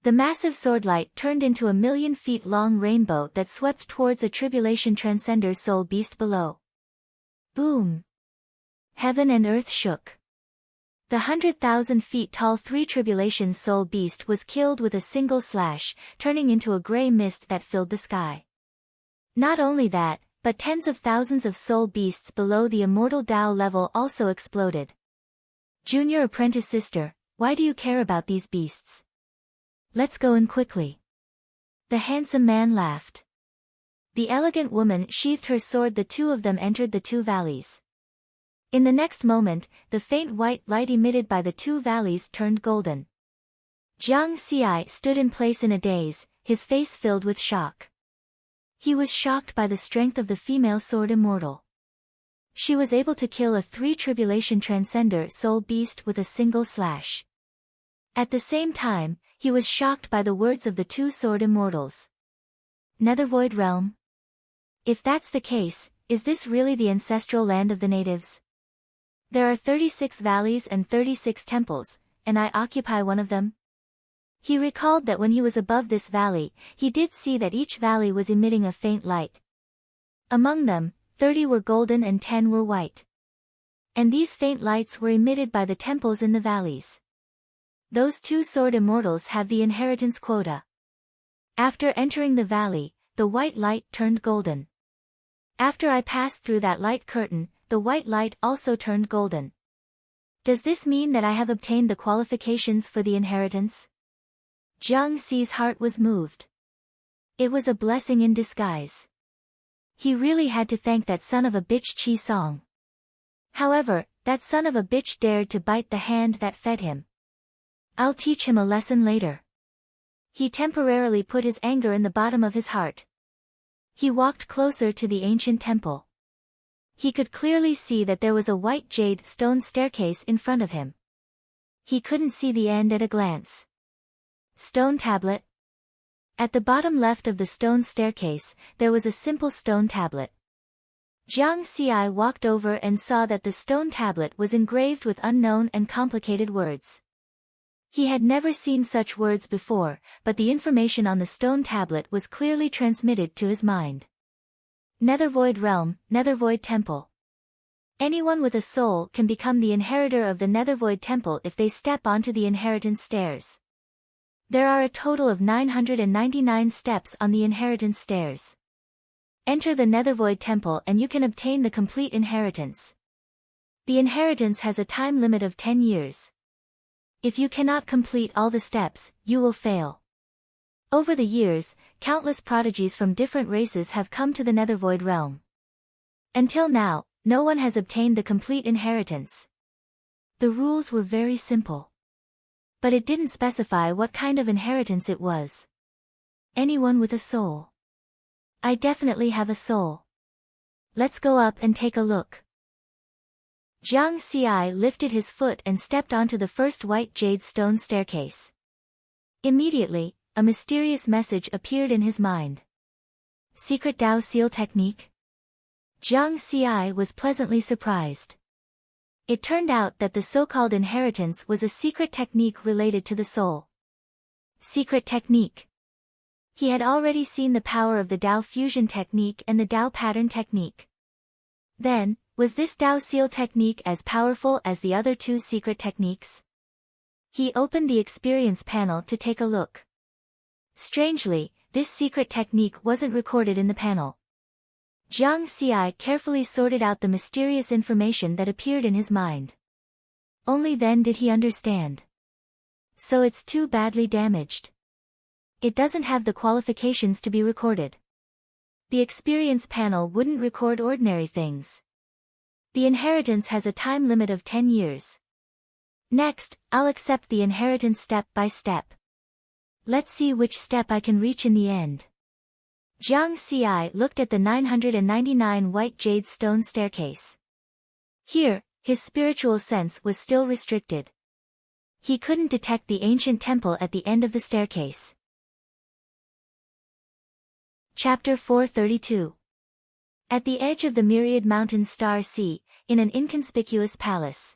The massive swordlight turned into a 1,000,000-feet-long rainbow that swept towards a tribulation transcender's soul beast below. Boom! Heaven and earth shook. The 100,000-feet-tall three-tribulations soul beast was killed with a single slash, turning into a gray mist that filled the sky. Not only that, but tens of thousands of soul beasts below the immortal Tao level also exploded. Junior apprentice sister, why do you care about these beasts? Let's go in quickly. The handsome man laughed. The elegant woman sheathed her sword. The two of them entered the two valleys. In the next moment, the faint white light emitted by the two valleys turned golden. Jiang Xi stood in place in a daze, his face filled with shock. He was shocked by the strength of the female sword immortal. She was able to kill a three-tribulation transcender soul beast with a single slash. At the same time, he was shocked by the words of the two sword immortals. Nethervoid realm? If that's the case, is this really the ancestral land of the natives? There are 36 valleys and 36 temples, and I occupy one of them? He recalled that when he was above this valley, he did see that each valley was emitting a faint light. Among them, 30 were golden and 10 were white. And these faint lights were emitted by the temples in the valleys. Those two sword immortals have the inheritance quota. After entering the valley, the white light turned golden. After I passed through that light curtain, the white light also turned golden. Does this mean that I have obtained the qualifications for the inheritance? Jiang Xi's heart was moved. It was a blessing in disguise. He really had to thank that son of a bitch Qi Song. However, that son of a bitch dared to bite the hand that fed him. I'll teach him a lesson later. He temporarily put his anger in the bottom of his heart. He walked closer to the ancient temple. He could clearly see that there was a white jade stone staircase in front of him. He couldn't see the end at a glance. Stone tablet. At the bottom left of the stone staircase, there was a simple stone tablet. Jiang Xi walked over and saw that the stone tablet was engraved with unknown and complicated words. He had never seen such words before, but the information on the stone tablet was clearly transmitted to his mind. Nethervoid realm, Nethervoid temple. Anyone with a soul can become the inheritor of the Nethervoid temple if they step onto the inheritance stairs. There are a total of 999 steps on the inheritance stairs. Enter the Nethervoid temple and you can obtain the complete inheritance. The inheritance has a time limit of 10 years. If you cannot complete all the steps, you will fail. Over the years, countless prodigies from different races have come to the Nethervoid realm. Until now, no one has obtained the complete inheritance. The rules were very simple. But it didn't specify what kind of inheritance it was. Anyone with a soul. I definitely have a soul. Let's go up and take a look. Jiang Xi lifted his foot and stepped onto the first white jade stone staircase. Immediately, a mysterious message appeared in his mind. Secret Dao Seal Technique? Jiang Xi was pleasantly surprised. It turned out that the so-called inheritance was a secret technique related to the soul. Secret technique. He had already seen the power of the Dao fusion technique and the Dao pattern technique. Then, was this Dao seal technique as powerful as the other two secret techniques? He opened the experience panel to take a look. Strangely, this secret technique wasn't recorded in the panel. Jiang Xi carefully sorted out the mysterious information that appeared in his mind. Only then did he understand. So it's too badly damaged. It doesn't have the qualifications to be recorded. The experience panel wouldn't record ordinary things. The inheritance has a time limit of 10 years. Next, I'll accept the inheritance step by step. Let's see which step I can reach in the end. Jiang Xi looked at the 999 white jade stone staircase. Here, his spiritual sense was still restricted. He couldn't detect the ancient temple at the end of the staircase. Chapter 432. At the edge of the myriad mountain star sea, in an inconspicuous palace.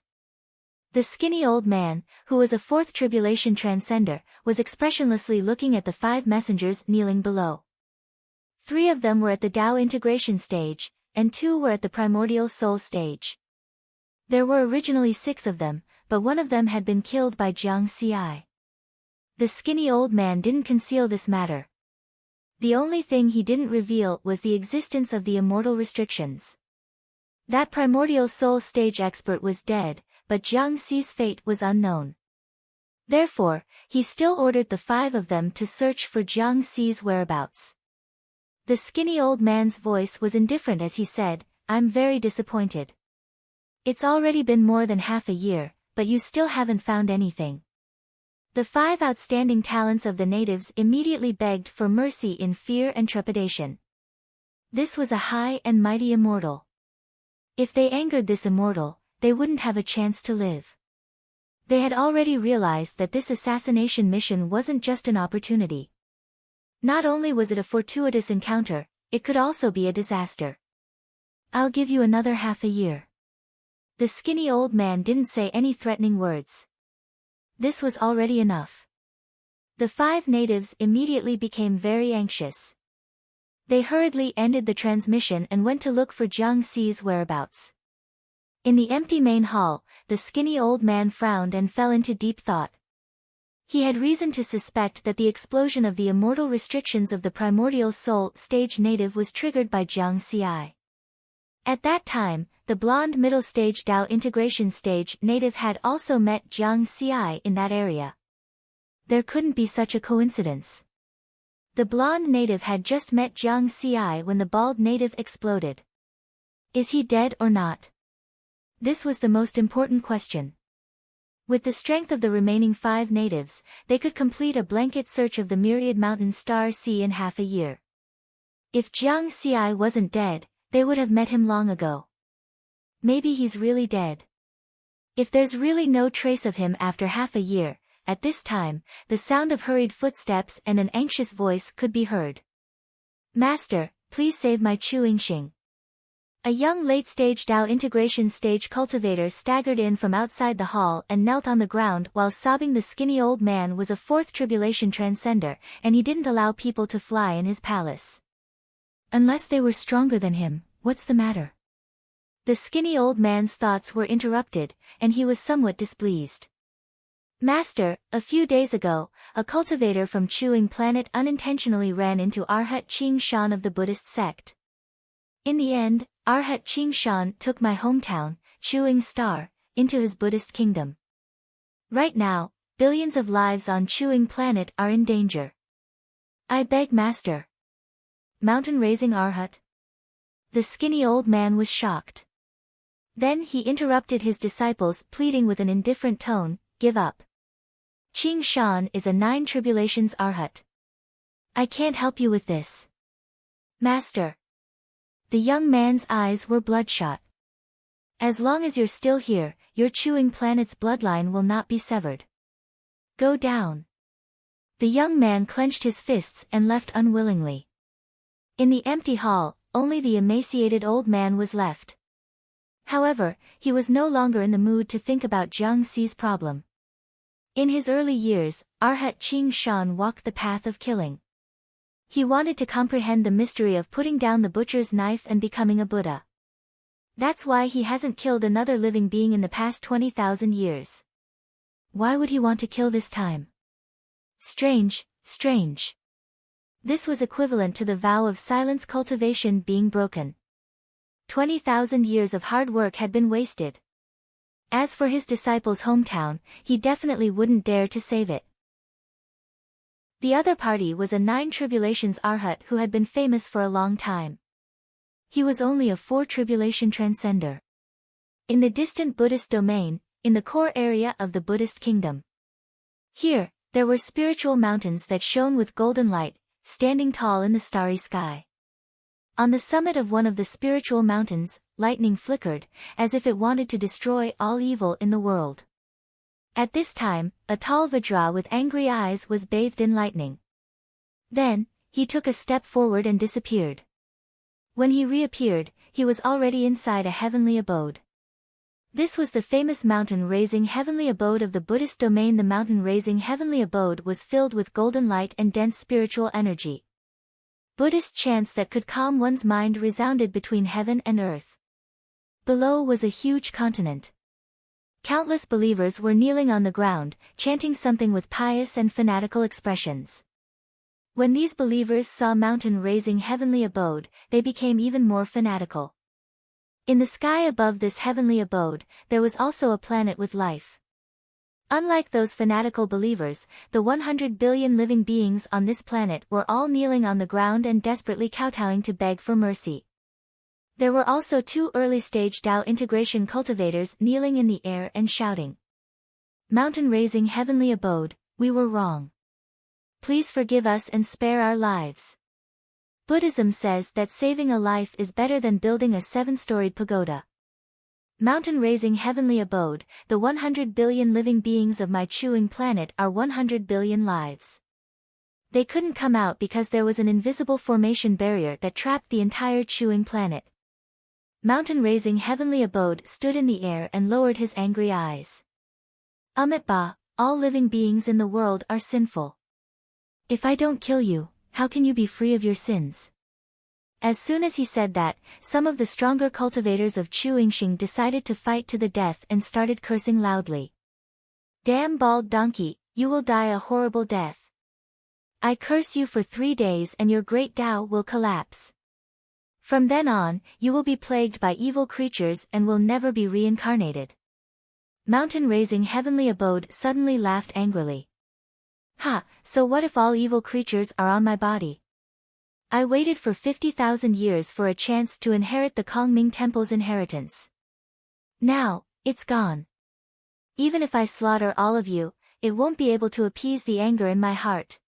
The skinny old man, who was a fourth tribulation transcender, was expressionlessly looking at the 5 messengers kneeling below. 3 of them were at the Tao integration stage, and 2 were at the primordial soul stage. There were originally 6 of them, but one of them had been killed by Jiang Ci. The skinny old man didn't conceal this matter. The only thing he didn't reveal was the existence of the immortal restrictions. That primordial soul stage expert was dead, but Jiang Ci's fate was unknown. Therefore, he still ordered the 5 of them to search for Jiang Ci's whereabouts. The skinny old man's voice was indifferent as he said, "I'm very disappointed. It's already been more than half a year, but you still haven't found anything." The 5 outstanding talents of the natives immediately begged for mercy in fear and trepidation. This was a high and mighty immortal. If they angered this immortal, they wouldn't have a chance to live. They had already realized that this assassination mission wasn't just an opportunity. Not only was it a fortuitous encounter, it could also be a disaster. "I'll give you another half a year." The skinny old man didn't say any threatening words. This was already enough. The 5 natives immediately became very anxious. They hurriedly ended the transmission and went to look for Jiang Ci's whereabouts. In the empty main hall, the skinny old man frowned and fell into deep thought. He had reason to suspect that the explosion of the immortal restrictions of the primordial soul stage native was triggered by Jiang Ci. At that time, the blonde middle stage Tao integration stage native had also met Jiang Ci in that area. There couldn't be such a coincidence. The blonde native had just met Jiang Ci when the bald native exploded. Is he dead or not? This was the most important question. With the strength of the remaining 5 natives, they could complete a blanket search of the myriad mountain star sea in half a year. If Jiang Ci wasn't dead, they would have met him long ago. Maybe he's really dead. If there's really no trace of him after half a year, at this time, the sound of hurried footsteps and an anxious voice could be heard. "Master, please save my Chu Yingxing." A young late-stage Tao integration stage cultivator staggered in from outside the hall and knelt on the ground while sobbing. The skinny old man was a 4th tribulation transcender, and he didn't allow people to fly in his palace. Unless they were stronger than him, what's the matter? The skinny old man's thoughts were interrupted, and he was somewhat displeased. "Master, a few days ago, a cultivator from Chuing planet unintentionally ran into Arhat Qing Shan of the Buddhist sect. In the end, Arhat Qing Shan took my hometown, Chuing Star, into his Buddhist kingdom. Right now, billions of lives on Chuing planet are in danger. I beg Master." "Mountain raising Arhat?" The skinny old man was shocked. Then he interrupted his disciples, pleading with an indifferent tone, "Give up. Qing Shan is a 9 tribulations Arhat. I can't help you with this." "Master." The young man's eyes were bloodshot. "As long as you're still here, your Chuing planet's bloodline will not be severed. Go down." The young man clenched his fists and left unwillingly. In the empty hall, only the emaciated old man was left. However, he was no longer in the mood to think about Jiang Ci's problem. In his early years, Arhat Qing Shan walked the path of killing. He wanted to comprehend the mystery of putting down the butcher's knife and becoming a Buddha. That's why he hasn't killed another living being in the past 20,000 years. Why would he want to kill this time? Strange, strange. This was equivalent to the vow of silence cultivation being broken. 20,000 years of hard work had been wasted. As for his disciple's hometown, he definitely wouldn't dare to save it. The other party was a 9 tribulations Arhat who had been famous for a long time. He was only a 4 tribulation transcender. In the distant Buddhist domain, in the core area of the Buddhist kingdom. Here, there were spiritual mountains that shone with golden light, standing tall in the starry sky. On the summit of one of the spiritual mountains, lightning flickered, as if it wanted to destroy all evil in the world. At this time, a tall Vajra with angry eyes was bathed in lightning. Then, he took a step forward and disappeared. When he reappeared, he was already inside a heavenly abode. This was the famous mountain-raising heavenly abode of the Buddhist domain. The mountain-raising heavenly abode was filled with golden light and dense spiritual energy. Buddhist chants that could calm one's mind resounded between heaven and earth. Below was a huge continent. Countless believers were kneeling on the ground, chanting something with pious and fanatical expressions. When these believers saw mountain-raising heavenly abode, they became even more fanatical. In the sky above this heavenly abode, there was also a planet with life. Unlike those fanatical believers, the 100 billion living beings on this planet were all kneeling on the ground and desperately kowtowing to beg for mercy. There were also 2 early-stage Tao integration cultivators kneeling in the air and shouting, "Mountain-raising heavenly abode, we were wrong. Please forgive us and spare our lives." Buddhism says that saving a life is better than building a 7-storied pagoda. Mountain-raising heavenly abode, the 100 billion living beings of my chewing planet are 100 billion lives. They couldn't come out because there was an invisible formation barrier that trapped the entire chewing planet. Mountain-raising heavenly abode stood in the air and lowered his angry eyes. Amitabha, all living beings in the world are sinful. If I don't kill you, how can you be free of your sins? As soon as he said that, some of the stronger cultivators of Chuingxing decided to fight to the death and started cursing loudly. "Damn bald donkey, you will die a horrible death. I curse you for 3 days and your great Tao will collapse. From then on, you will be plagued by evil creatures and will never be reincarnated." Mountain-raising heavenly abode suddenly laughed angrily. "Ha, so what if all evil creatures are on my body? I waited for 50,000 years for a chance to inherit the Kongming Temple's inheritance. Now, it's gone. Even if I slaughter all of you, it won't be able to appease the anger in my heart."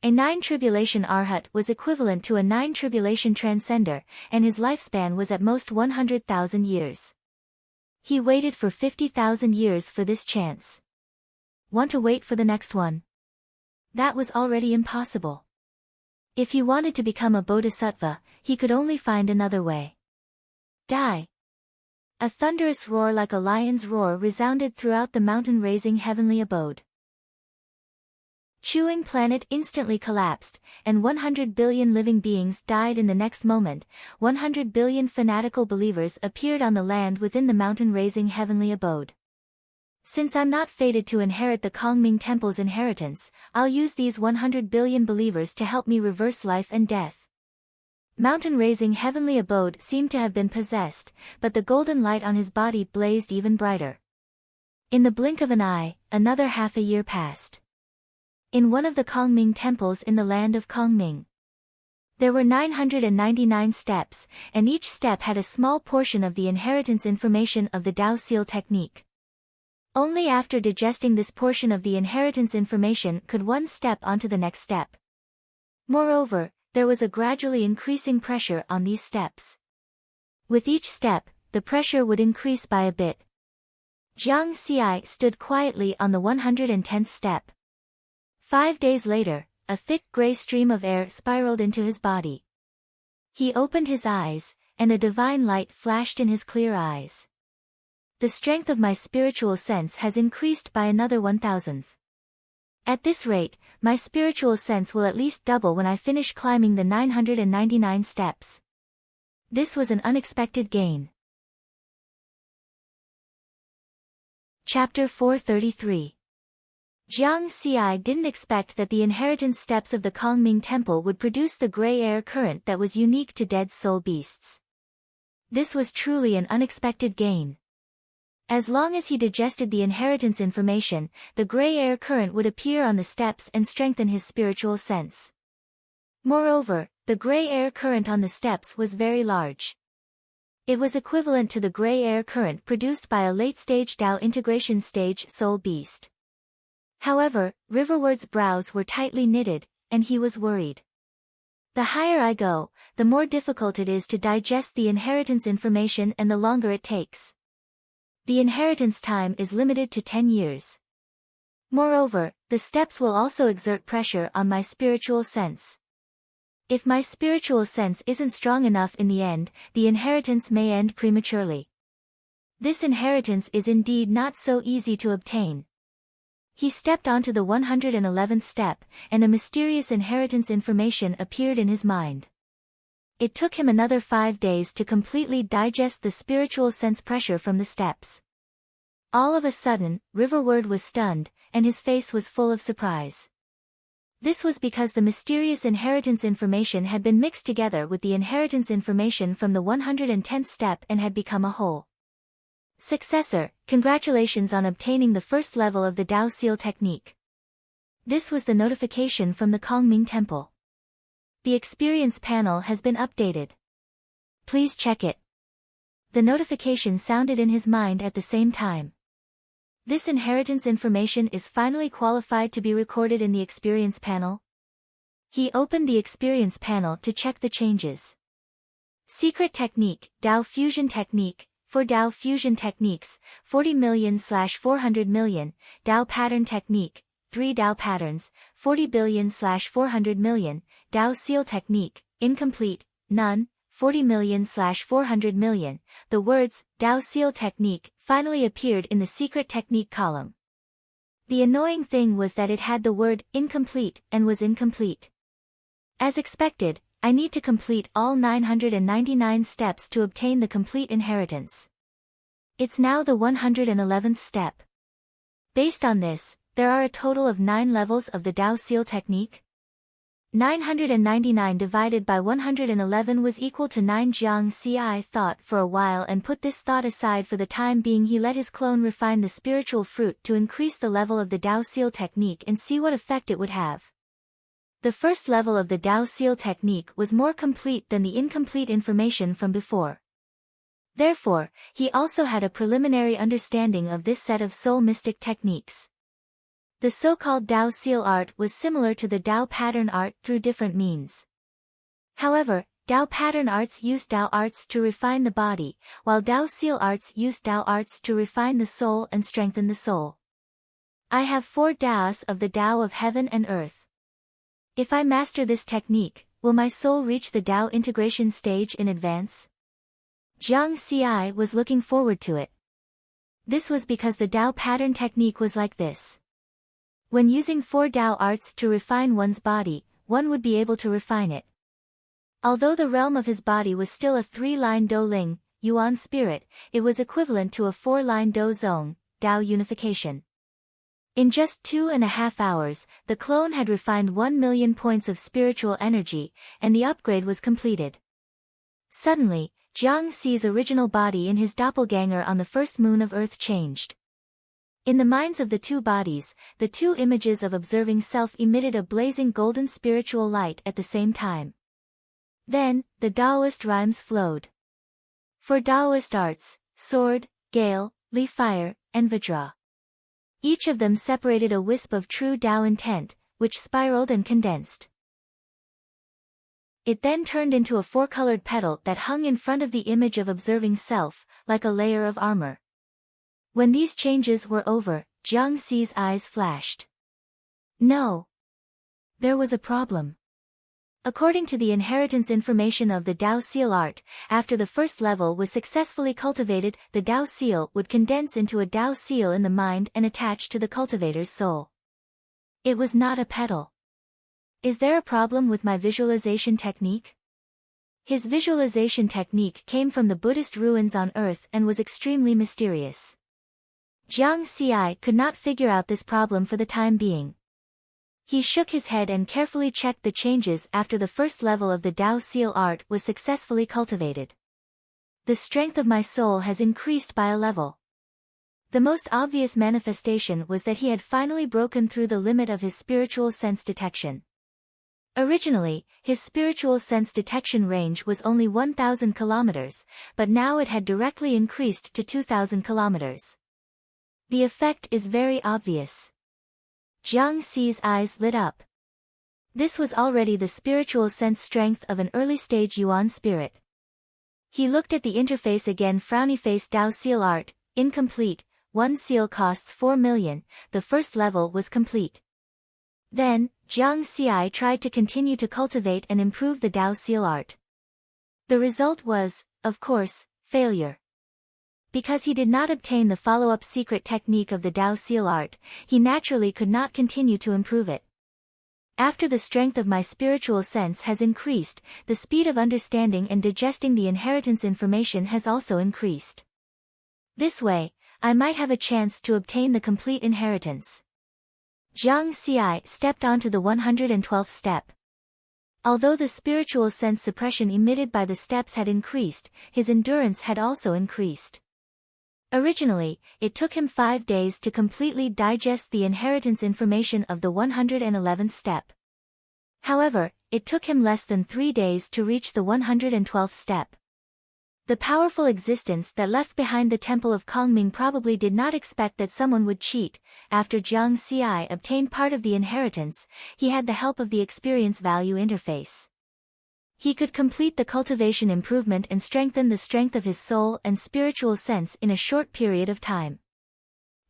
A 9-tribulation Arhat was equivalent to a 9-tribulation transcender, and his lifespan was at most 100,000 years. He waited for 50,000 years for this chance. Want to wait for the next one? That was already impossible. If he wanted to become a bodhisattva, he could only find another way. Die! A thunderous roar like a lion's roar resounded throughout the mountain-raising heavenly abode. Chewing planet instantly collapsed, and 100 billion living beings died in the next moment. 100 billion fanatical believers appeared on the land within the mountain-raising heavenly abode. Since I'm not fated to inherit the Kongming Temple's inheritance, I'll use these 100 billion believers to help me reverse life and death. Mountain-raising heavenly abode seemed to have been possessed, but the golden light on his body blazed even brighter. In the blink of an eye, another half a year passed. In one of the Kongming temples in the land of Kongming, there were 999 steps, and each step had a small portion of the inheritance information of the Tao Seal technique. Only after digesting this portion of the inheritance information could one step onto the next step. Moreover, there was a gradually increasing pressure on these steps. With each step, the pressure would increase by a bit. Jiang Xi stood quietly on the 110th step. 5 days later, a thick gray stream of air spiraled into his body. He opened his eyes, and a divine light flashed in his clear eyes. The strength of my spiritual sense has increased by another 1,000th. At this rate, my spiritual sense will at least double when I finish climbing the 999 steps. This was an unexpected gain. Chapter 433. Jiang Xi didn't expect that the inheritance steps of the Kongming Temple would produce the gray air current that was unique to dead soul beasts. This was truly an unexpected gain. As long as he digested the inheritance information, the gray air current would appear on the steps and strengthen his spiritual sense. Moreover, the gray air current on the steps was very large. It was equivalent to the gray air current produced by a late-stage Tao integration stage soul beast. However, Riverward's brows were tightly knitted, and he was worried. The higher I go, the more difficult it is to digest the inheritance information and the longer it takes. The inheritance time is limited to 10 years. Moreover, the steps will also exert pressure on my spiritual sense. If my spiritual sense isn't strong enough in the end, the inheritance may end prematurely. This inheritance is indeed not so easy to obtain. He stepped onto the 111th step, and a mysterious inheritance information appeared in his mind. It took him another 5 days to completely digest the spiritual sense pressure from the steps. All of a sudden, Riverward was stunned, and his face was full of surprise. This was because the mysterious inheritance information had been mixed together with the inheritance information from the 110th step and had become a whole. Successor, congratulations on obtaining the first level of the Dao Seal technique. This was the notification from the Kongming Temple. The experience panel has been updated. Please check it. The notification sounded in his mind at the same time. This inheritance information is finally qualified to be recorded in the experience panel. He opened the experience panel to check the changes. Secret technique, Dao Fusion technique. For Dao Fusion techniques, 40 million/400 million, Dao Pattern technique, 3 Dao Patterns, 40 billion/400 million, Dao Seal technique, incomplete, none, 40 million/400 million. The words, Dao Seal technique, finally appeared in the secret technique column. The annoying thing was that it had the word, incomplete, and was incomplete. As expected, I need to complete all 999 steps to obtain the complete inheritance. It's now the 111th step. Based on this, there are a total of 9 levels of the Dao Seal technique. 999 divided by 111 was equal to 9. Jiang Ci thought for a while and put this thought aside for the time being. He let his clone refine the spiritual fruit to increase the level of the Dao Seal technique and see what effect it would have. The first level of the Dao Seal technique was more complete than the incomplete information from before. Therefore, he also had a preliminary understanding of this set of soul mystic techniques. The so-called Dao Seal art was similar to the Dao Pattern art through different means. However, Dao Pattern arts used Dao arts to refine the body, while Dao Seal arts used Dao arts to refine the soul and strengthen the soul. I have 4 Daos of the Dao of heaven and earth. If I master this technique, will my soul reach the Dao integration stage in advance? Jiang Ci was looking forward to it. This was because the Dao Pattern technique was like this. When using 4 Dao arts to refine one's body, one would be able to refine it. Although the realm of his body was still a 3-line Do Ling, Yuan spirit, it was equivalent to a 4-line Do Zong, Dao unification. In just 2.5 hours, the clone had refined 1 million points of spiritual energy, and the upgrade was completed. Suddenly, Jiang Ci's original body in his doppelganger on the first moon of Earth changed. In the minds of the two bodies, the two images of observing self emitted a blazing golden spiritual light at the same time. Then, the Taoist rhymes flowed. For Taoist arts, sword, gale, leaf fire, and vajra. Each of them separated a wisp of true Tao intent, which spiraled and condensed. It then turned into a 4-colored petal that hung in front of the image of observing self, like a layer of armor. When these changes were over, Jiang Ci's eyes flashed. No. There was a problem. According to the inheritance information of the Dao Seal art, after the first level was successfully cultivated, the Dao Seal would condense into a Dao Seal in the mind and attach to the cultivator's soul. It was not a petal. Is there a problem with my visualization technique? His visualization technique came from the Buddhist ruins on Earth and was extremely mysterious. Jiang Ci could not figure out this problem for the time being. He shook his head and carefully checked the changes after the first level of the Dao Seal art was successfully cultivated. The strength of my soul has increased by a level. The most obvious manifestation was that he had finally broken through the limit of his spiritual sense detection. Originally, his spiritual sense detection range was only 1,000 kilometers, but now it had directly increased to 2,000 kilometers. The effect is very obvious. Jiang Ci's eyes lit up. This was already the spiritual sense strength of an early-stage Yuan spirit. He looked at the interface again. Frowny face. Dao Seal art, incomplete, 1 seal costs 4 million, the first level was complete. Then, Jiang Ci tried to continue to cultivate and improve the Dao Seal art. The result was, of course, failure. Because he did not obtain the follow-up secret technique of the Tao seal art, he naturally could not continue to improve it. After the strength of my spiritual sense has increased, the speed of understanding and digesting the inheritance information has also increased. This way, I might have a chance to obtain the complete inheritance. Jiang Xi stepped onto the 112th step. Although the spiritual sense suppression emitted by the steps had increased, his endurance had also increased. Originally, it took him 5 days to completely digest the inheritance information of the 111th step. However, it took him less than 3 days to reach the 112th step. The powerful existence that left behind the Temple of Kongming probably did not expect that someone would cheat. After Jiang Xi obtained part of the inheritance, he had the help of the experience value interface. He could complete the cultivation improvement and strengthen the strength of his soul and spiritual sense in a short period of time.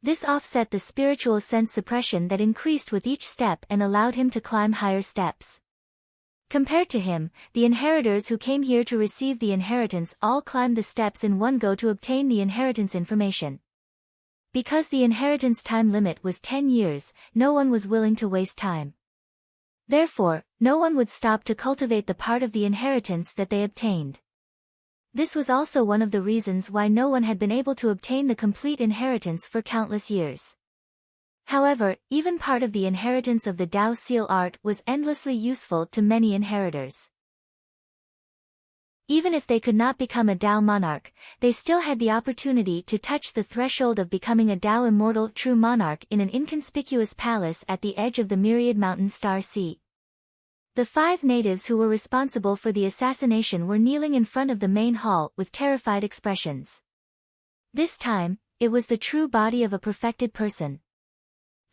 This offset the spiritual sense suppression that increased with each step and allowed him to climb higher steps. Compared to him, the inheritors who came here to receive the inheritance all climbed the steps in one go to obtain the inheritance information. Because the inheritance time limit was 10 years, no one was willing to waste time. Therefore, no one would stop to cultivate the part of the inheritance that they obtained. This was also one of the reasons why no one had been able to obtain the complete inheritance for countless years. However, even part of the inheritance of the Tao seal art was endlessly useful to many inheritors. Even if they could not become a Tao monarch, they still had the opportunity to touch the threshold of becoming a Tao immortal true monarch in an inconspicuous palace at the edge of the myriad mountain star sea. The 5 natives who were responsible for the assassination were kneeling in front of the main hall with terrified expressions. This time, it was the true body of a perfected person.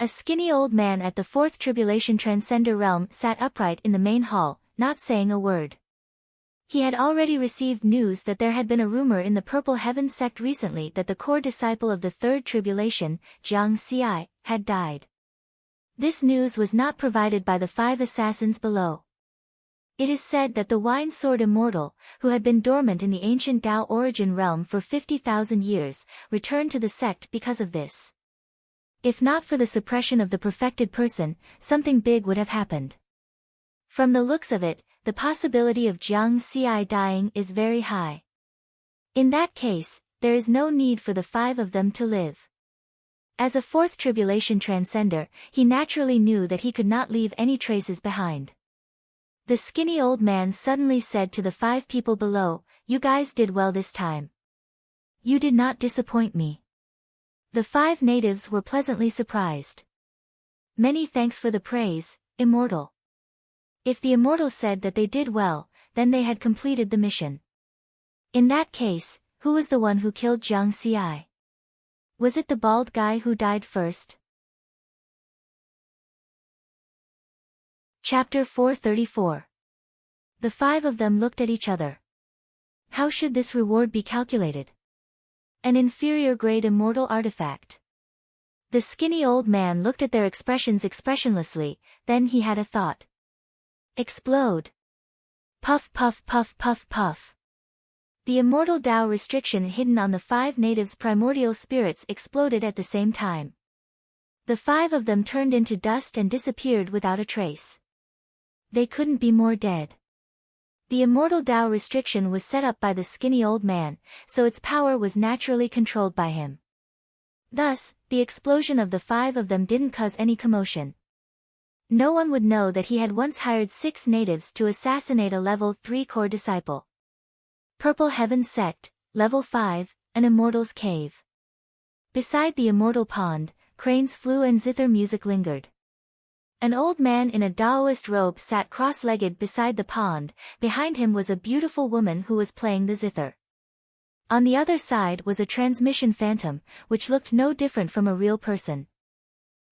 A skinny old man at the 4th Tribulation Transcender realm sat upright in the main hall, not saying a word. He had already received news that there had been a rumor in the Purple Heaven sect recently that the core disciple of the 3rd Tribulation, Jiang Xi, had died. This news was not provided by the 5 assassins below. It is said that the Wine Sword Immortal, who had been dormant in the ancient Tao origin realm for 50,000 years, returned to the sect because of this. If not for the suppression of the perfected person, something big would have happened. From the looks of it, the possibility of Jiang Xi dying is very high. In that case, there is no need for the 5 of them to live. As a 4th Tribulation Transcender, he naturally knew that he could not leave any traces behind. The skinny old man suddenly said to the 5 people below, "You guys did well this time. You did not disappoint me." The 5 natives were pleasantly surprised. "Many thanks for the praise, Immortal." If the Immortal said that they did well, then they had completed the mission. In that case, who was the one who killed Jiang Xi? Was it the bald guy who died first? Chapter 434. The 5 of them looked at each other. How should this reward be calculated? An inferior grade immortal artifact. The skinny old man looked at their expressions expressionlessly, then he had a thought. Explode. Puff puff puff puff puff. The immortal Tao restriction hidden on the 5 natives' primordial spirits exploded at the same time. The 5 of them turned into dust and disappeared without a trace. They couldn't be more dead. The immortal Tao restriction was set up by the skinny old man, so its power was naturally controlled by him. Thus, the explosion of the 5 of them didn't cause any commotion. No one would know that he had once hired 6 natives to assassinate a level 3 core disciple. Purple Heaven Sect, Level 5, an Immortal's Cave. Beside the immortal pond, cranes flew and zither music lingered. An old man in a Taoist robe sat cross-legged beside the pond, behind him was a beautiful woman who was playing the zither. On the other side was a transmission phantom, which looked no different from a real person.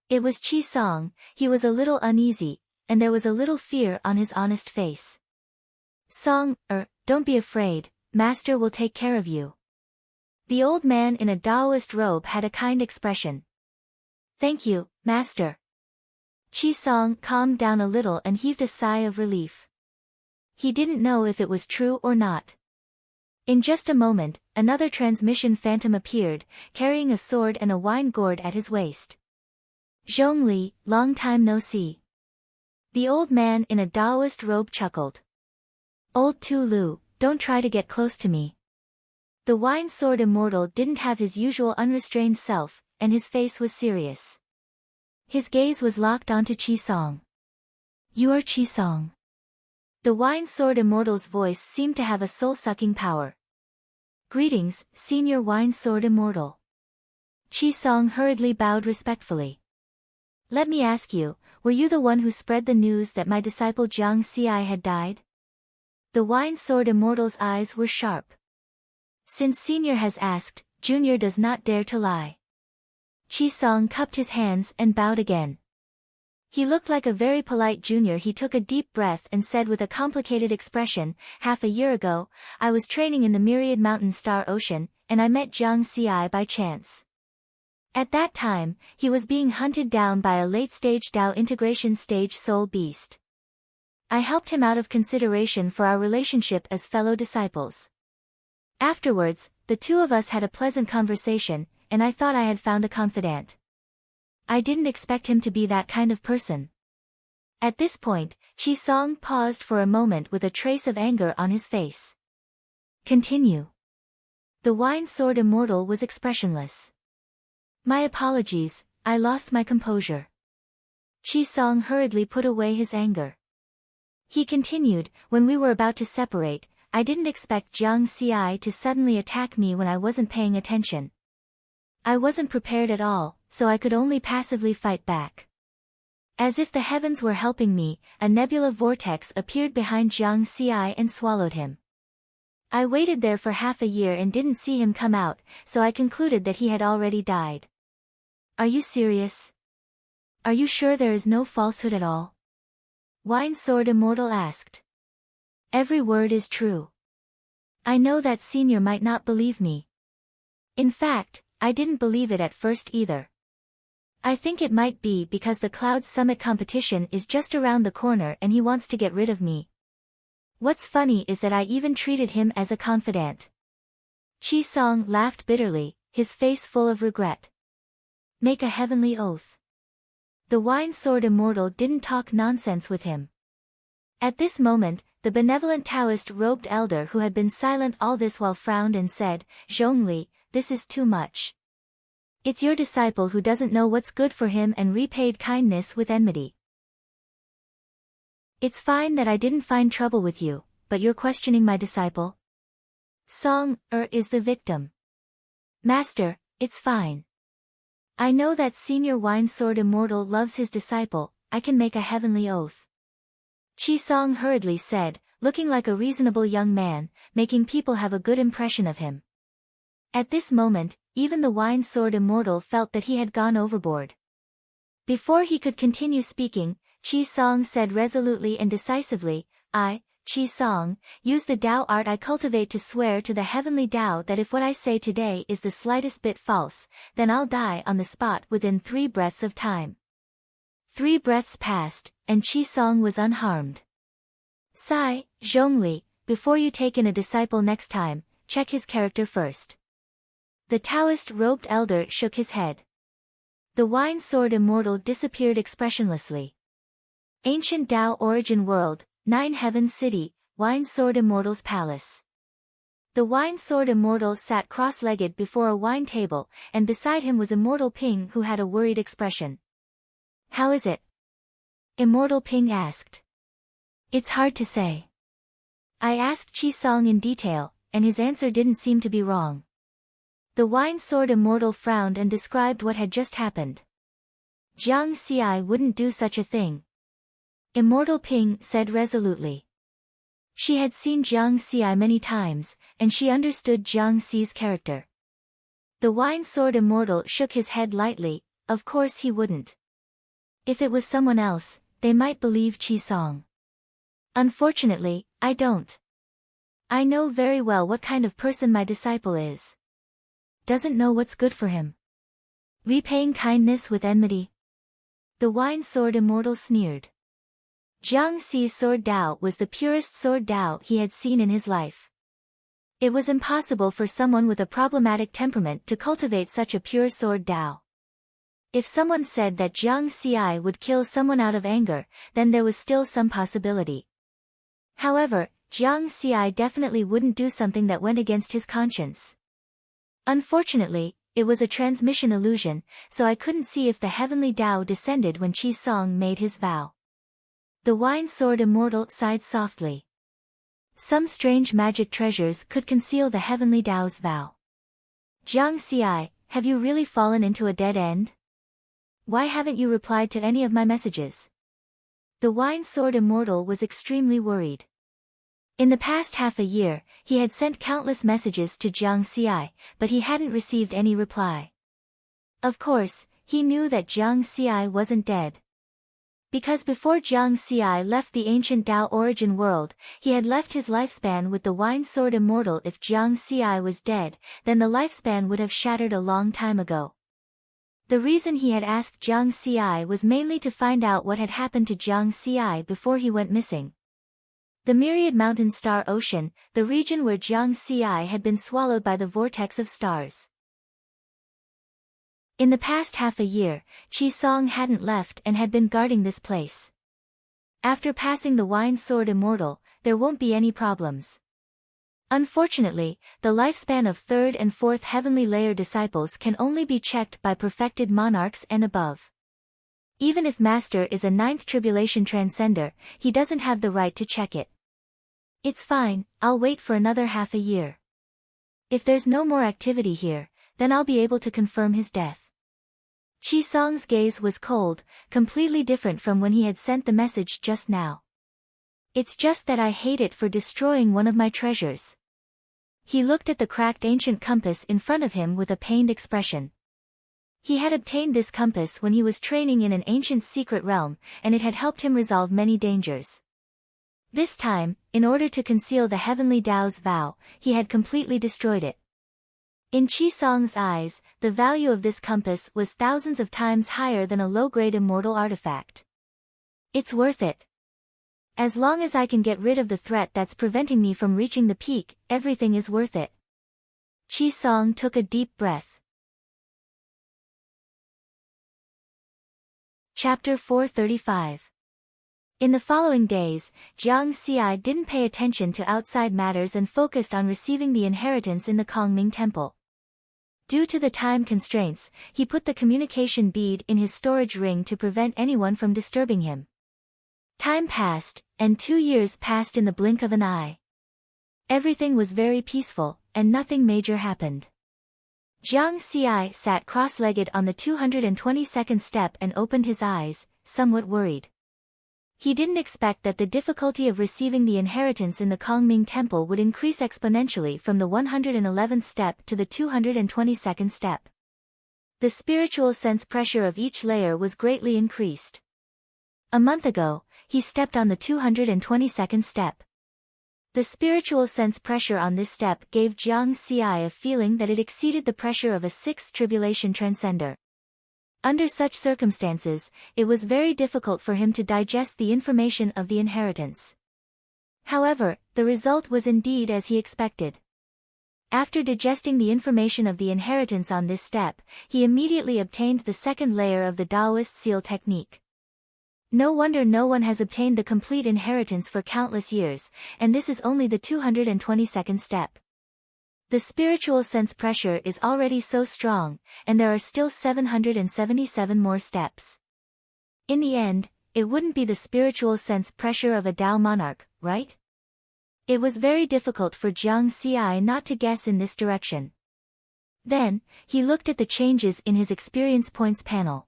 It was Chi Song. He was a little uneasy, and there was a little fear on his honest face. "Song, don't be afraid, Master will take care of you." The old man in a Taoist robe had a kind expression. "Thank you, Master." Chi Song calmed down a little and heaved a sigh of relief. He didn't know if it was true or not. In just a moment, another transmission phantom appeared, carrying a sword and a wine gourd at his waist. Zhongli, long time no see. The old man in a Taoist robe chuckled. Old Tulu, don't try to get close to me. The wine sword immortal didn't have his usual unrestrained self, and his face was serious. His gaze was locked onto Qi-song. You are Qi-song. The wine sword immortal's voice seemed to have a soul-sucking power. Greetings, senior wine sword immortal. Qi-song hurriedly bowed respectfully. Let me ask you, were you the one who spread the news that my disciple Jiang Xi had died? The wine sword immortal's eyes were sharp. Since senior has asked, junior does not dare to lie. Qi-song cupped his hands and bowed again. He looked like a very polite junior. He took a deep breath and said with a complicated expression, half a year ago, I was training in the Myriad Mountain Star Ocean, and I met Jiang Xi by chance. At that time, he was being hunted down by a late-stage Dao integration stage soul beast. I helped him out of consideration for our relationship as fellow disciples. Afterwards, the two of us had a pleasant conversation, and I thought I had found a confidant. I didn't expect him to be that kind of person. At this point, Qi-song paused for a moment with a trace of anger on his face. Continue. The wine sword immortal was expressionless. My apologies, I lost my composure. Qi-song hurriedly put away his anger. He continued, when we were about to separate, I didn't expect Jiang Xi to suddenly attack me when I wasn't paying attention. I wasn't prepared at all, so I could only passively fight back. As if the heavens were helping me, a nebula vortex appeared behind Jiang Xi and swallowed him. I waited there for half a year and didn't see him come out, so I concluded that he had already died. Are you serious? Are you sure there is no falsehood at all? Wine Sword Immortal asked. Every word is true. I know that senior might not believe me. In fact, I didn't believe it at first either. I think it might be because the Cloud Summit competition is just around the corner and he wants to get rid of me. What's funny is that I even treated him as a confidant. Qi-song laughed bitterly, his face full of regret. Make a heavenly oath. The Wine Sword Immortal didn't talk nonsense with him. At this moment, the benevolent Taoist robed elder who had been silent all this while frowned and said, Zhongli, this is too much. It's your disciple who doesn't know what's good for him and repaid kindness with enmity. It's fine that I didn't find trouble with you, but you're questioning my disciple? Song is the victim. Master, it's fine. I know that Senior Wine Sword Immortal loves his disciple, I can make a heavenly oath. Qi-song hurriedly said, looking like a reasonable young man, making people have a good impression of him. At this moment, even the Wine Sword Immortal felt that he had gone overboard. Before he could continue speaking, Qi-song said resolutely and decisively, I, Qi-song, use the Tao art I cultivate to swear to the heavenly Tao that if what I say today is the slightest bit false, then I'll die on the spot within 3 breaths of time. 3 breaths passed, and Qi-song was unharmed. Sigh, Zhongli, before you take in a disciple next time, check his character first. The Taoist robed elder shook his head. The Wine Sword Immortal disappeared expressionlessly. Ancient Tao Origin World, 9 Heaven City, Wine Sword Immortal's Palace. The Wine Sword Immortal sat cross-legged before a wine table, and beside him was Immortal Ping who had a worried expression. How is it? Immortal Ping asked. It's hard to say. I asked Qi-song in detail, and his answer didn't seem to be wrong. The Wine Sword Immortal frowned and described what had just happened. Jiang Xi wouldn't do such a thing. Immortal Ping said resolutely. She had seen Jiang Xi many times, and she understood Jiang Xi's character. The Wine Sword Immortal shook his head lightly, of course he wouldn't. If it was someone else, they might believe Qi-song. Unfortunately, I don't. I know very well what kind of person my disciple is. Doesn't know what's good for him. Repaying kindness with enmity. The Wine Sword Immortal sneered. Jiang Xi's sword Dao was the purest sword Dao he had seen in his life. It was impossible for someone with a problematic temperament to cultivate such a pure sword Dao. If someone said that Jiang Xi would kill someone out of anger, then there was still some possibility. However, Jiang Xi definitely wouldn't do something that went against his conscience. Unfortunately, it was a transmission illusion, so I couldn't see if the heavenly Tao descended when Qi Song made his vow. The Wine Sword Immortal sighed softly. Some strange magic treasures could conceal the heavenly Tao's vow. Jiang Xi, have you really fallen into a dead end? Why haven't you replied to any of my messages? The Wine Sword Immortal was extremely worried. In the past half a year, he had sent countless messages to Jiang Xi, but he hadn't received any reply. Of course, he knew that Jiang Xi wasn't dead. Because before Jiang Xi left the ancient Tao origin world, he had left his lifespan with the Wine Sword Immortal. If Jiang Xi was dead, then the lifespan would have shattered a long time ago. The reason he had asked Jiang Xi was mainly to find out what had happened to Jiang Xi before he went missing. The Myriad Mountain Star Ocean, the region where Jiang Xi had been swallowed by the vortex of stars. In the past half a year, Qi Song hadn't left and had been guarding this place. After passing the Wine Sword Immortal, there won't be any problems. Unfortunately, the lifespan of third and fourth heavenly layer disciples can only be checked by perfected monarchs and above. Even if Master is a ninth tribulation transcender, he doesn't have the right to check it. It's fine, I'll wait for another half a year. If there's no more activity here, then I'll be able to confirm his death. Qi Song's gaze was cold, completely different from when he had sent the message just now. It's just that I hate it for destroying one of my treasures. He looked at the cracked ancient compass in front of him with a pained expression. He had obtained this compass when he was training in an ancient secret realm, and it had helped him resolve many dangers. This time, in order to conceal the heavenly Tao's vow, he had completely destroyed it. In Qi Song's eyes, the value of this compass was thousands of times higher than a low-grade immortal artifact. It's worth it. As long as I can get rid of the threat that's preventing me from reaching the peak, everything is worth it. Qi Song took a deep breath. Chapter 435. In the following days, Jiang Xi didn't pay attention to outside matters and focused on receiving the inheritance in the Kongming Temple. Due to the time constraints, he put the communication bead in his storage ring to prevent anyone from disturbing him. Time passed, and 2 years passed in the blink of an eye. Everything was very peaceful, and nothing major happened. Jiang Xi sat cross-legged on the 222nd step and opened his eyes, somewhat worried. He didn't expect that the difficulty of receiving the inheritance in the Kongming Temple would increase exponentially from the 111th step to the 222nd step. The spiritual sense pressure of each layer was greatly increased. A month ago, he stepped on the 222nd step. The spiritual sense pressure on this step gave Jiang Xi a feeling that it exceeded the pressure of a sixth tribulation transcender. Under such circumstances, it was very difficult for him to digest the information of the inheritance. However, the result was indeed as he expected. After digesting the information of the inheritance on this step, he immediately obtained the second layer of the Taoist seal technique. No wonder no one has obtained the complete inheritance for countless years, and this is only the 222nd step. The spiritual sense pressure is already so strong, and there are still 777 more steps. In the end, it wouldn't be the spiritual sense pressure of a Tao monarch, right? It was very difficult for Jiang Xi not to guess in this direction. Then, he looked at the changes in his experience points panel.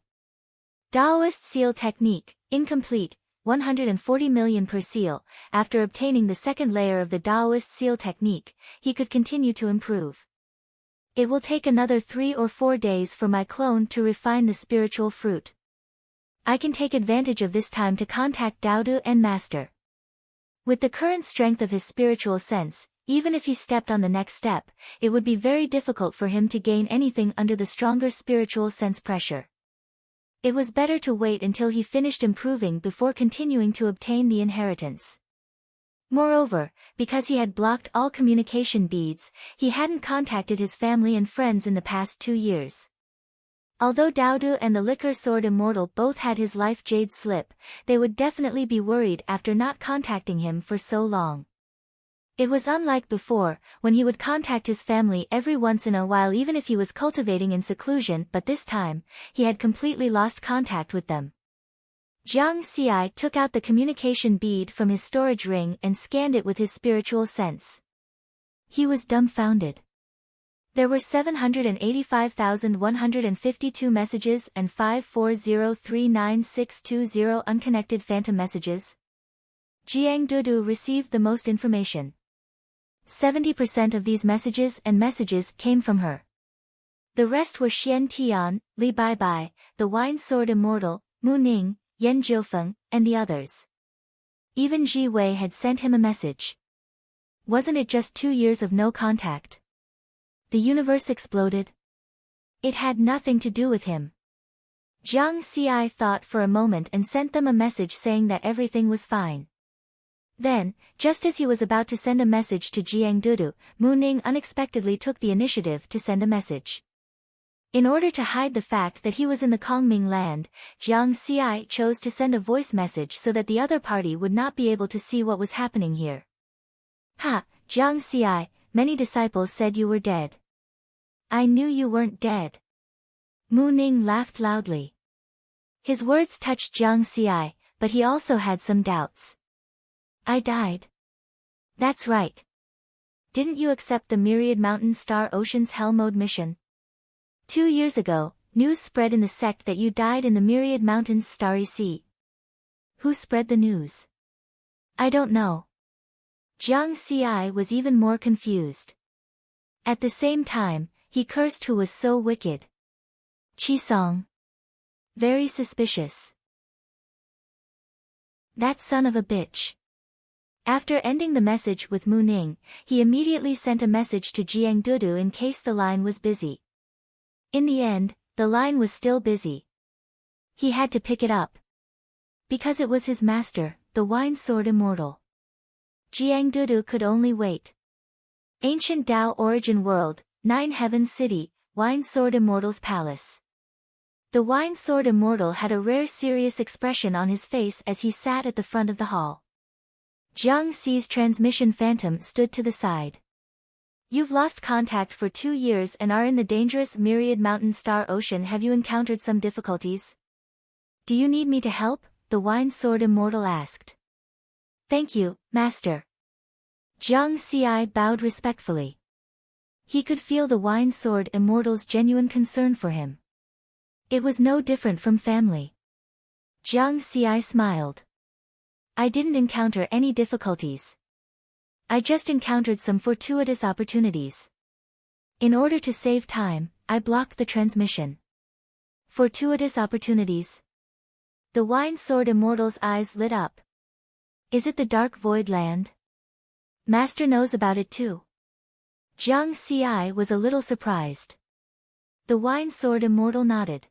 Taoist seal technique, incomplete, 140 million per seal. After obtaining the second layer of the Taoist seal technique, he could continue to improve. It will take another 3 or 4 days for my clone to refine the spiritual fruit. I can take advantage of this time to contact Daodu and Master. With the current strength of his spiritual sense, even if he stepped on the next step, it would be very difficult for him to gain anything under the stronger spiritual sense pressure. It was better to wait until he finished improving before continuing to obtain the inheritance. Moreover, because he had blocked all communication beads, he hadn't contacted his family and friends in the past 2 years. Although Daodu and the Liquor Sword Immortal both had his life jade slip, they would definitely be worried after not contacting him for so long. It was unlike before, when he would contact his family every once in a while even if he was cultivating in seclusion, but this time, he had completely lost contact with them. Jiang Xi took out the communication bead from his storage ring and scanned it with his spiritual sense. He was dumbfounded. There were 785,152 messages and 54039,620 unconnected phantom messages. Jiang Dudu received the most information. 70% of these messages came from her. The rest were Xian Tian, Li Baibai, the Wine Sword Immortal, Mu Ning, Yan Jiufeng, and the others. Even Ji Wei had sent him a message. Wasn't it just 2 years of no contact? The universe exploded? It had nothing to do with him. Jiang Xi thought for a moment and sent them a message saying that everything was fine. Then, just as he was about to send a message to Jiang Dudu, Mu Ning unexpectedly took the initiative to send a message. In order to hide the fact that he was in the Kongming land, Jiang Xi chose to send a voice message so that the other party would not be able to see what was happening here. Ha, Jiang Xi, many disciples said you were dead. I knew you weren't dead. Mu Ning laughed loudly. His words touched Jiang Xi, but he also had some doubts. I died. That's right. Didn't you accept the Myriad Mountain Star Ocean's Hell Mode mission? 2 years ago, news spread in the sect that you died in the Myriad Mountains Starry Sea. Who spread the news? I don't know. Jiang Xi was even more confused. At the same time, he cursed who was so wicked. Qisong. Very suspicious. That son of a bitch. After ending the message with Mu Ning, he immediately sent a message to Jiang Dudu in case the line was busy. In the end, the line was still busy. He had to pick it up. Because it was his master, the Wine Sword Immortal. Jiang Dudu could only wait. Ancient Tao Origin World, 9 Heaven City, Wine Sword Immortal's Palace. The Wine Sword Immortal had a rare serious expression on his face as he sat at the front of the hall. Jiang Xi's transmission phantom stood to the side. You've lost contact for 2 years and are in the dangerous Myriad Mountain Star Ocean. Have you encountered some difficulties? Do you need me to help? The Wine Sword Immortal asked. Thank you, Master. Jiang Xi bowed respectfully. He could feel the Wine Sword Immortal's genuine concern for him. It was no different from family. Jiang Xi smiled. I didn't encounter any difficulties. I just encountered some fortuitous opportunities. In order to save time, I blocked the transmission. Fortuitous opportunities. The Wine Sword Immortal's eyes lit up. Is it the Dark Void Land? Master knows about it too. Jiang Xi was a little surprised. The Wine Sword Immortal nodded.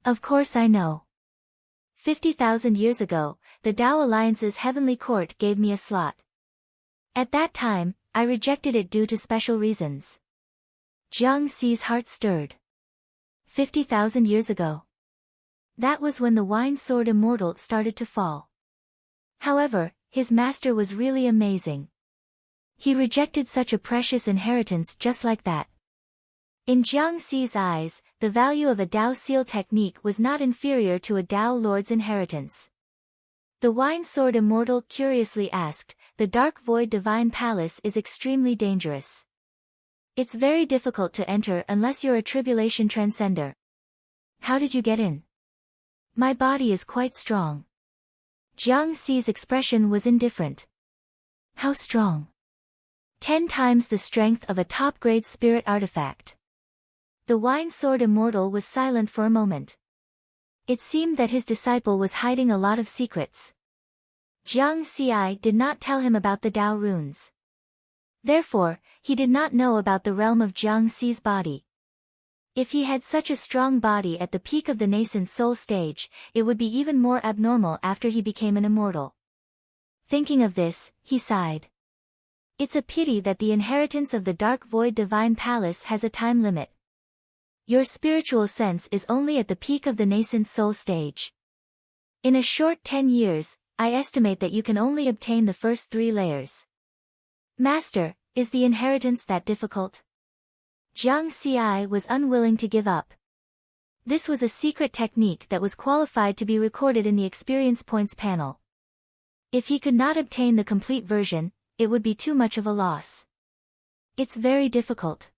Of course I know. 50,000 years ago, the Tao Alliance's Heavenly Court gave me a slot. At that time, I rejected it due to special reasons. Jiang Xi's heart stirred. 50,000 years ago. That was when the Wine Sword Immortal started to fall. However, his master was really amazing. He rejected such a precious inheritance just like that. In Jiang Xi's eyes, the value of a Tao seal technique was not inferior to a Tao lord's inheritance. The Wine Sword Immortal curiously asked, the Dark Void Divine Palace is extremely dangerous. It's very difficult to enter unless you're a tribulation transcender. How did you get in? My body is quite strong. Jiang Xi's expression was indifferent. How strong? 10 times the strength of a top-grade spirit artifact. The Wine Sword Immortal was silent for a moment. It seemed that his disciple was hiding a lot of secrets. Jiang Xi did not tell him about the Tao runes. Therefore, he did not know about the realm of Jiang Xi's body. If he had such a strong body at the peak of the nascent soul stage, it would be even more abnormal after he became an immortal. Thinking of this, he sighed. It's a pity that the inheritance of the Dark Void Divine Palace has a time limit. Your spiritual sense is only at the peak of the nascent soul stage. In a short 10 years, I estimate that you can only obtain the first 3 layers. Master, is the inheritance that difficult? Jiang Xi was unwilling to give up. This was a secret technique that was qualified to be recorded in the experience points panel. If he could not obtain the complete version, it would be too much of a loss. It's very difficult.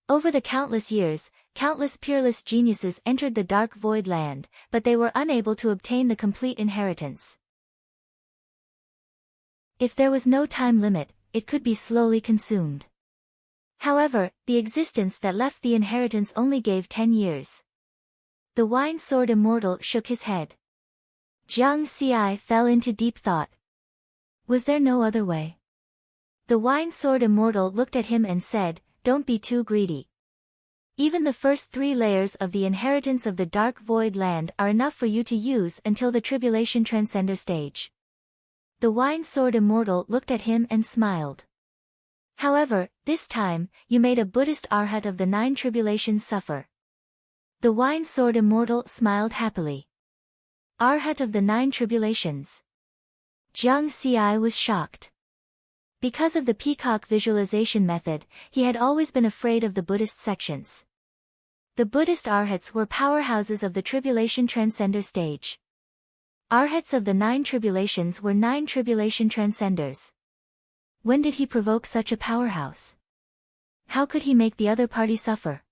Over the countless years, countless peerless geniuses entered the Dark Void Land, but they were unable to obtain the complete inheritance. If there was no time limit, it could be slowly consumed. However, the existence that left the inheritance only gave 10 years. The Wine Sword Immortal shook his head. Jiang Xi fell into deep thought. Was there no other way? The Wine Sword Immortal looked at him and said, "Don't be too greedy. Even the first 3 layers of the inheritance of the Dark Void Land are enough for you to use until the Tribulation Transcender stage." The Wine Sword Immortal looked at him and smiled. However, this time, you made a Buddhist arhat of the 9 tribulations suffer. The Wine Sword Immortal smiled happily. Arhat of the 9 tribulations. Jiang Xi was shocked. Because of the peacock visualization method, he had always been afraid of the Buddhist sections. The Buddhist arhats were powerhouses of the Tribulation Transcender stage. Arhats of the 9 tribulations were 9 tribulation transcenders. When did he provoke such a powerhouse? How could he make the other party suffer?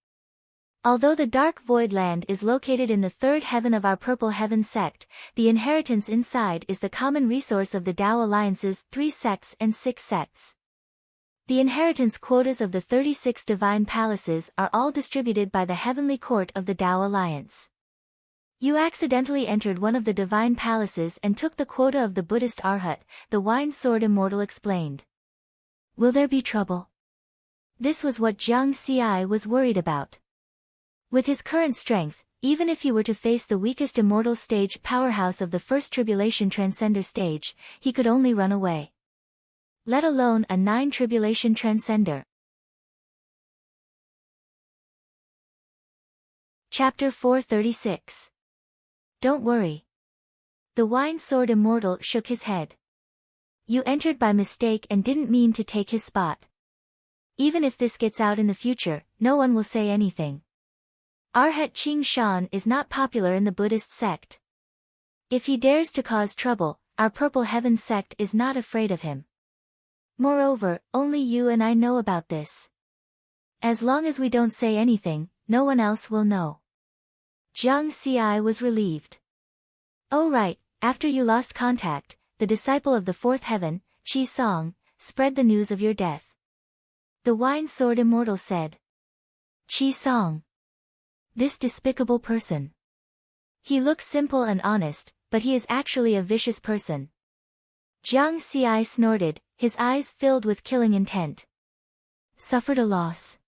Although the Dark Void Land is located in the 3rd heaven of our Purple Heaven sect, the inheritance inside is the common resource of the Tao Alliance's 3 sects and 6 sects. The inheritance quotas of the 36 divine palaces are all distributed by the Heavenly Court of the Tao Alliance. You accidentally entered one of the divine palaces and took the quota of the Buddhist arhat, the Wine Sword Immortal explained. Will there be trouble? This was what Jiang Xi was worried about. With his current strength, even if he were to face the weakest immortal stage powerhouse of the first tribulation transcender stage, he could only run away. Let alone a 9 tribulation transcender. Chapter 436. Don't worry. The Wine Sword Immortal shook his head. You entered by mistake and didn't mean to take his spot. Even if this gets out in the future, no one will say anything. Arhat Qing Shan is not popular in the Buddhist sect. If he dares to cause trouble, our Purple Heaven sect is not afraid of him. Moreover, only you and I know about this. As long as we don't say anything, no one else will know. Jiang Xi was relieved. Oh right, after you lost contact, the disciple of the 4th heaven, Qi Song, spread the news of your death. The Wine Sword Immortal said. Qi Song. This despicable person. He looks simple and honest, but he is actually a vicious person. Jiang Xi snorted, his eyes filled with killing intent. Suffered a loss.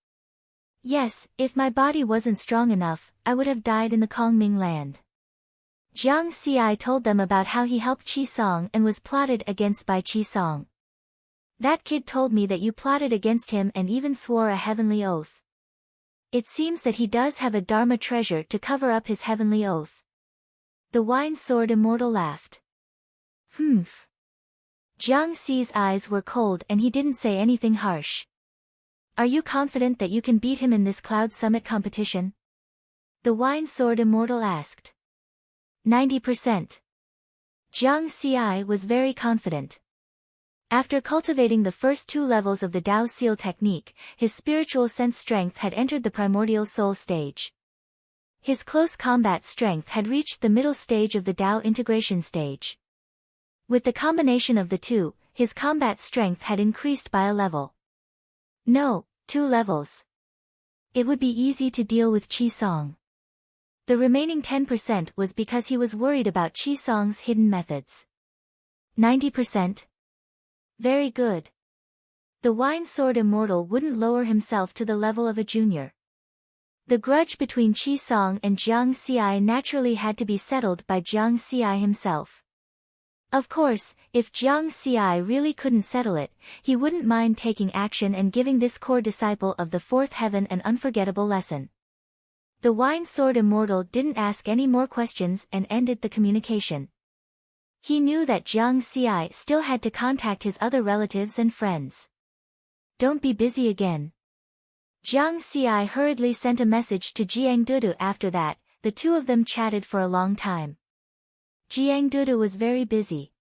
Yes, if my body wasn't strong enough, I would have died in the Kongming land. Jiang Xi told them about how he helped Qi Song and was plotted against by Qi Song. That kid told me that you plotted against him and even swore a heavenly oath. It seems that he does have a Dharma treasure to cover up his heavenly oath. The Wine Sword Immortal laughed. Humph. Jiang Xi's eyes were cold and he didn't say anything harsh. Are you confident that you can beat him in this Cloud Summit competition? The Wine Sword Immortal asked. 90%. Jiang Xi was very confident. After cultivating the first 2 levels of the Tao Seal technique, his spiritual sense strength had entered the primordial soul stage. His close combat strength had reached the middle stage of the Tao integration stage. With the combination of the 2, his combat strength had increased by a level. No, 2 levels. It would be easy to deal with Qi Song. The remaining 10% was because he was worried about Qi Song's hidden methods. 90%. Very good. The Wine Sword Immortal wouldn't lower himself to the level of a junior. The grudge between Qi Song and Jiang Xi naturally had to be settled by Jiang Xi himself. Of course, if Jiang Xi really couldn't settle it, he wouldn't mind taking action and giving this core disciple of the fourth heaven an unforgettable lesson. The Wine Sword Immortal didn't ask any more questions and ended the communication. He knew that Jiang Xi still had to contact his other relatives and friends. Don't be busy again. Jiang Xi hurriedly sent a message to Jiang Dudu. After that, the two of them chatted for a long time. Jiang Dudu was very busy.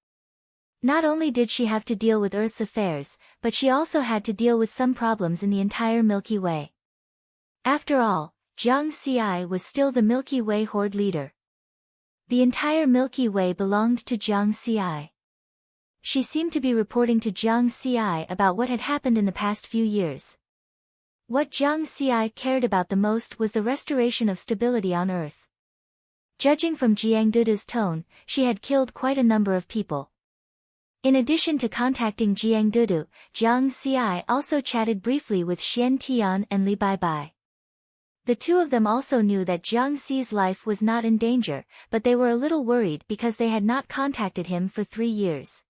Not only did she have to deal with Earth's affairs, but she also had to deal with some problems in the entire Milky Way. After all, Jiang Xi was still the Milky Way horde leader. The entire Milky Way belonged to Jiang Xi. She seemed to be reporting to Jiang Xi about what had happened in the past few years. What Jiang Xi cared about the most was the restoration of stability on Earth. Judging from Jiang Dudu's tone, she had killed quite a number of people. In addition to contacting Jiang Dudu, Jiang Xi also chatted briefly with Xian Tian and Li Baibai. The two of them also knew that Jiang Xi's life was not in danger, but they were a little worried because they had not contacted him for 3 years.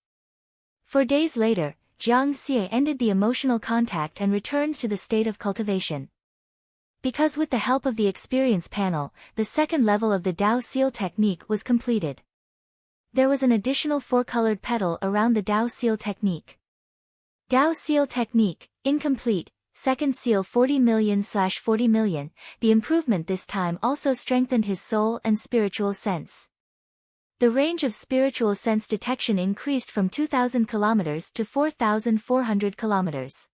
4 days later, Jiang Xi ended the emotional contact and returned to the state of cultivation. Because with the help of the experience panel, the second level of the Dao Seal technique was completed. There was an additional 4-colored petal around the Dao Seal technique. Dao Seal technique, incomplete, second seal 40 million/40 million, the improvement this time also strengthened his soul and spiritual sense. The range of spiritual sense detection increased from 2,000 kilometers to 4,400 kilometers.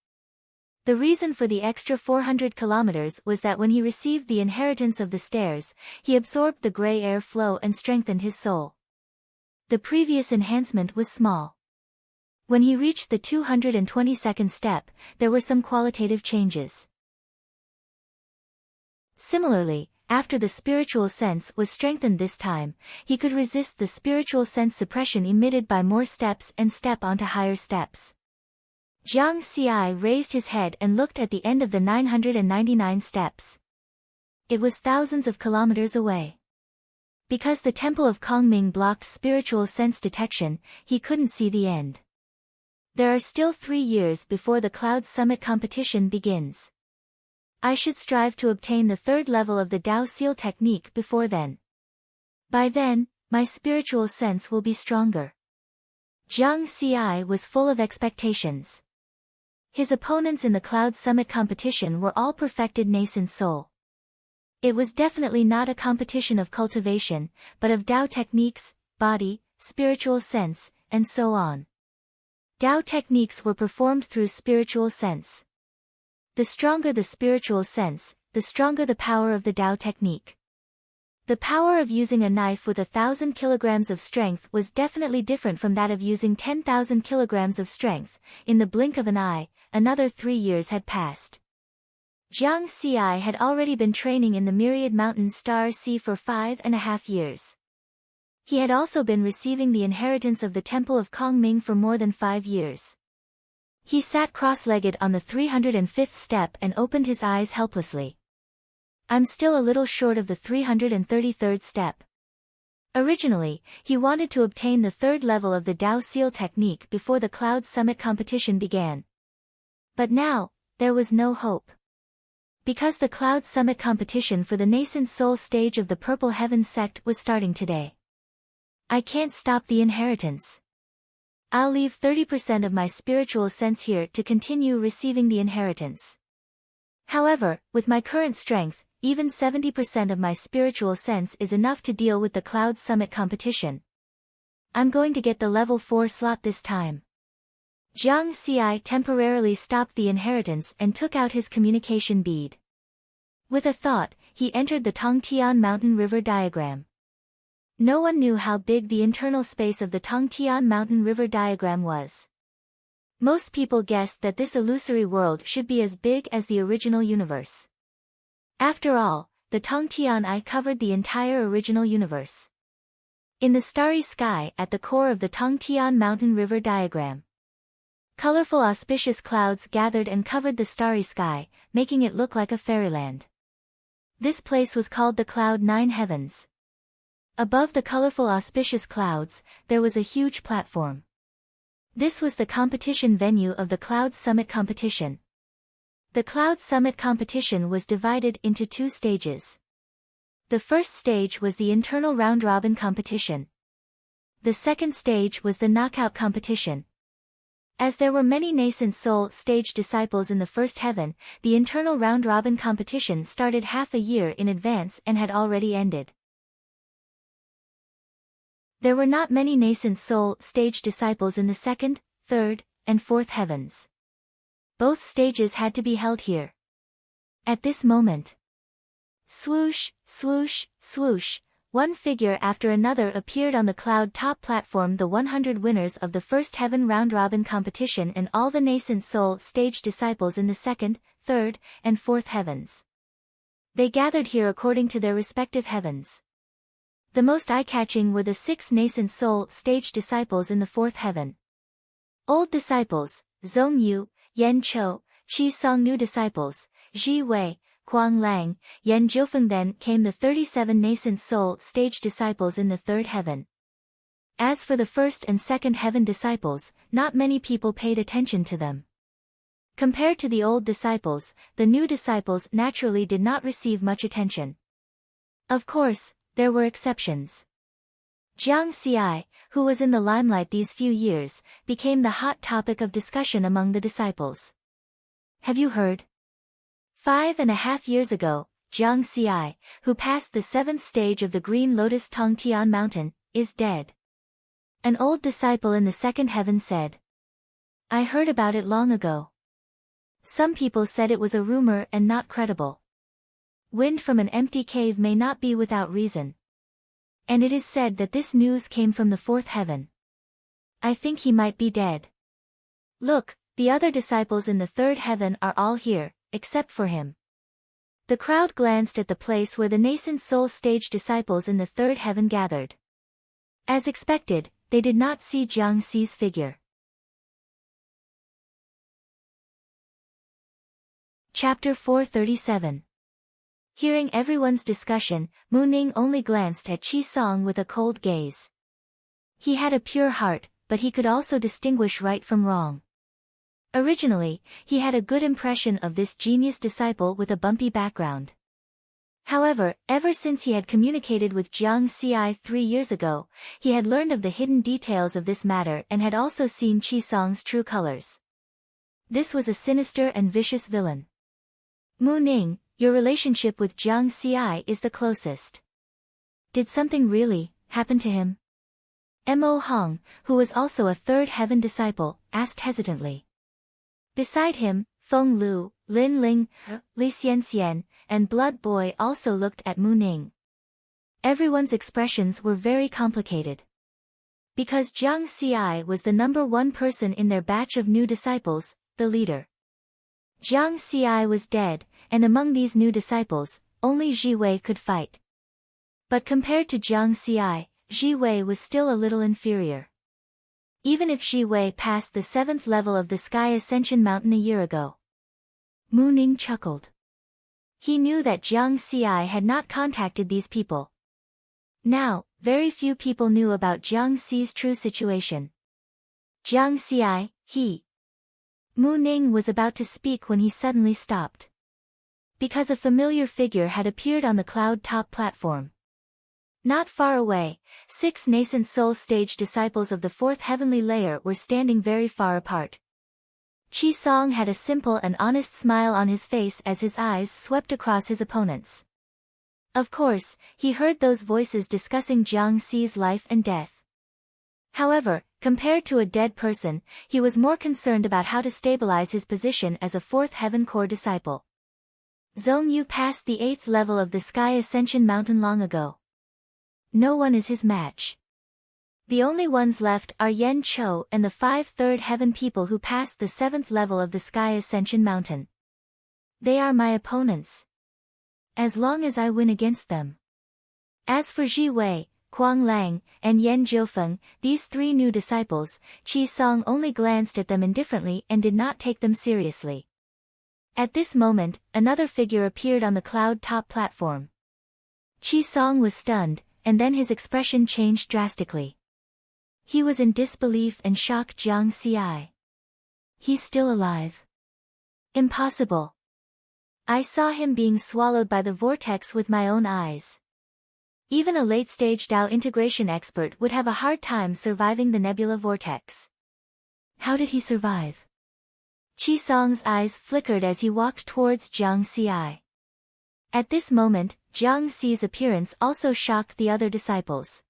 The reason for the extra 400 kilometers was that when he received the inheritance of the stairs, he absorbed the gray air flow and strengthened his soul. The previous enhancement was small. When he reached the 222nd step, there were some qualitative changes. Similarly, after the spiritual sense was strengthened this time, he could resist the spiritual sense suppression emitted by more steps and step onto higher steps. Jiang Xi raised his head and looked at the end of the 999 steps. It was thousands of kilometers away. Because the Temple of Kongming blocked spiritual sense detection, he couldn't see the end. There are still 3 years before the Cloud Summit competition begins. I should strive to obtain the 3rd level of the Dao Seal technique before then. By then, my spiritual sense will be stronger. Jiang Xi was full of expectations. His opponents in the Cloud Summit competition were all perfected nascent soul. It was definitely not a competition of cultivation, but of Dao techniques, body, spiritual sense, and so on. Dao techniques were performed through spiritual sense. The stronger the spiritual sense, the stronger the power of the Dao technique. The power of using a knife with 1,000 kilograms of strength was definitely different from that of using 10,000 kilograms of strength. In the blink of an eye, another 3 years had passed. Jiang Xi had already been training in the Myriad Mountain Star Sea for 5.5 years. He had also been receiving the inheritance of the Temple of Kongming for more than 5 years. He sat cross-legged on the 305th step and opened his eyes helplessly. I'm still a little short of the 333rd step. Originally, he wanted to obtain the 3rd level of the Dao Seal technique before the Cloud Summit competition began. But now, there was no hope. Because the Cloud Summit competition for the nascent soul stage of the Purple Heaven sect was starting today. I can't stop the inheritance. I'll leave 30% of my spiritual sense here to continue receiving the inheritance. However, with my current strength, even 70% of my spiritual sense is enough to deal with the Cloud Summit competition. I'm going to get the level 4 slot this time. Jiang Xi temporarily stopped the inheritance and took out his communication bead. With a thought, he entered the Tongtian Mountain River diagram. No one knew how big the internal space of the Tongtian Mountain River diagram was. Most people guessed that this illusory world should be as big as the original universe. After all, the Tongtian covered the entire original universe. In the starry sky at the core of the Tongtian Mountain River diagram, colorful auspicious clouds gathered and covered the starry sky, making it look like a fairyland. This place was called the Cloud 9 Heavens. Above the colorful auspicious clouds, there was a huge platform. This was the competition venue of the Cloud Summit competition. The Cloud Summit competition was divided into 2 stages. The first stage was the internal round-robin competition. The second stage was the knockout competition. As there were many nascent soul stage disciples in the first heaven, the internal round-robin competition started half a year in advance and had already ended. There were not many nascent soul stage disciples in the second, third, and fourth heavens. Both stages had to be held here. At this moment, swoosh, swoosh, swoosh, one figure after another appeared on the cloud top platform, the 100 winners of the first heaven round-robin competition and all the nascent soul stage disciples in the second, third, and fourth heavens. They gathered here according to their respective heavens. The most eye-catching were the 6 nascent soul stage disciples in the fourth heaven. Old disciples, Zong Yu, Yan Chou, Qi Song. New disciples, Zhi Wei, Kuang Lang, Yan Jiufeng. Then came the 37 nascent soul stage disciples in the third heaven. As for the first and second heaven disciples, not many people paid attention to them. Compared to the old disciples, the new disciples naturally did not receive much attention. Of course, there were exceptions. Jiang Xi, who was in the limelight these few years, became the hot topic of discussion among the disciples. Have you heard? 5.5 years ago, Jiang Xi, who passed the 7th stage of the Green Lotus Tongtian Mountain, is dead. An old disciple in the second heaven said. I heard about it long ago. Some people said it was a rumor and not credible. Wind from an empty cave may not be without reason. And it is said that this news came from the fourth heaven. I think he might be dead. Look, the other disciples in the third heaven are all here, except for him. The crowd glanced at the place where the nascent soul stage disciples in the third heaven gathered. As expected, they did not see Jiang Xi's figure. Chapter 437. Hearing everyone's discussion, Mu Ning only glanced at Qi Song with a cold gaze. He had a pure heart, but he could also distinguish right from wrong. Originally, he had a good impression of this genius disciple with a bumpy background. However, ever since he had communicated with Jiang Xi 3 years ago, he had learned of the hidden details of this matter and had also seen Qi Song's true colors. This was a sinister and vicious villain. Mu Ning, your relationship with Jiang Xi is the closest. Did something really happen to him? Mo Hong, who was also a third heaven disciple, asked hesitantly. Beside him, Feng Lu, Lin Ling, Li Xianxian, and Blood Boy also looked at Mu Ning. Everyone's expressions were very complicated. Because Jiang Xi was the number 1 person in their batch of new disciples, the leader. Jiang Xi was dead, and among these new disciples, only Zhi Wei could fight. But compared to Jiang Xi, Zhi Wei was still a little inferior. Even if Zhi Wei passed the 7th level of the Sky Ascension Mountain a year ago. Mu Ning chuckled. He knew that Jiang Xi had not contacted these people. Now, very few people knew about Jiang Xi's true situation. Jiang Xi, he. Mu Ning was about to speak when he suddenly stopped. Because a familiar figure had appeared on the cloud top platform. Not far away, 6 nascent soul stage disciples of the 4th heavenly layer were standing very far apart. Qi Song had a simple and honest smile on his face as his eyes swept across his opponents. Of course, he heard those voices discussing Jiang Xi's life and death. However, compared to a dead person, he was more concerned about how to stabilize his position as a 4th heaven core disciple. Zong Yu passed the 8th level of the Sky Ascension Mountain long ago. No one is his match. The only ones left are Yan Chou and the 5 third heaven people who passed the 7th level of the Sky Ascension Mountain. They are my opponents. As long as I win against them. As for Zhi Wei, Kuang Lang, and Yan Jiufeng, these 3 new disciples, Qi Song only glanced at them indifferently and did not take them seriously. At this moment, another figure appeared on the cloud top platform. Qi Song was stunned, and then his expression changed drastically. He was in disbelief and shock. Jiang Xi. He's still alive. Impossible. I saw him being swallowed by the vortex with my own eyes. Even a late-stage Dao integration expert would have a hard time surviving the nebula vortex. How did he survive? Qi Song's eyes flickered as he walked towards Jiang Xi. At this moment, Jiang Xi's appearance also shocked the other disciples.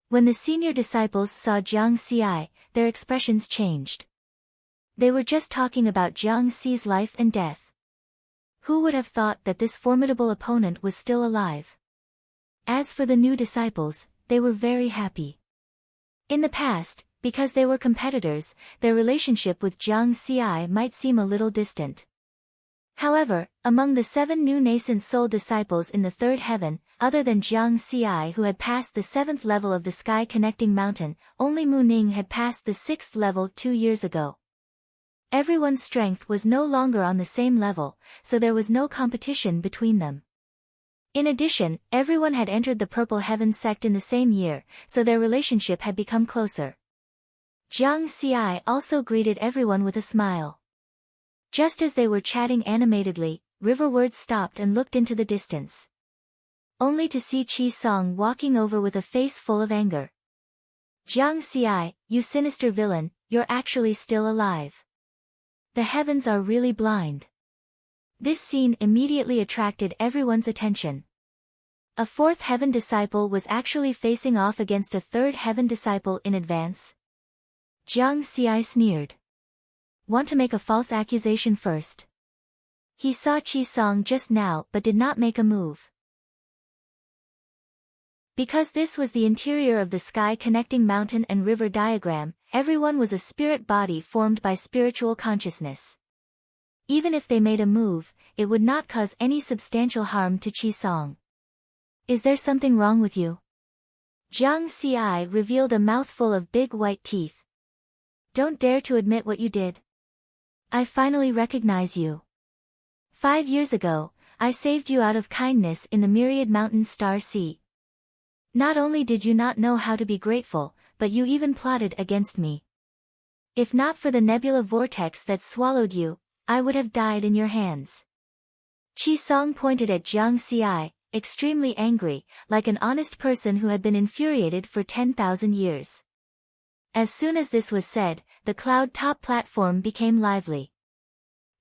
When the senior disciples saw Jiang Xi, their expressions changed. They were just talking about Jiang Xi's life and death. Who would have thought that this formidable opponent was still alive? As for the new disciples, they were very happy. In the past, because they were competitors, their relationship with Jiang Xi might seem a little distant. However, among the 7 new nascent soul disciples in the third heaven, other than Jiang Xi who had passed the 7th level of the sky connecting mountain, only Mu Ning had passed the 6th level 2 years ago. Everyone's strength was no longer on the same level, so there was no competition between them. In addition, everyone had entered the Purple Heaven sect in the same year, so their relationship had become closer. Jiang Xi also greeted everyone with a smile. Just as they were chatting animatedly, Riverward stopped and looked into the distance. Only to see Qi Song walking over with a face full of anger. Jiang Xi, you sinister villain, you're actually still alive. The heavens are really blind. This scene immediately attracted everyone's attention. A 4th heaven disciple was actually facing off against a 3rd heaven disciple in advance. Jiang Xi sneered. Want to make a false accusation first? He saw Qi Song just now but did not make a move. Because this was the interior of the sky connecting mountain and river diagram, everyone was a spirit body formed by spiritual consciousness. Even if they made a move, it would not cause any substantial harm to Qi Song. Is there something wrong with you? Jiang Xi revealed a mouthful of big white teeth. Don't dare to admit what you did. I finally recognize you. 5 years ago, I saved you out of kindness in the Myriad Mountain Star Sea. Not only did you not know how to be grateful, but you even plotted against me. If not for the nebula vortex that swallowed you, I would have died in your hands. Qi Song pointed at Jiang Xi, extremely angry, like an honest person who had been infuriated for 10,000 years. As soon as this was said, the cloud-top platform became lively.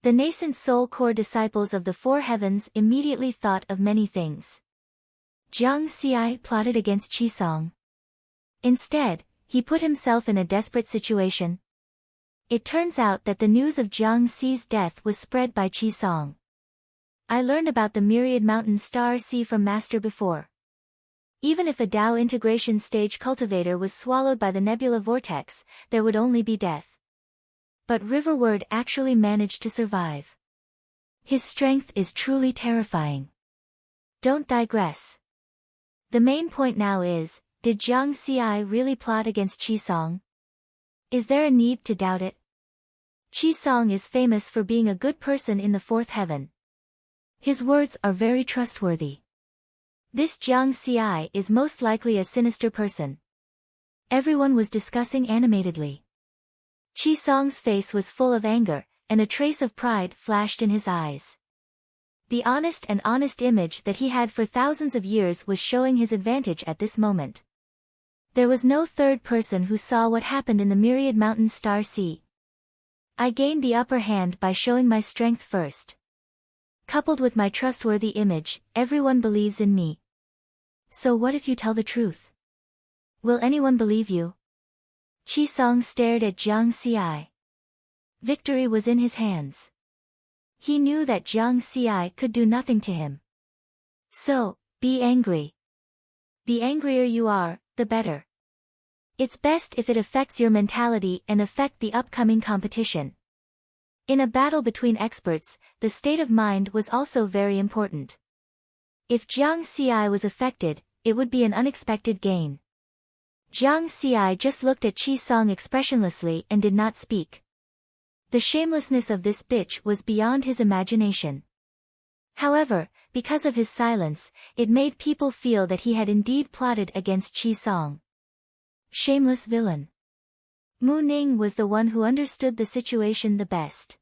The nascent soul core disciples of the 4 heavens immediately thought of many things. Jiang Xi plotted against Qi Song. Instead, he put himself in a desperate situation. It turns out that the news of Jiang Xi's death was spread by Qi Song. I learned about the Myriad Mountain Star Sea from Master before. Even if a Dao integration stage cultivator was swallowed by the nebula vortex, there would only be death. But Riverward actually managed to survive. His strength is truly terrifying. Don't digress. The main point now is, did Jiang Xi really plot against Qi Song? Is there a need to doubt it? Qi Song is famous for being a good person in the 4th heaven. His words are very trustworthy. This Jiang Xi is most likely a sinister person. Everyone was discussing animatedly. Qi Song's face was full of anger, and a trace of pride flashed in his eyes. The honest image that he had for thousands of years was showing his advantage at this moment. There was no third person who saw what happened in the Myriad Mountain Star Sea. I gained the upper hand by showing my strength first. Coupled with my trustworthy image, everyone believes in me. So what if you tell the truth? Will anyone believe you? Qi Song stared at Jiang Xi. Victory was in his hands. He knew that Jiang Xi could do nothing to him. So, be angry. The angrier you are, the better. It's best if it affects your mentality and affect the upcoming competition. In a battle between experts, the state of mind was also very important. If Jiang Xi was affected, it would be an unexpected gain. Jiang Xi just looked at Qi Song expressionlessly and did not speak. The shamelessness of this bitch was beyond his imagination. However, because of his silence, it made people feel that he had indeed plotted against Qi Song. Shameless villain. Mu Ning was the one who understood the situation the best.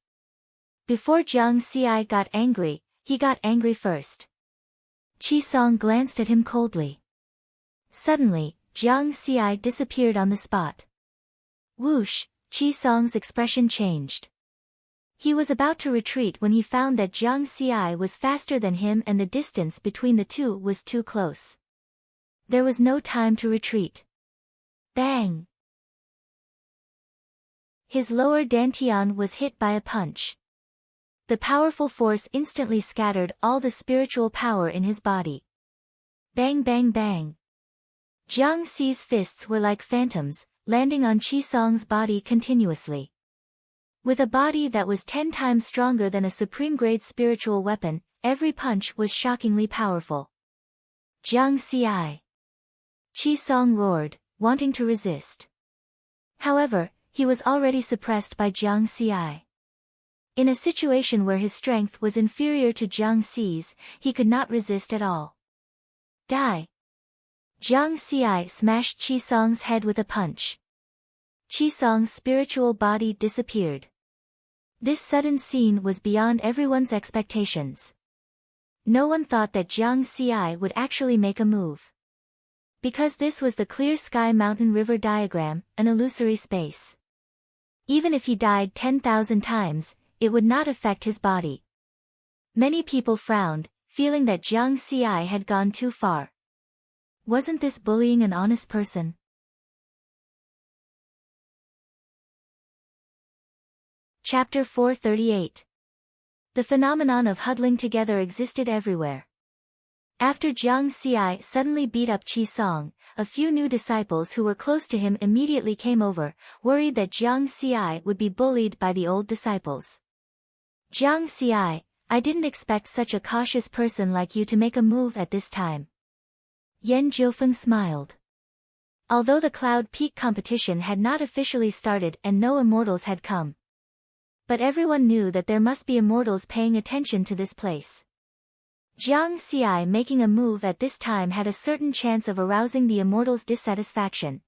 Before Jiang Xi got angry, he got angry first. Qi Song glanced at him coldly. Suddenly, Jiang Xi disappeared on the spot. Whoosh, Qi Song's expression changed. He was about to retreat when he found that Jiang Xi was faster than him and the distance between the two was too close. There was no time to retreat. Bang! His lower dantian was hit by a punch. The powerful force instantly scattered all the spiritual power in his body. Bang bang bang. Jiang Xi's fists were like phantoms, landing on Qi Song's body continuously. With a body that was 10 times stronger than a supreme-grade spiritual weapon, every punch was shockingly powerful. Jiang Xi. Qi Song roared, wanting to resist. However, he was already suppressed by Jiang Xi. In a situation where his strength was inferior to Jiang Xi's, he could not resist at all. Die! Jiang Xi smashed Qi Song's head with a punch. Qi Song's spiritual body disappeared. This sudden scene was beyond everyone's expectations. No one thought that Jiang Xi would actually make a move. Because this was the clear sky mountain river diagram, an illusory space. Even if he died 10,000 times, it would not affect his body. Many people frowned, feeling that Jiang Xi had gone too far. Wasn't this bullying an honest person? Chapter 438. The phenomenon of huddling together existed everywhere. After Jiang Xi suddenly beat up Qi Song, a few new disciples who were close to him immediately came over, worried that Jiang Xi would be bullied by the old disciples. Jiang Xi, I didn't expect such a cautious person like you to make a move at this time. Yan Jiufeng smiled. Although the Cloud Peak competition had not officially started and no immortals had come. But everyone knew that there must be immortals paying attention to this place. Jiang Xi making a move at this time had a certain chance of arousing the immortals' dissatisfaction.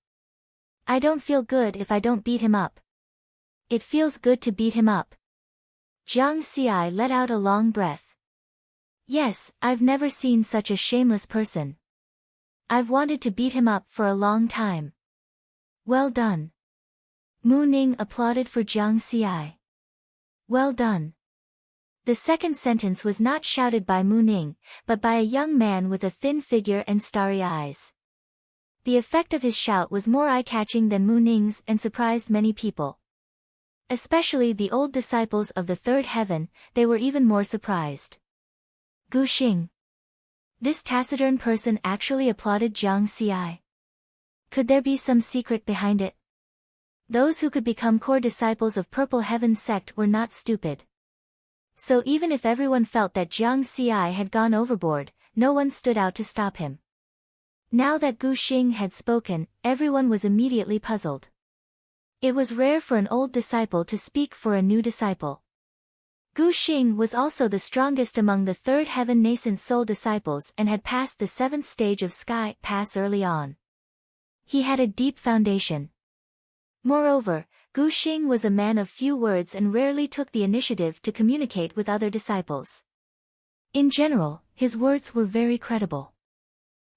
I don't feel good if I don't beat him up. It feels good to beat him up. Jiang Xi let out a long breath. Yes, I've never seen such a shameless person. I've wanted to beat him up for a long time. Well done. Mu Ning applauded for Jiang Xi. Well done. The second sentence was not shouted by Mu Ning, but by a young man with a thin figure and starry eyes. The effect of his shout was more eye-catching than Mu Ning's and surprised many people. Especially the old disciples of the third heaven, they were even more surprised. Gu Xing. This taciturn person actually applauded Jiang Xi. Could there be some secret behind it? Those who could become core disciples of Purple Heaven's sect were not stupid. So even if everyone felt that Jiang Xi had gone overboard, no one stood out to stop him. Now that Gu Xing had spoken, everyone was immediately puzzled. It was rare for an old disciple to speak for a new disciple. Gu Xing was also the strongest among the third heaven nascent soul disciples and had passed the 7th stage of Sky Pass early on. He had a deep foundation. Moreover, Gu Xing was a man of few words and rarely took the initiative to communicate with other disciples. In general, his words were very credible.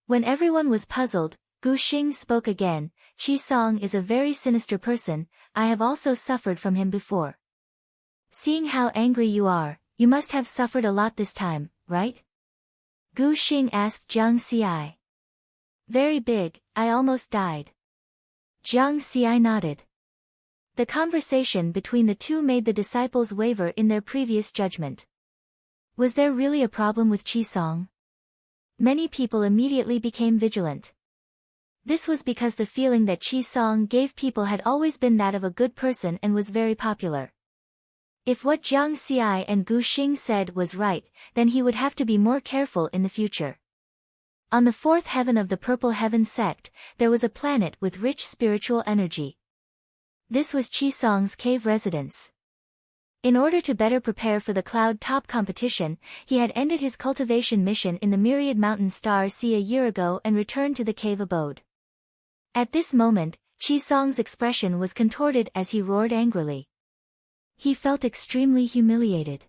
When everyone was puzzled, Gu Xing spoke again. Qi Song is a very sinister person, I have also suffered from him before. Seeing how angry you are, you must have suffered a lot this time, right? Gu Xing asked Jiang Xi. Very big, I almost died. Jiang Xi nodded. The conversation between the two made the disciples waver in their previous judgment. Was there really a problem with Qi Song? Many people immediately became vigilant. This was because the feeling that Qi Song gave people had always been that of a good person and was very popular. If what Jiang Xi and Gu Xing said was right, then he would have to be more careful in the future. On the 4th heaven of the Purple Heaven sect, there was a planet with rich spiritual energy. This was Qi Song's cave residence. In order to better prepare for the cloud top competition, he had ended his cultivation mission in the Myriad Mountain Star Sea a year ago and returned to the cave abode. At this moment, Qi-song's expression was contorted as he roared angrily. He felt extremely humiliated.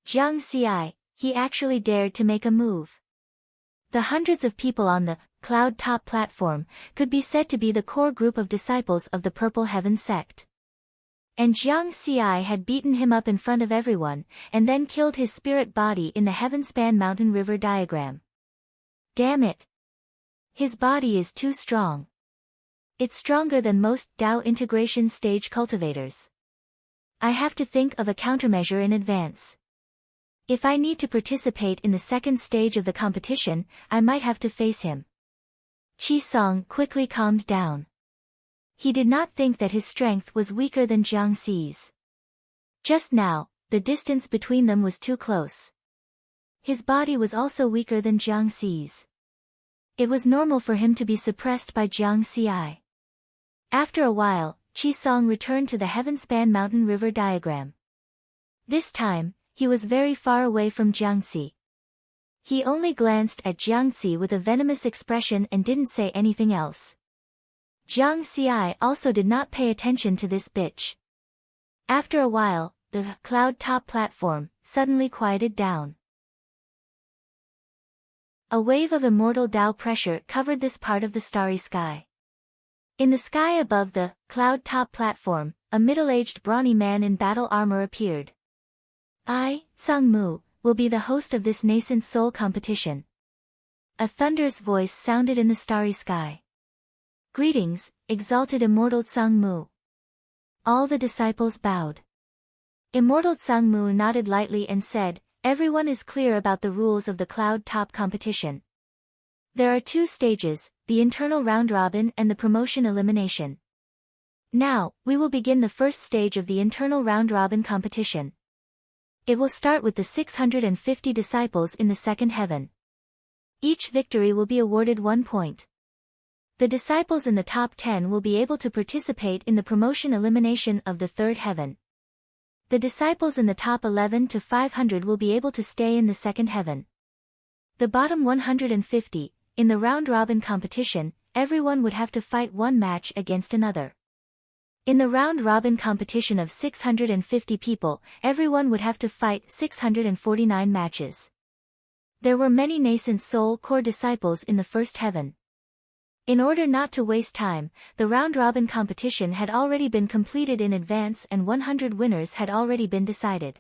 Jiang Xi, he actually dared to make a move. The hundreds of people on the cloud top platform could be said to be the core group of disciples of the Purple Heaven sect. And Jiang Xi had beaten him up in front of everyone, and then killed his spirit body in the Heavenspan Mountain River diagram. Damn it! His body is too strong. It's stronger than most Dao integration stage cultivators. I have to think of a countermeasure in advance. If I need to participate in the second stage of the competition, I might have to face him. Qi-song quickly calmed down. He did not think that his strength was weaker than Jiang Xi's. Just now, the distance between them was too close. His body was also weaker than Jiang Xi's. It was normal for him to be suppressed by Jiang Xi. After a while, Qi-song returned to the Heavenspan Mountain River diagram. This time, he was very far away from Jiang Xi. He only glanced at Jiang Xi with a venomous expression and didn't say anything else. Jiang Xi also did not pay attention to this bitch. After a while, the cloud top platform suddenly quieted down. A wave of immortal Dao pressure covered this part of the starry sky. In the sky above the cloud top platform, a middle-aged brawny man in battle armor appeared. I, Sang Mu, will be the host of this nascent soul competition. A thunderous voice sounded in the starry sky. Greetings, exalted immortal Sang Mu. All the disciples bowed. Immortal Sang Mu nodded lightly and said, everyone is clear about the rules of the cloud top competition. There are two stages, the internal round robin and the promotion elimination. Now, we will begin the first stage of the internal round robin competition. It will start with the 650 disciples in the second heaven. Each victory will be awarded 1 point. The disciples in the top 10 will be able to participate in the promotion elimination of the third heaven. The disciples in the top 11 to 500 will be able to stay in the second heaven. The bottom 150, in the round-robin competition, everyone would have to fight one match against another. In the round-robin competition of 650 people, everyone would have to fight 649 matches. There were many nascent soul core disciples in the first heaven. In order not to waste time, the round-robin competition had already been completed in advance and 100 winners had already been decided.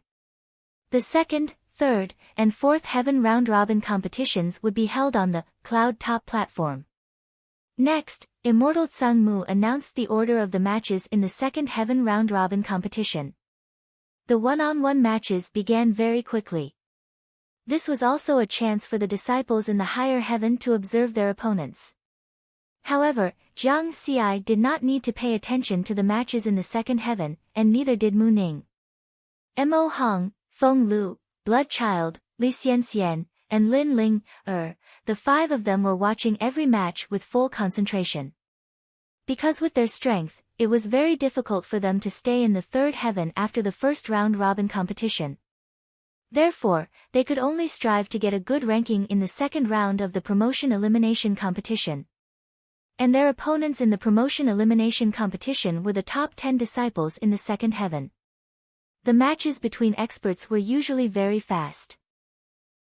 The second, third, and fourth heaven round-robin competitions would be held on the cloud top platform. Next, Immortal Sang Mu announced the order of the matches in the second heaven round-robin competition. The one-on-one matches began very quickly. This was also a chance for the disciples in the higher heaven to observe their opponents. However, Jiang Xi did not need to pay attention to the matches in the second heaven, and neither did Mu Ning. Mo Hong, Feng Lu, Blood Child, Li Xianxian, and Lin Ling, the five of them were watching every match with full concentration. Because with their strength, it was very difficult for them to stay in the third heaven after the first round-robin competition. Therefore, they could only strive to get a good ranking in the second round of the promotion elimination competition. And their opponents in the promotion elimination competition were the top 10 disciples in the second heaven. The matches between experts were usually very fast.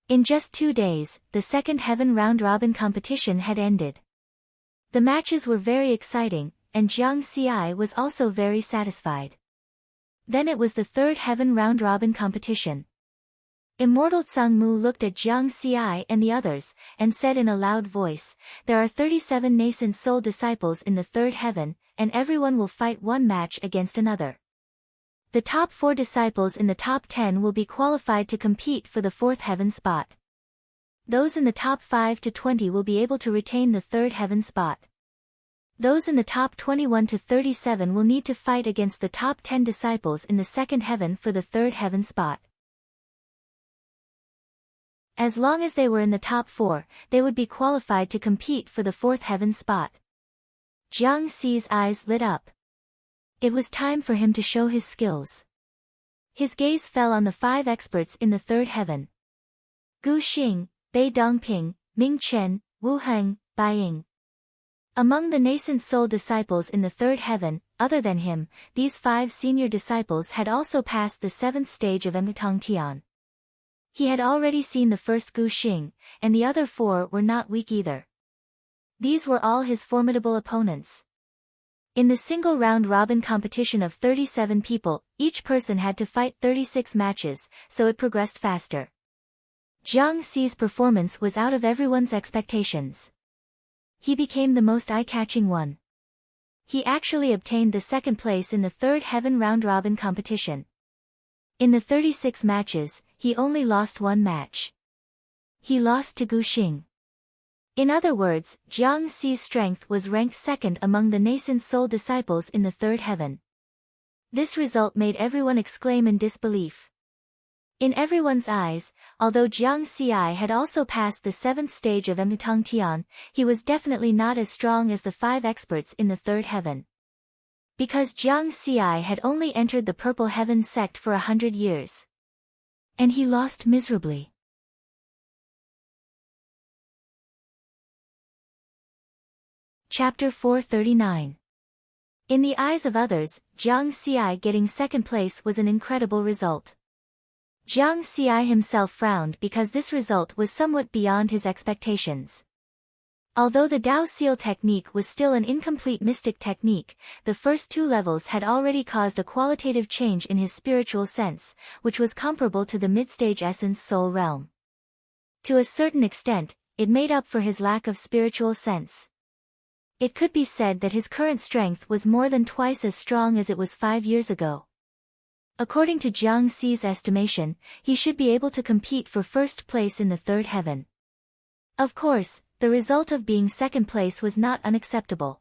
In just 2 days, the second heaven round-robin competition had ended. The matches were very exciting, and Jiang Xi was also very satisfied. Then it was the third heaven round-robin competition. Immortal Sang Mu looked at Jiang Xi and the others, and said in a loud voice, there are 37 nascent soul disciples in the third heaven, and everyone will fight one match against another. The top 4 disciples in the top 10 will be qualified to compete for the fourth heaven spot. Those in the top 5 to 20 will be able to retain the third heaven spot. Those in the top 21 to 37 will need to fight against the top 10 disciples in the second heaven for the third heaven spot. As long as they were in the top 4, they would be qualified to compete for the fourth heaven spot. Jiang Xi's eyes lit up. It was time for him to show his skills. His gaze fell on the 5 experts in the third heaven. Gu Xing, Bei Dongping, Ming Chen, Wu Heng, Bai Ying. Among the nascent soul disciples in the third heaven, other than him, these 5 senior disciples had also passed the 7th stage of embark. He had already seen the first Gu Xing, and the other 4 were not weak either. These were all his formidable opponents. In the single round-robin competition of 37 people, each person had to fight 36 matches, so it progressed faster. Jiang Xi's performance was out of everyone's expectations. He became the most eye-catching one. He actually obtained the 2nd place in the third heaven round-robin competition. In the 36 matches, he only lost 1 match. He lost to Gu Xing. In other words, Jiang Xi's strength was ranked 2nd among the nascent soul disciples in the third heaven. This result made everyone exclaim in disbelief. In everyone's eyes, although Jiang Xi had also passed the 7th stage of embark, he was definitely not as strong as the 5 experts in the third heaven. Because Jiang Xi had only entered the Purple Heaven sect for 100 years. And he lost miserably. Chapter 439. In the eyes of others, Jiang Xi getting 2nd place was an incredible result. Jiang Xi himself frowned because this result was somewhat beyond his expectations. Although the Dao Seal technique was still an incomplete mystic technique, the first 2 levels had already caused a qualitative change in his spiritual sense, which was comparable to the mid-stage essence soul realm. To a certain extent, it made up for his lack of spiritual sense. It could be said that his current strength was more than twice as strong as it was 5 years ago. According to Jiang Xi's estimation, he should be able to compete for 1st place in the third heaven. Of course, the result of being 2nd place was not unacceptable.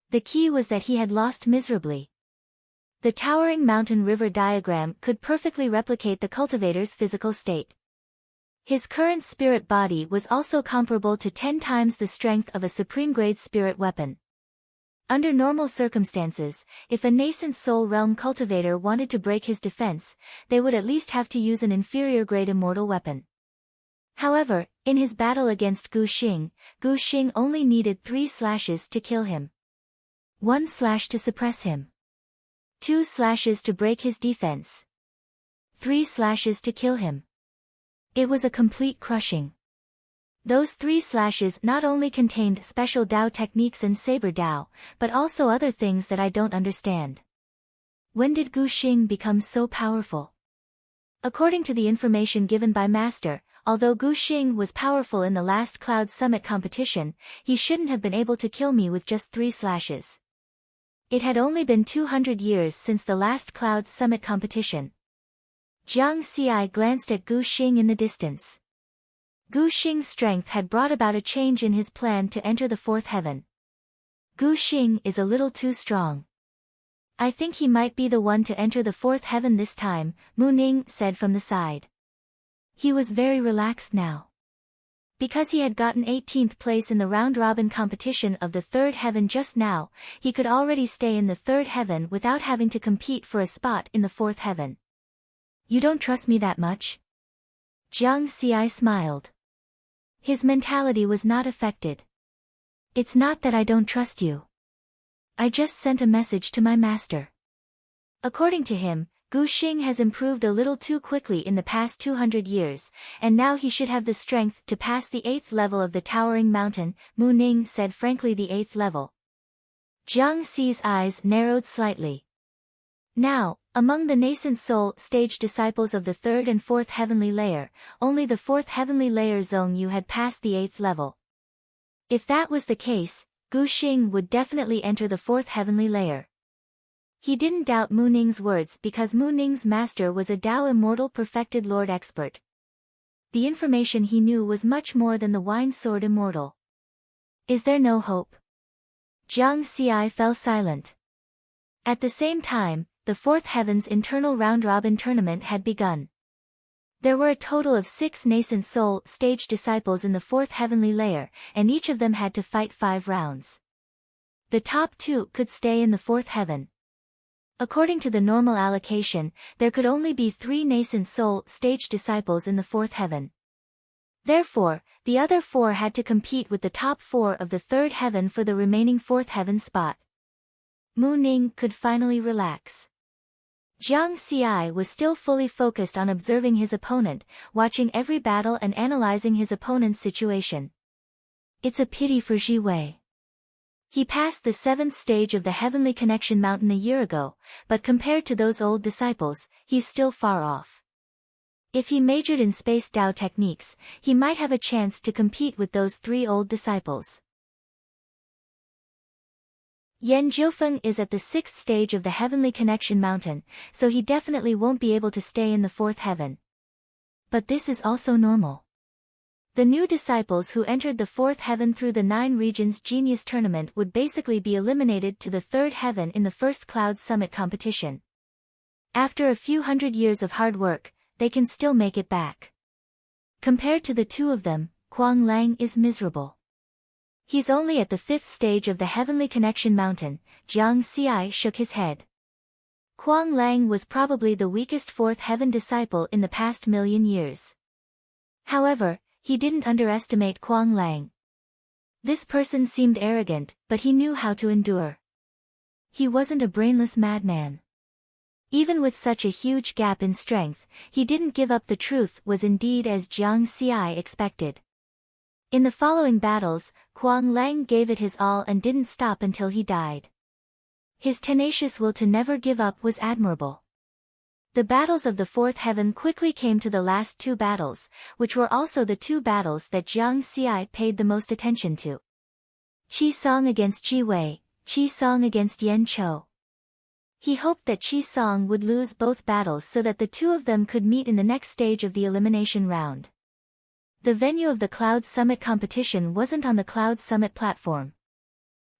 The key was that he had lost miserably. The towering mountain river diagram could perfectly replicate the cultivator's physical state. His current spirit body was also comparable to 10 times the strength of a supreme-grade spirit weapon. Under normal circumstances, if a nascent soul realm cultivator wanted to break his defense, they would at least have to use an inferior-grade immortal weapon. However, in his battle against Gu Xing only needed 3 slashes to kill him. 1 slash to suppress him. 2 slashes to break his defense. 3 slashes to kill him. It was a complete crushing. Those 3 slashes not only contained special Dao techniques and saber Dao, but also other things that I don't understand. When did Gu Xing become so powerful? According to the information given by Master, although Gu Xing was powerful in the last Cloud Summit competition, he shouldn't have been able to kill me with just 3 slashes. It had only been 200 years since the last Cloud Summit competition. Jiang Xi glanced at Gu Xing in the distance. Gu Xing's strength had brought about a change in his plan to enter the 4th heaven. Gu Xing is a little too strong. I think he might be the one to enter the 4th heaven this time, Mu Ning said from the side. He was very relaxed now. Because he had gotten 18th place in the round-robin competition of the 3rd heaven just now, he could already stay in the 3rd heaven without having to compete for a spot in the 4th heaven. You don't trust me that much? Jiang Xi smiled. His mentality was not affected. It's not that I don't trust you. I just sent a message to my master. According to him, Gu Xing has improved a little too quickly in the past 200 years, and now he should have the strength to pass the 8th level of the towering mountain, Mu Ning said frankly. The 8th level. Jiang Xi's eyes narrowed slightly. Now, among the nascent soul stage disciples of the 3rd and 4th heavenly layer, only the 4th heavenly layer Zhong Yu had passed the 8th level. If that was the case, Gu Xing would definitely enter the 4th heavenly layer. He didn't doubt Mu Ning's words because Mu Ning's master was a Dao immortal perfected lord expert. The information he knew was much more than the wine sword immortal. Is there no hope? Jiang Xi fell silent. At the same time, the 4th heaven's internal round-robin tournament had begun. There were a total of 6 nascent soul stage disciples in the 4th heavenly layer, and each of them had to fight 5 rounds. The top 2 could stay in the 4th heaven. According to the normal allocation, there could only be 3 nascent soul stage disciples in the 4th heaven. Therefore, the other 4 had to compete with the top 4 of the 3rd heaven for the remaining 4th heaven spot. Mu Ning could finally relax. Jiang Xi was still fully focused on observing his opponent, watching every battle and analyzing his opponent's situation. It's a pity for Ji Wei. He passed the 7th stage of the Heavenly Connection Mountain a year ago, but compared to those old disciples, he's still far off. If he majored in Space Dao techniques, he might have a chance to compete with those 3 old disciples. Yan Jiufeng is at the 6th stage of the Heavenly Connection Mountain, so he definitely won't be able to stay in the 4th heaven. But this is also normal. The new disciples who entered the 4th heaven through the 9 regions genius tournament would basically be eliminated to the 3rd heaven in the first Cloud Summit competition. After a few hundred years of hard work, they can still make it back. Compared to the 2 of them, Kuang Lang is miserable. He's only at the 5th stage of the Heavenly Connection Mountain. Jiang Xi shook his head. Kuang Lang was probably the weakest 4th heaven disciple in the past million years. However, he didn't underestimate Kuang Lang. This person seemed arrogant, but he knew how to endure. He wasn't a brainless madman. Even with such a huge gap in strength, he didn't give up. The truth was indeed as Jiang Xi expected. In the following battles, Kuang Lang gave it his all and didn't stop until he died. His tenacious will to never give up was admirable. The battles of the 4th heaven quickly came to the last 2 battles, which were also the 2 battles that Jiang Xi paid the most attention to. Qi Song against Ji Wei, Qi Song against Yan Chou. He hoped that Qi Song would lose both battles so that the 2 of them could meet in the next stage of the elimination round. The venue of the Cloud Summit competition wasn't on the Cloud Summit platform.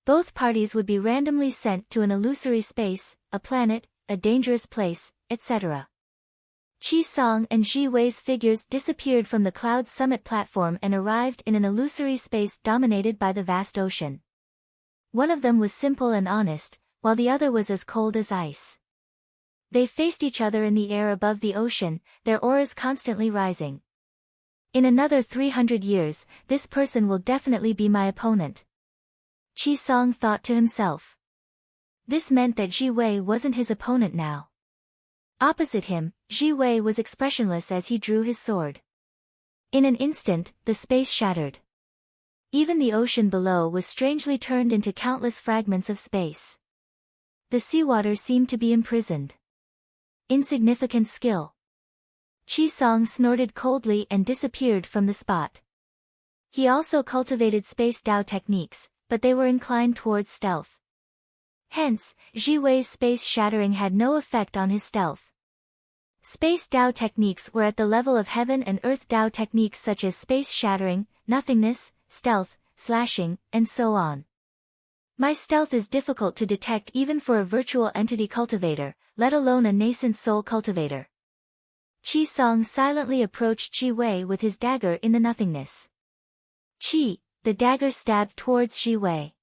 Both parties would be randomly sent to an illusory space, a planet, a dangerous place, etc. Qi Song and Ji Wei's figures disappeared from the Cloud Summit platform and arrived in an illusory space dominated by the vast ocean. One of them was simple and honest, while the other was as cold as ice. They faced each other in the air above the ocean, their auras constantly rising. In another 300 years, this person will definitely be my opponent. Qi Song thought to himself. This meant that Ji Wei wasn't his opponent now. Opposite him, Ji Wei was expressionless as he drew his sword. In an instant, the space shattered. Even the ocean below was strangely turned into countless fragments of space. The seawater seemed to be imprisoned. Insignificant skill. Qi Song snorted coldly and disappeared from the spot. He also cultivated Space Dao techniques, but they were inclined towards stealth. Hence, Ji Wei's space shattering had no effect on his stealth. Space Dao techniques were at the level of Heaven and Earth Dao techniques such as space shattering, nothingness, stealth, slashing, and so on. My stealth is difficult to detect even for a virtual entity cultivator, let alone a nascent soul cultivator. Qi Song silently approached Ji Wei with his dagger in the nothingness. Qi, the dagger stabbed towards Ji Wei.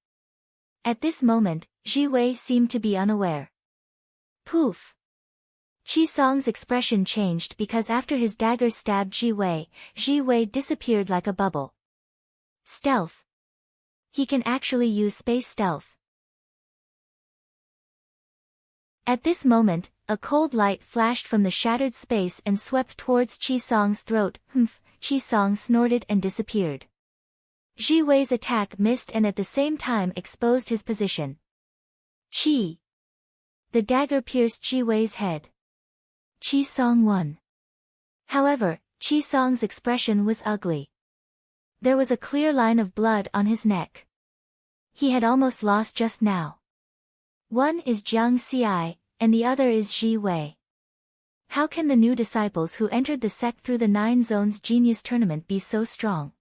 At this moment, Ji Wei seemed to be unaware. Poof! Qi Song's expression changed because after his dagger stabbed Ji Wei disappeared like a bubble. Stealth. He can actually use space stealth. At this moment, a cold light flashed from the shattered space and swept towards Qi Song's throat. Humph! Qi Song snorted and disappeared. Ji Wei's attack missed and at the same time exposed his position. Qi! The dagger pierced Ji Wei's head. Qi Song won. However, Qi Song's expression was ugly. There was a clear line of blood on his neck. He had almost lost just now. One is Jiang Xi, and the other is Ji Wei. How can the new disciples who entered the sect through the 9 zones genius tournament be so strong?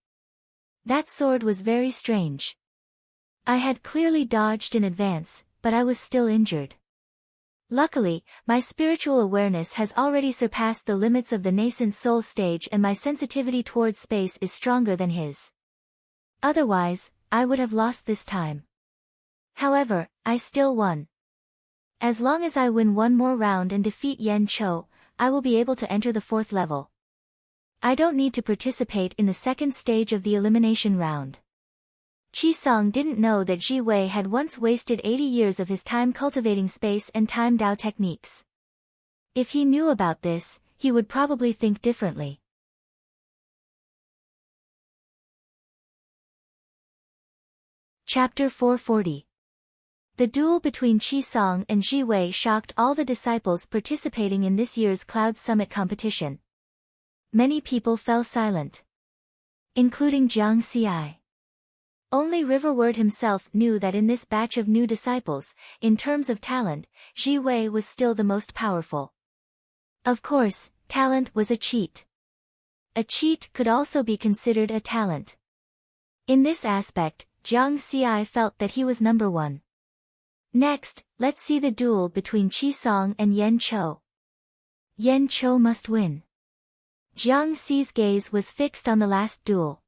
That sword was very strange. I had clearly dodged in advance, but I was still injured. Luckily, my spiritual awareness has already surpassed the limits of the nascent soul stage and my sensitivity towards space is stronger than his. Otherwise, I would have lost this time. However, I still won. As long as I win one more round and defeat Yen Cho, I will be able to enter the 4th level. I don't need to participate in the 2nd stage of the elimination round. Qi Song didn't know that Ji Wei had once wasted 80 years of his time cultivating space and time Dao techniques. If he knew about this, he would probably think differently. Chapter 440. The duel between Qi Song and Ji Wei shocked all the disciples participating in this year's Cloud Summit competition. Many people fell silent, including Jiang Xi. Only Riverward himself knew that in this batch of new disciples, in terms of talent, Ji Wei was still the most powerful. Of course, talent was a cheat. A cheat could also be considered a talent. In this aspect, Jiang Xi felt that he was number one. Next, let's see the duel between Qi Song and Yen Cho. Yen Cho must win. Jiang Xi's gaze was fixed on the last duel.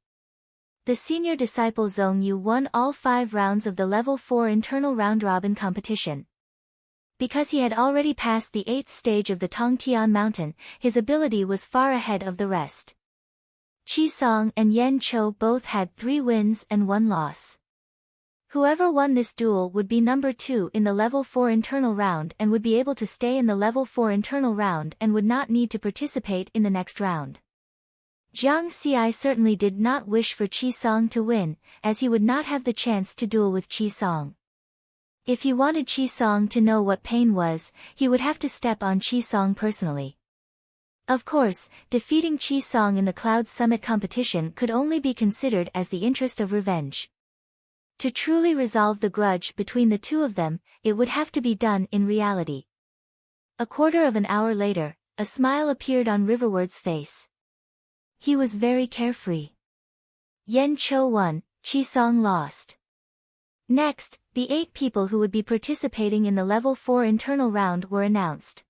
The senior disciple Zhong Yu won all 5 rounds of the level 4 internal round-robin competition. Because he had already passed the 8th stage of the Tongtian Mountain, his ability was far ahead of the rest. Qi Song and Yen Cho both had 3 wins and 1 loss. Whoever won this duel would be number 2 in the level 4 internal round and would be able to stay in the level 4 internal round and would not need to participate in the next round. Jiang Xi certainly did not wish for Qi Song to win, as he would not have the chance to duel with Qi Song. If he wanted Qi Song to know what pain was, he would have to step on Qi Song personally. Of course, defeating Qi Song in the Cloud Summit competition could only be considered as the interest of revenge. To truly resolve the grudge between the two of them, it would have to be done in reality. A quarter of an hour later, a smile appeared on Riverward's face. He was very carefree. Yen Cho won, Qi Song lost. Next, the 8 people who would be participating in the level 4 internal round were announced.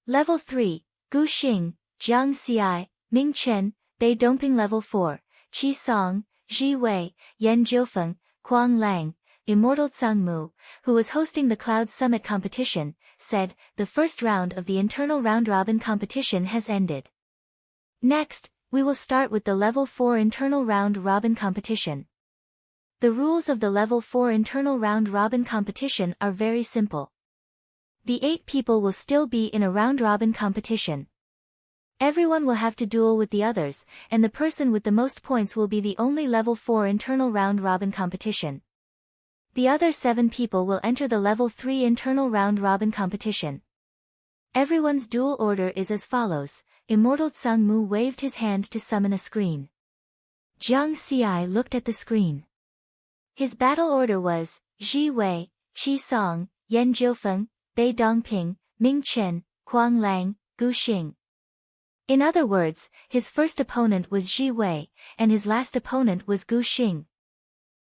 Level 3, Gu Xing, Jiang Xi, Ming Chen, Bei Dongping. Level 4, Qi Song, Ji Wei, Yan Jiufeng, Quang Lang. Immortal Tsangmu, who was hosting the Cloud Summit competition, said, "The first round of the internal round-robin competition has ended. Next, we will start with the level 4 internal round-robin competition." The rules of the level 4 internal round-robin competition are very simple. The 8 people will still be in a round-robin competition. Everyone will have to duel with the others, and the person with the most points will be the only level 4 internal round-robin competition. The other 7 people will enter the level 3 internal round-robin competition. Everyone's duel order is as follows. Immortal Tsangmu waved his hand to summon a screen. Jiang Xi looked at the screen. His battle order was, Ji Wei, Qi Song, Yan Jiufeng, Bei Dongping, Ming Chen, Quang Lang, Gu Xing. In other words, his first opponent was Ji Wei, and his last opponent was Gu Xing.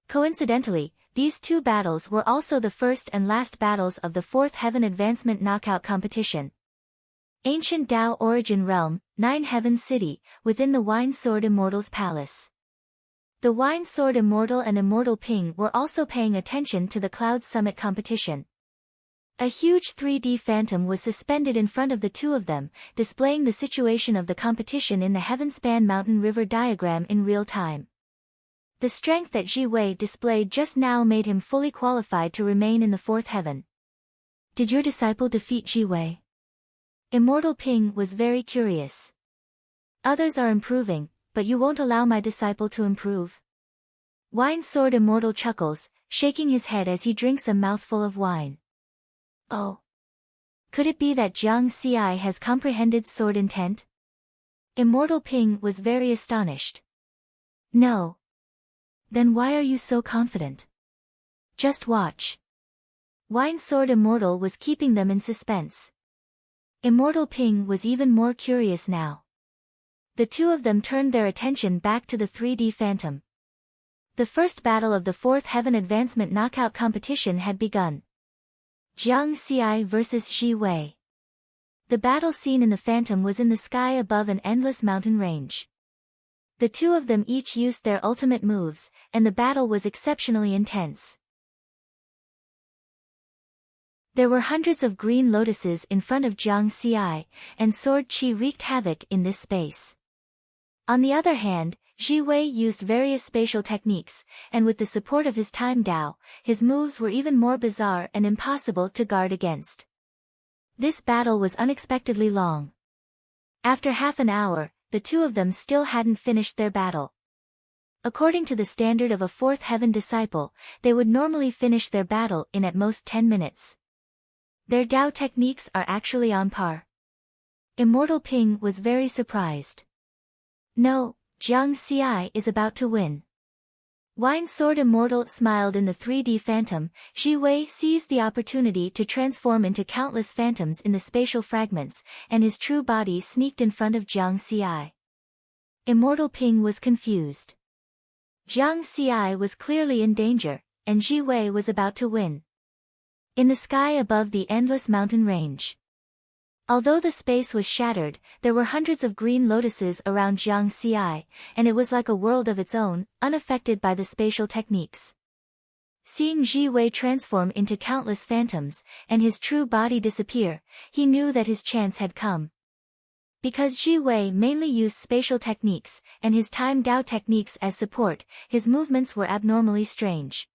Coincidentally, these 2 battles were also the first and last battles of the 4th Heaven Advancement Knockout Competition. Ancient Dao Origin Realm, 9 Heaven City, within the Wine Sword Immortal's Palace. The Wine Sword Immortal and Immortal Ping were also paying attention to the Cloud Summit competition. A huge 3D phantom was suspended in front of the 2 of them, displaying the situation of the competition in the Heavenspan Mountain River diagram in real time. The strength that Ji Wei displayed just now made him fully qualified to remain in the 4th heaven. Did your disciple defeat Ji Wei? Immortal Ping was very curious. Others are improving, but you won't allow my disciple to improve? Wine Sword Immortal chuckles, shaking his head as he drinks a mouthful of wine. Oh. Could it be that Jiang Xi has comprehended sword intent? Immortal Ping was very astonished. No. Then why are you so confident? Just watch. Wine Sword Immortal was keeping them in suspense. Immortal Ping was even more curious now. The 2 of them turned their attention back to the 3D phantom. The first battle of the 4th Heaven Advancement Knockout competition had begun. Jiang Xi versus Ji Wei. The battle scene in the phantom was in the sky above an endless mountain range. The 2 of them each used their ultimate moves, and the battle was exceptionally intense. There were hundreds of green lotuses in front of Jiang Xi, and sword qi wreaked havoc in this space. On the other hand, Ji Wei used various spatial techniques, and with the support of his time Dao, his moves were even more bizarre and impossible to guard against. This battle was unexpectedly long. After half an hour, the two of them still hadn't finished their battle. According to the standard of a fourth heaven disciple, they would normally finish their battle in at most 10 minutes. Their Dao techniques are actually on par. Immortal Ping was very surprised. No, Jiang Xi is about to win. Wine Sword Immortal smiled in the 3D phantom. Ji Wei seized the opportunity to transform into countless phantoms in the spatial fragments, and his true body sneaked in front of Jiang Xi. Immortal Ping was confused. Jiang Xi was clearly in danger, and Ji Wei was about to win. In the sky above the endless mountain range. Although the space was shattered, there were hundreds of green lotuses around Jiang Xi, and it was like a world of its own, unaffected by the spatial techniques. Seeing Ji Wei transform into countless phantoms, and his true body disappear, he knew that his chance had come. Because Ji Wei mainly used spatial techniques, and his time Dao techniques as support, his movements were abnormally strange.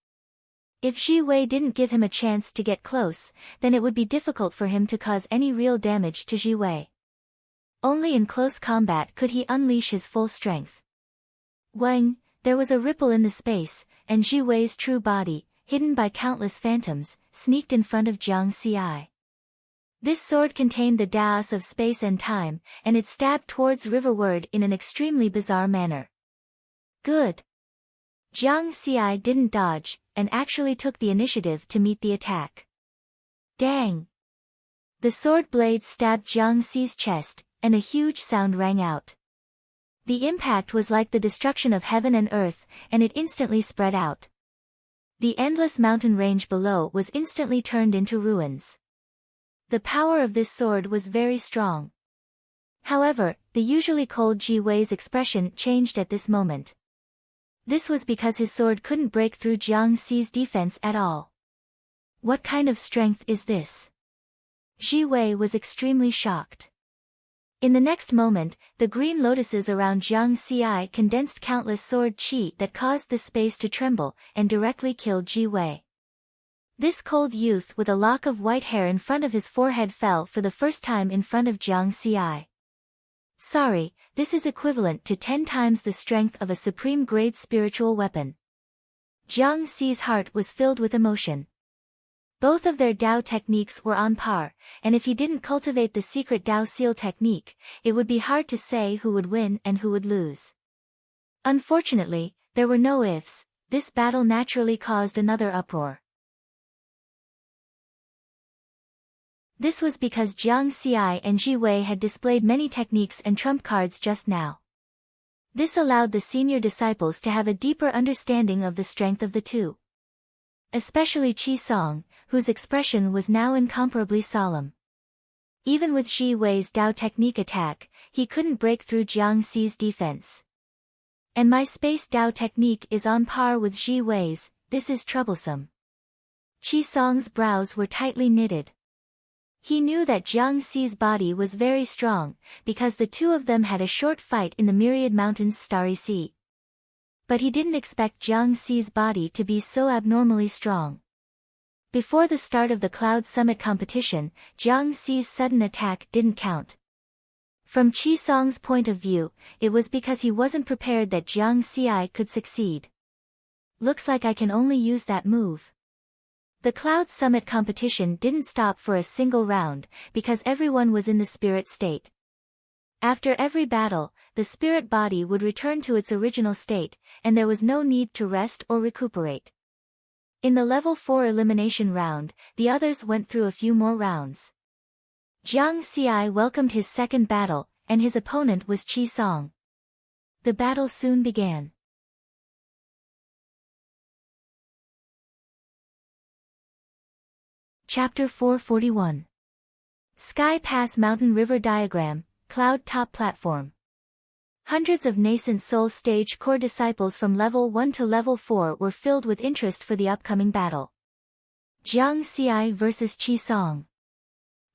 If Ji Wei didn't give him a chance to get close, then it would be difficult for him to cause any real damage to Ji Wei. Only in close combat could he unleash his full strength. When there was a ripple in the space, and Ji Wei's true body, hidden by countless phantoms, sneaked in front of Jiang Xi. This sword contained the Daos of space and time, and it stabbed towards riverward in an extremely bizarre manner. Good. Jiang Xi didn't dodge, and actually took the initiative to meet the attack. Dang! The sword blade stabbed Jiang Xi's chest, and a huge sound rang out. The impact was like the destruction of heaven and earth, and it instantly spread out. The endless mountain range below was instantly turned into ruins. The power of this sword was very strong. However, the usually cold Ji Wei's expression changed at this moment. This was because his sword couldn't break through Jiang Xi's defense at all. What kind of strength is this? Ji Wei was extremely shocked. In the next moment, the green lotuses around Jiang Xi condensed countless sword qi that caused the space to tremble, and directly killed Ji Wei. This cold youth with a lock of white hair in front of his forehead fell for the first time in front of Jiang Xi. Sorry, this is equivalent to 10 times the strength of a supreme-grade spiritual weapon. Jiang Xi's heart was filled with emotion. Both of their Dao techniques were on par, and if he didn't cultivate the secret Dao seal technique, it would be hard to say who would win and who would lose. Unfortunately, there were no ifs. This battle naturally caused another uproar. This was because Jiang Xi and Ji Wei had displayed many techniques and trump cards just now. This allowed the senior disciples to have a deeper understanding of the strength of the two. Especially Qi Song, whose expression was now incomparably solemn. Even with Ji Wei's Dao technique attack, he couldn't break through Jiang Xi's defense. And my space Dao technique is on par with Ji Wei's, this is troublesome. Qi Song's brows were tightly knitted. He knew that Jiang Xi's body was very strong, because the two of them had a short fight in the Myriad Mountains' Starry Sea. But he didn't expect Jiang Xi's body to be so abnormally strong. Before the start of the Cloud Summit competition, Jiang Xi's sudden attack didn't count. From Qi Song's point of view, it was because he wasn't prepared that Jiang Xi could succeed. Looks like I can only use that move. The Cloud Summit competition didn't stop for a single round, because everyone was in the spirit state. After every battle, the spirit body would return to its original state, and there was no need to rest or recuperate. In the level 4 elimination round, the others went through a few more rounds. Jiang Xi welcomed his second battle, and his opponent was Qi Song. The battle soon began. Chapter 441. Sky Pass Mountain River Diagram, Cloud Top Platform. Hundreds of nascent soul stage core disciples from level 1 to level 4 were filled with interest for the upcoming battle. Jiang Xi vs. Qi Song.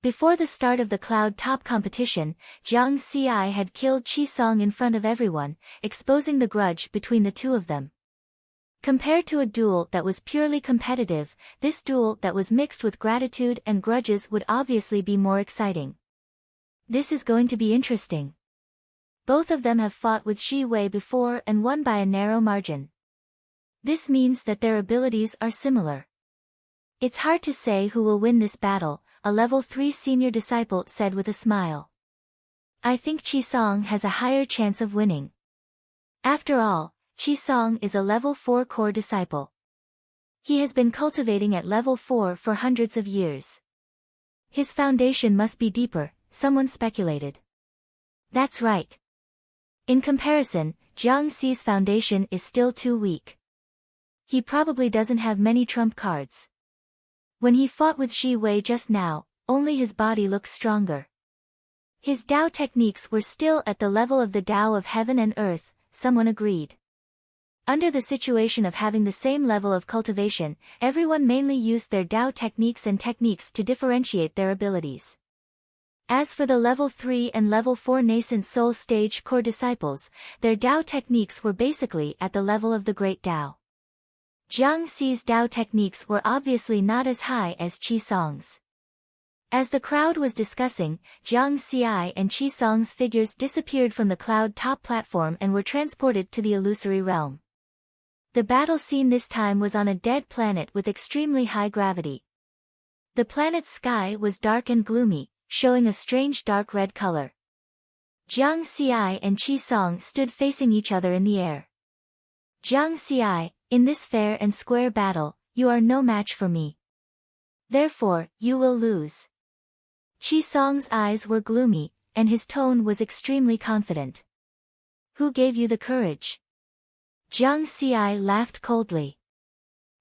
Before the start of the Cloud Top competition, Jiang Xi had killed Qi Song in front of everyone, exposing the grudge between the two of them. Compared to a duel that was purely competitive, this duel that was mixed with gratitude and grudges would obviously be more exciting. This is going to be interesting. Both of them have fought with Xi Wei before and won by a narrow margin. This means that their abilities are similar. It's hard to say who will win this battle, a level 3 senior disciple said with a smile. I think Qi Song has a higher chance of winning. After all, Qi Song is a level 4 core disciple. He has been cultivating at level 4 for hundreds of years. His foundation must be deeper, someone speculated. That's right. In comparison, Jiang Xi's foundation is still too weak. He probably doesn't have many trump cards. When he fought with Xi Wei just now, only his body looked stronger. His Dao techniques were still at the level of the Dao of heaven and earth, someone agreed. Under the situation of having the same level of cultivation, everyone mainly used their Dao techniques and techniques to differentiate their abilities. As for the level 3 and level 4 nascent soul stage core disciples, their Dao techniques were basically at the level of the Great Dao. Jiang Xi's Dao techniques were obviously not as high as Qi Song's. As the crowd was discussing, Jiang Xi and Qi Song's figures disappeared from the Cloud Top platform and were transported to the illusory realm. The battle scene this time was on a dead planet with extremely high gravity. The planet's sky was dark and gloomy, showing a strange dark red color. Jiang Xi and Qi Song stood facing each other in the air. Jiang Xi, in this fair and square battle, you are no match for me. Therefore, you will lose. Qi Song's eyes were gloomy, and his tone was extremely confident. Who gave you the courage? Jiang Xi laughed coldly.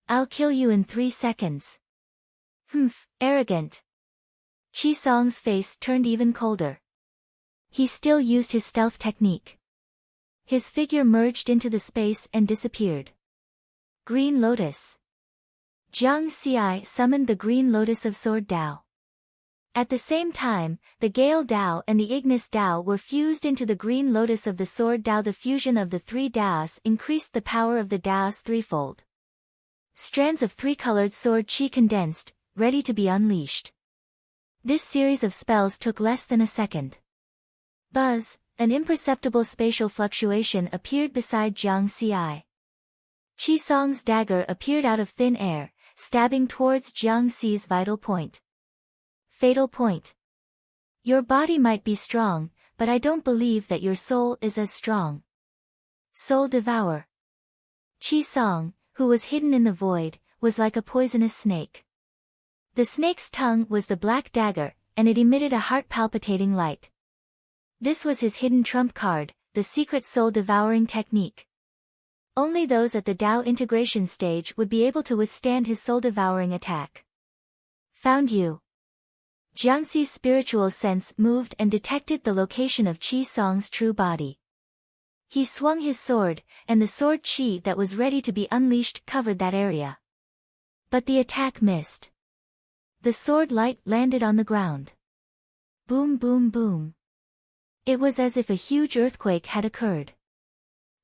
I'll kill you in 3 seconds. Humph, arrogant. Qi Song's face turned even colder. He still used his stealth technique. His figure merged into the space and disappeared. Green Lotus. Jiang Xi summoned the Green Lotus of Sword Dao. At the same time, the Gale Dao and the Ignis Dao were fused into the Green Lotus of the Sword Dao. The fusion of the 3 Daos increased the power of the Daos threefold. Strands of 3-colored sword qi condensed, ready to be unleashed. This series of spells took less than a second. Buzz, an imperceptible spatial fluctuation appeared beside Jiang Xi. Qi Song's dagger appeared out of thin air, stabbing towards Jiang Xi's vital point. Fatal point. Your body might be strong, but I don't believe that your soul is as strong. Soul Devour. Qi Song, who was hidden in the void, was like a poisonous snake. The snake's tongue was the black dagger, and it emitted a heart-palpitating light. This was his hidden trump card, the secret soul-devouring technique. Only those at the Dao integration stage would be able to withstand his soul-devouring attack. Found you. Jiang Xi's spiritual sense moved and detected the location of Qi Song's true body. He swung his sword, and the sword qi that was ready to be unleashed covered that area. But the attack missed. The sword light landed on the ground. Boom boom boom. It was as if a huge earthquake had occurred.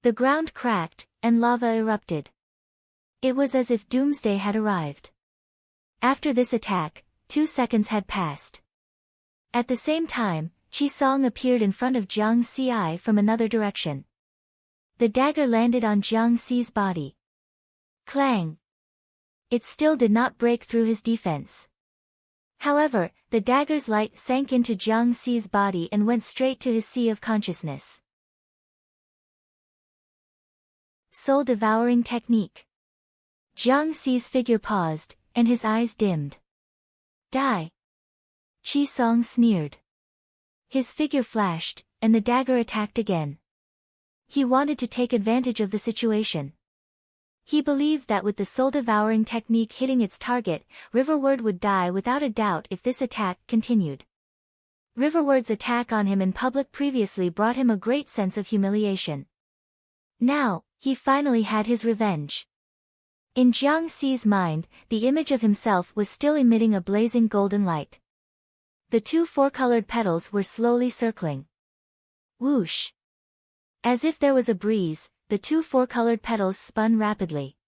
The ground cracked, and lava erupted. It was as if doomsday had arrived. After this attack, 2 seconds had passed. At the same time, Qi Song appeared in front of Jiang Xi from another direction. The dagger landed on Jiang Xi's body. Clang! It still did not break through his defense. However, the dagger's light sank into Jiang Xi's body and went straight to his sea of consciousness. Soul-devouring technique. Jiang Xi's figure paused, and his eyes dimmed. Die! Qi Song sneered. His figure flashed, and the dagger attacked again. He wanted to take advantage of the situation. He believed that with the soul-devouring technique hitting its target, Riverward would die without a doubt if this attack continued. Riverward's attack on him in public previously brought him a great sense of humiliation. Now, he finally had his revenge. In Jiang Xi's mind, the image of himself was still emitting a blazing golden light. The two four-colored petals were slowly circling. Whoosh! As if there was a breeze, the two four-colored petals spun rapidly.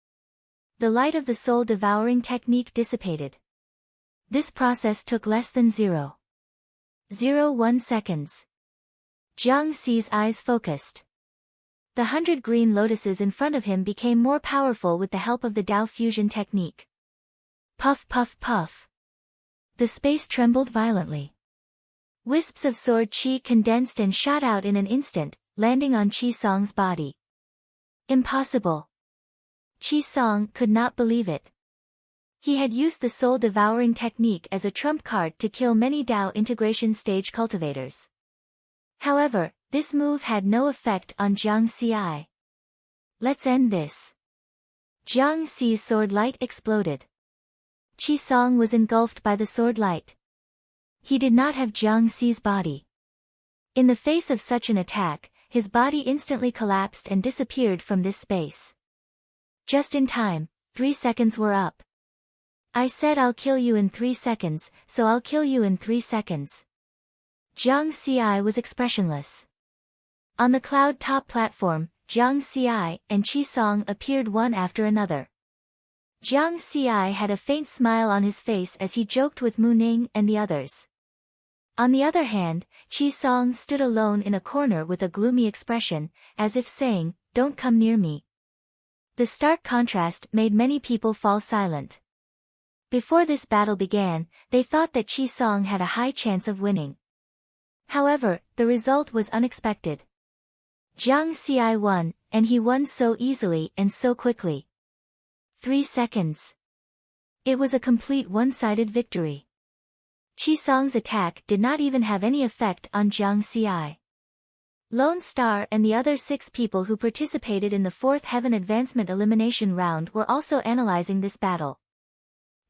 The light of the soul-devouring technique dissipated. This process took less than 0.01 seconds. Jiang Xi's eyes focused. The 100 green lotuses in front of him became more powerful with the help of the Dao fusion technique. Puff puff puff. The space trembled violently. Wisps of sword qi condensed and shot out in an instant, landing on Qi Song's body. Impossible. Qi Song could not believe it. He had used the soul-devouring technique as a trump card to kill many Dao integration stage cultivators. However, this move had no effect on Jiang Xi. Let's end this. Jiang Xi's sword light exploded. Qi Song was engulfed by the sword light. He did not have Jiang Xi's body. In the face of such an attack, his body instantly collapsed and disappeared from this space. Just in time, 3 seconds were up. I said I'll kill you in 3 seconds, so I'll kill you in 3 seconds. Jiang Xi was expressionless. On the cloud top platform, Jiang Xi and Qi Song appeared one after another. Jiang Xi had a faint smile on his face as he joked with Mu Ning and the others. On the other hand, Qi Song stood alone in a corner with a gloomy expression, as if saying, "Don't come near me." The stark contrast made many people fall silent. Before this battle began, they thought that Qi Song had a high chance of winning. However, the result was unexpected. Jiang Xi won, and he won so easily and so quickly. 3 seconds. It was a complete one-sided victory. Qi Song's attack did not even have any effect on Jiang Xi. Lone Star and the other 6 people who participated in the 4th Heaven Advancement Elimination Round were also analyzing this battle.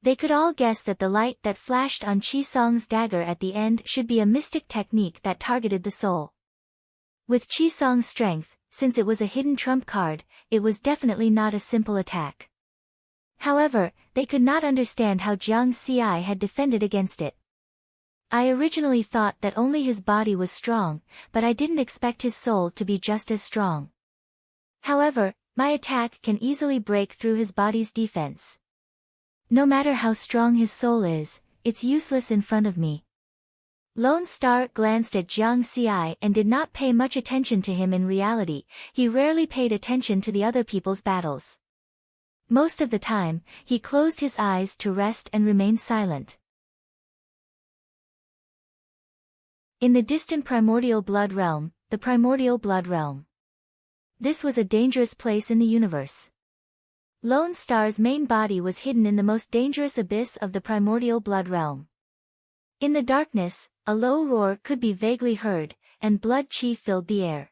They could all guess that the light that flashed on Qi Song's dagger at the end should be a mystic technique that targeted the soul. With Qi Song's strength, since it was a hidden trump card, it was definitely not a simple attack. However, they could not understand how Jiang Xi had defended against it. I originally thought that only his body was strong, but I didn't expect his soul to be just as strong. However, my attack can easily break through his body's defense. No matter how strong his soul is, it's useless in front of me. Lone Star glanced at Jiang Xi and did not pay much attention to him in reality. He rarely paid attention to the other people's battles. Most of the time, he closed his eyes to rest and remained silent. In the distant primordial blood realm, the primordial blood realm. This was a dangerous place in the universe. Lone Star's main body was hidden in the most dangerous abyss of the primordial blood realm. In the darkness, a low roar could be vaguely heard, and blood qi filled the air.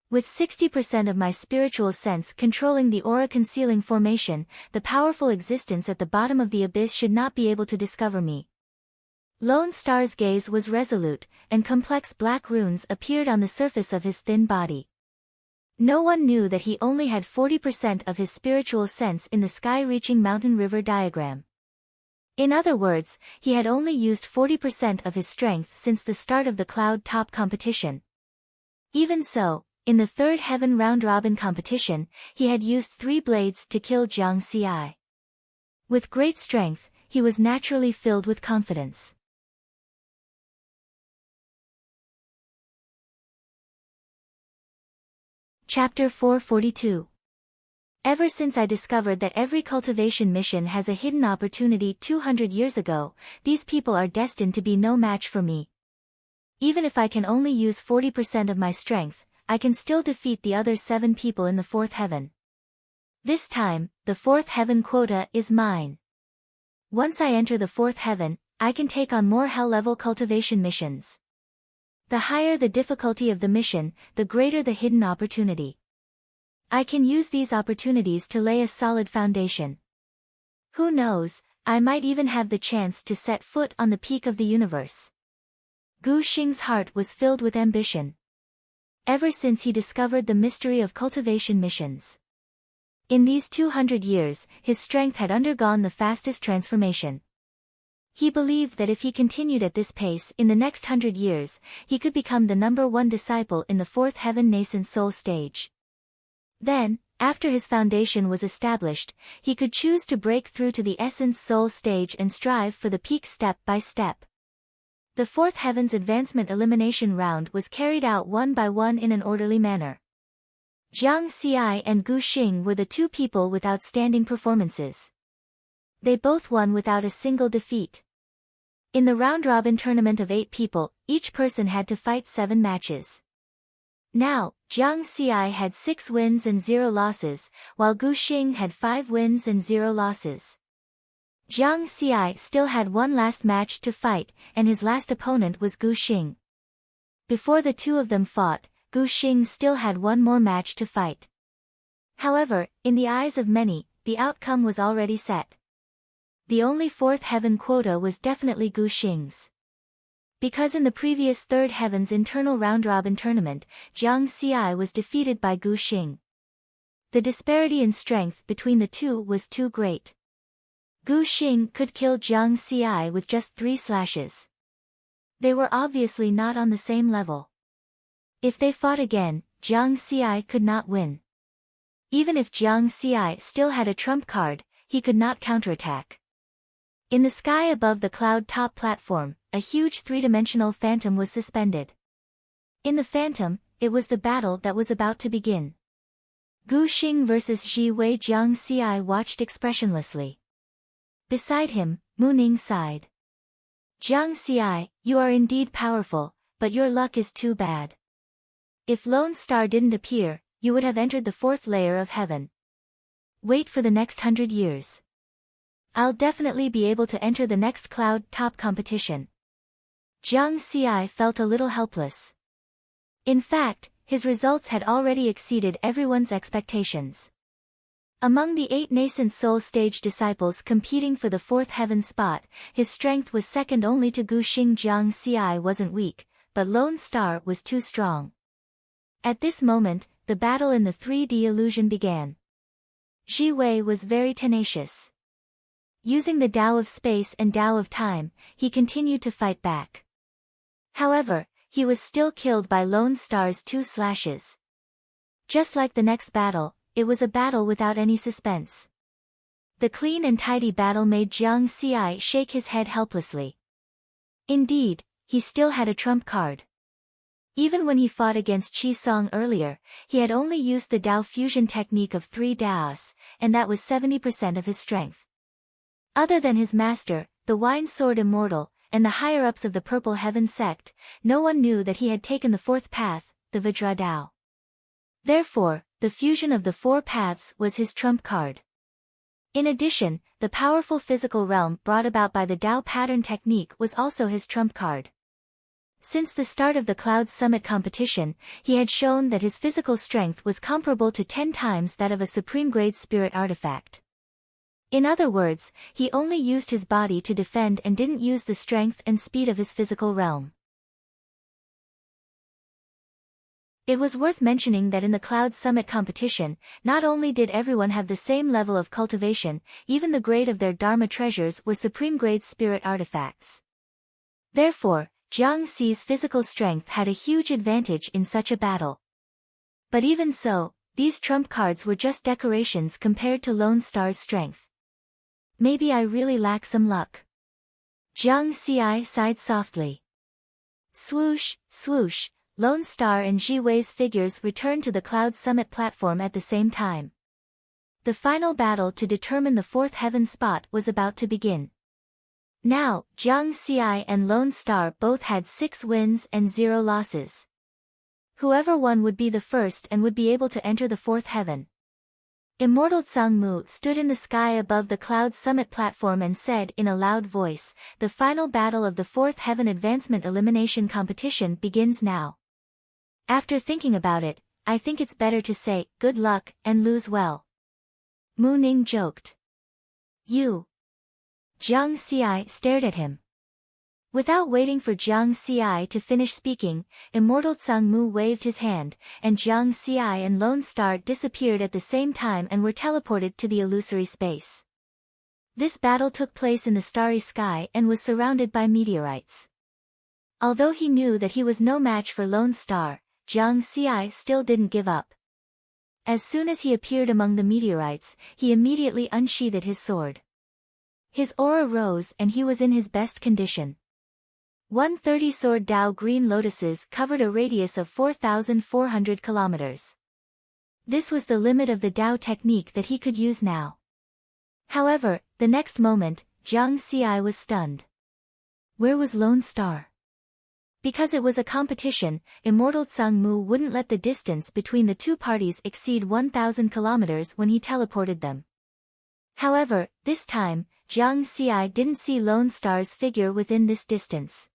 With 60% of my spiritual sense controlling the aura concealing formation, the powerful existence at the bottom of the abyss should not be able to discover me. Lone Star's gaze was resolute, and complex black runes appeared on the surface of his thin body. No one knew that he only had 40% of his spiritual sense in the sky-reaching mountain river diagram. In other words, he had only used 40% of his strength since the start of the Cloud Top competition. Even so, in the 3rd Heaven round-robin competition, he had used 3 blades to kill Jiang Xi. With great strength, he was naturally filled with confidence. Chapter 442. Ever since I discovered that every cultivation mission has a hidden opportunity 200 years ago, these people are destined to be no match for me. Even if I can only use 40% of my strength, I can still defeat the other 7 people in the 4th heaven. This time, the 4th heaven quota is mine. Once I enter the 4th heaven, I can take on more hell-level cultivation missions. The higher the difficulty of the mission, the greater the hidden opportunity. I can use these opportunities to lay a solid foundation. Who knows, I might even have the chance to set foot on the peak of the universe. Gu Xing's heart was filled with ambition. Ever since he discovered the mystery of cultivation missions. In these 200 years, his strength had undergone the fastest transformation. He believed that if he continued at this pace in the next 100 years, he could become the #1 disciple in the fourth heaven nascent soul stage. Then, after his foundation was established, he could choose to break through to the essence soul stage and strive for the peak step by step. The fourth heaven's advancement elimination round was carried out one by one in an orderly manner. Jiang Xi and Gu Xing were the two people with outstanding performances. They both won without a single defeat. In the round-robin tournament of 8 people, each person had to fight 7 matches. Now, Jiang Xi had 6 wins and 0 losses, while Gu Xing had 5 wins and 0 losses. Jiang Xi still had one last match to fight, and his last opponent was Gu Xing. Before the two of them fought, Gu Xing still had one more match to fight. However, in the eyes of many, the outcome was already set. The only fourth heaven quota was definitely Gu Xing's. Because in the previous third heaven's internal round-robin tournament, Jiang Xi was defeated by Gu Xing. The disparity in strength between the two was too great. Gu Xing could kill Jiang Xi with just 3 slashes. They were obviously not on the same level. If they fought again, Jiang Xi could not win. Even if Jiang Xi still had a trump card, he could not counterattack. In the sky above the cloud-top platform, a huge 3-dimensional phantom was suspended. In the phantom, it was the battle that was about to begin. Gu Xing versus Ji Wei. Jiang Xi watched expressionlessly. Beside him, Mu Ning sighed. Jiang Xi, you are indeed powerful, but your luck is too bad. If Lone Star didn't appear, you would have entered the 4th layer of heaven. Wait for the next 100 years. I'll definitely be able to enter the next cloud-top competition. Jiang Xi felt a little helpless. In fact, his results had already exceeded everyone's expectations. Among the 8 nascent soul stage disciples competing for the 4th heaven spot, his strength was second only to Gu Xing. Jiang Xi wasn't weak, but Lone Star was too strong. At this moment, the battle in the 3D illusion began. Ji Wei was very tenacious. Using the Tao of space and Tao of time, he continued to fight back. However, he was still killed by Lone Star's 2 slashes. Just like the next battle, it was a battle without any suspense. The clean and tidy battle made Jiang Xi shake his head helplessly. Indeed, he still had a trump card. Even when he fought against Qi Song earlier, he had only used the Tao fusion technique of 3 Taos, and that was 70% of his strength. Other than his master, the Wine Sword Immortal, and the higher-ups of the Purple Heaven sect, no one knew that he had taken the 4th path, the Vajra Tao. Therefore, the fusion of the 4 paths was his trump card. In addition, the powerful physical realm brought about by the Tao pattern technique was also his trump card. Since the start of the Cloud Summit competition, he had shown that his physical strength was comparable to 10 times that of a supreme-grade spirit artifact. In other words, he only used his body to defend and didn't use the strength and speed of his physical realm. It was worth mentioning that in the Cloud Summit competition, not only did everyone have the same level of cultivation, even the grade of their Dharma treasures were supreme-grade spirit artifacts. Therefore, Jiang Xi's physical strength had a huge advantage in such a battle. But even so, these trump cards were just decorations compared to Lone Star's strength. Maybe I really lack some luck. Jiang Xi sighed softly. Swoosh, swoosh, Lone Star and Ji Wei's figures returned to the Cloud Summit platform at the same time. The final battle to determine the 4th heaven spot was about to begin. Now, Jiang Xi and Lone Star both had 6 wins and 0 losses. Whoever won would be the first and would be able to enter the 4th heaven. Immortal Tsangmu stood in the sky above the Cloud Summit platform and said in a loud voice, "The final battle of the 4th heaven advancement elimination competition begins now." After thinking about it, I think it's better to say, good luck, and lose well. Mu Ning joked. You. Jiang Xi stared at him. Without waiting for Jiang Xi to finish speaking, Immortal Tsangmu waved his hand, and Jiang Xi and Lone Star disappeared at the same time and were teleported to the illusory space. This battle took place in the starry sky and was surrounded by meteorites. Although he knew that he was no match for Lone Star, Jiang Xi still didn't give up. As soon as he appeared among the meteorites, he immediately unsheathed his sword. His aura rose and he was in his best condition. 130 sword Dao green lotuses covered a radius of 4,400 kilometers. This was the limit of the Dao technique that he could use now. However, the next moment, Jiang Xi was stunned. Where was Lone Star? Because it was a competition, Immortal Tsangmu wouldn't let the distance between the two parties exceed 1,000 kilometers when he teleported them. However, this time, Jiang Xi didn't see Lone Star's figure within this distance.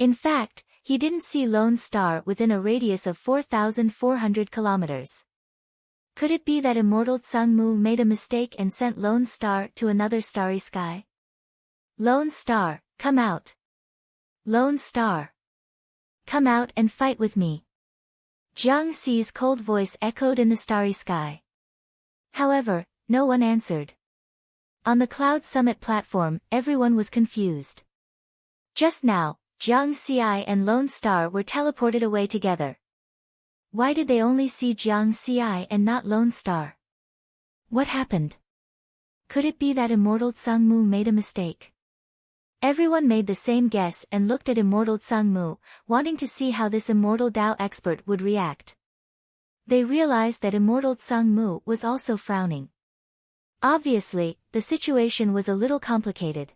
In fact, he didn't see Lone Star within a radius of 4,400 kilometers. Could it be that Immortal Tsangmu made a mistake and sent Lone Star to another starry sky? Lone Star, come out. Lone Star. Come out and fight with me. Jiang Xi's cold voice echoed in the starry sky. However, no one answered. On the cloud summit platform, everyone was confused. Just now, Jiang Xi and Lone Star were teleported away together. Why did they only see Jiang Xi and not Lone Star? What happened? Could it be that Immortal Tsangmu made a mistake? Everyone made the same guess and looked at Immortal Tsangmu, wanting to see how this immortal Dao expert would react. They realized that Immortal Tsangmu was also frowning. Obviously, the situation was a little complicated.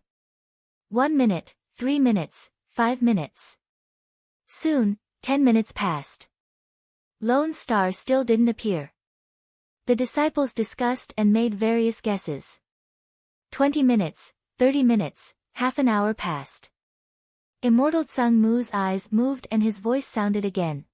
1 minute, 3 minutes, 5 minutes. Soon, 10 minutes passed. Lone Star still didn't appear. The disciples discussed and made various guesses. 20 minutes, 30 minutes, half an hour passed. Immortal Tsangmu's eyes moved and his voice sounded again.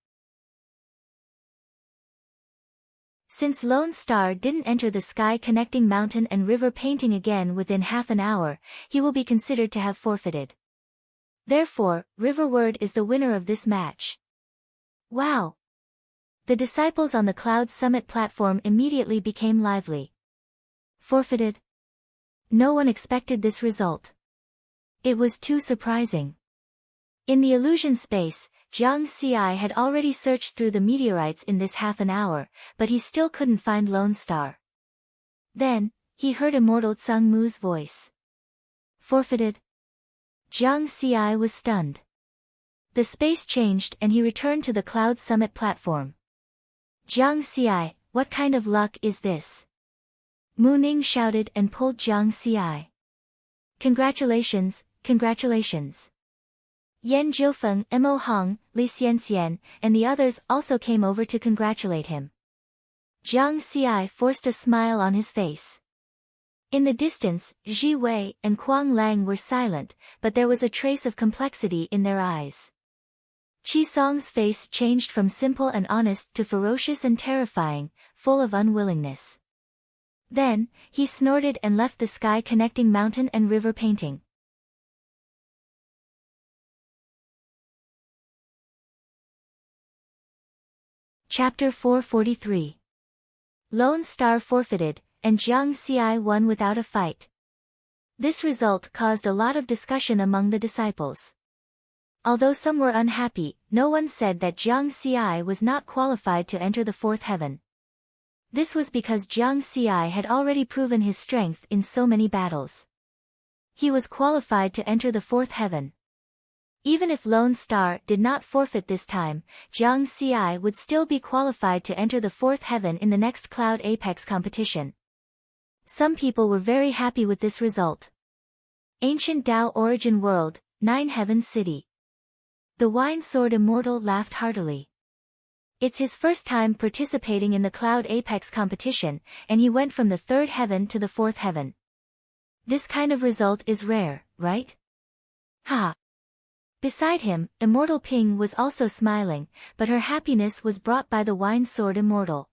Since Lone Star didn't enter the sky connecting mountain and river painting again within half an hour, he will be considered to have forfeited. Therefore, Riverward is the winner of this match. Wow! The disciples on the cloud summit platform immediately became lively. Forfeited? No one expected this result. It was too surprising. In the illusion space, Jiang Xi had already searched through the meteorites in this half an hour, but he still couldn't find Lone Star. Then, he heard Immortal Tsangmu's voice. Forfeited? Jiang Xi was stunned. The space changed and he returned to the cloud summit platform. Jiang Xi, what kind of luck is this? Mu Ning shouted and pulled Jiang Xi. Congratulations, congratulations. Yan Jiufeng, Mo Hong, Li Xianxian, and the others also came over to congratulate him. Jiang Xi forced a smile on his face. In the distance, Zhi Wei and Kuang Lang were silent, but there was a trace of complexity in their eyes. Qi Song's face changed from simple and honest to ferocious and terrifying, full of unwillingness. Then, he snorted and left the sky connecting mountain and river painting. Chapter 443. Lone Star forfeited, and Jiang Xi won without a fight. This result caused a lot of discussion among the disciples. Although some were unhappy, no one said that Jiang Xi was not qualified to enter the fourth heaven. This was because Jiang Xi had already proven his strength in so many battles. He was qualified to enter the fourth heaven. Even if Lone Star did not forfeit this time, Jiang Xi would still be qualified to enter the fourth heaven in the next Cloud Apex competition. Some people were very happy with this result. Ancient Dao Origin World, 9 Heaven City. The Wine Sword Immortal laughed heartily. It's his first time participating in the Cloud Apex competition, and he went from the third heaven to the fourth heaven. This kind of result is rare, right? Ha! Beside him, Immortal Ping was also smiling, but her happiness was brought by the Wine Sword Immortal.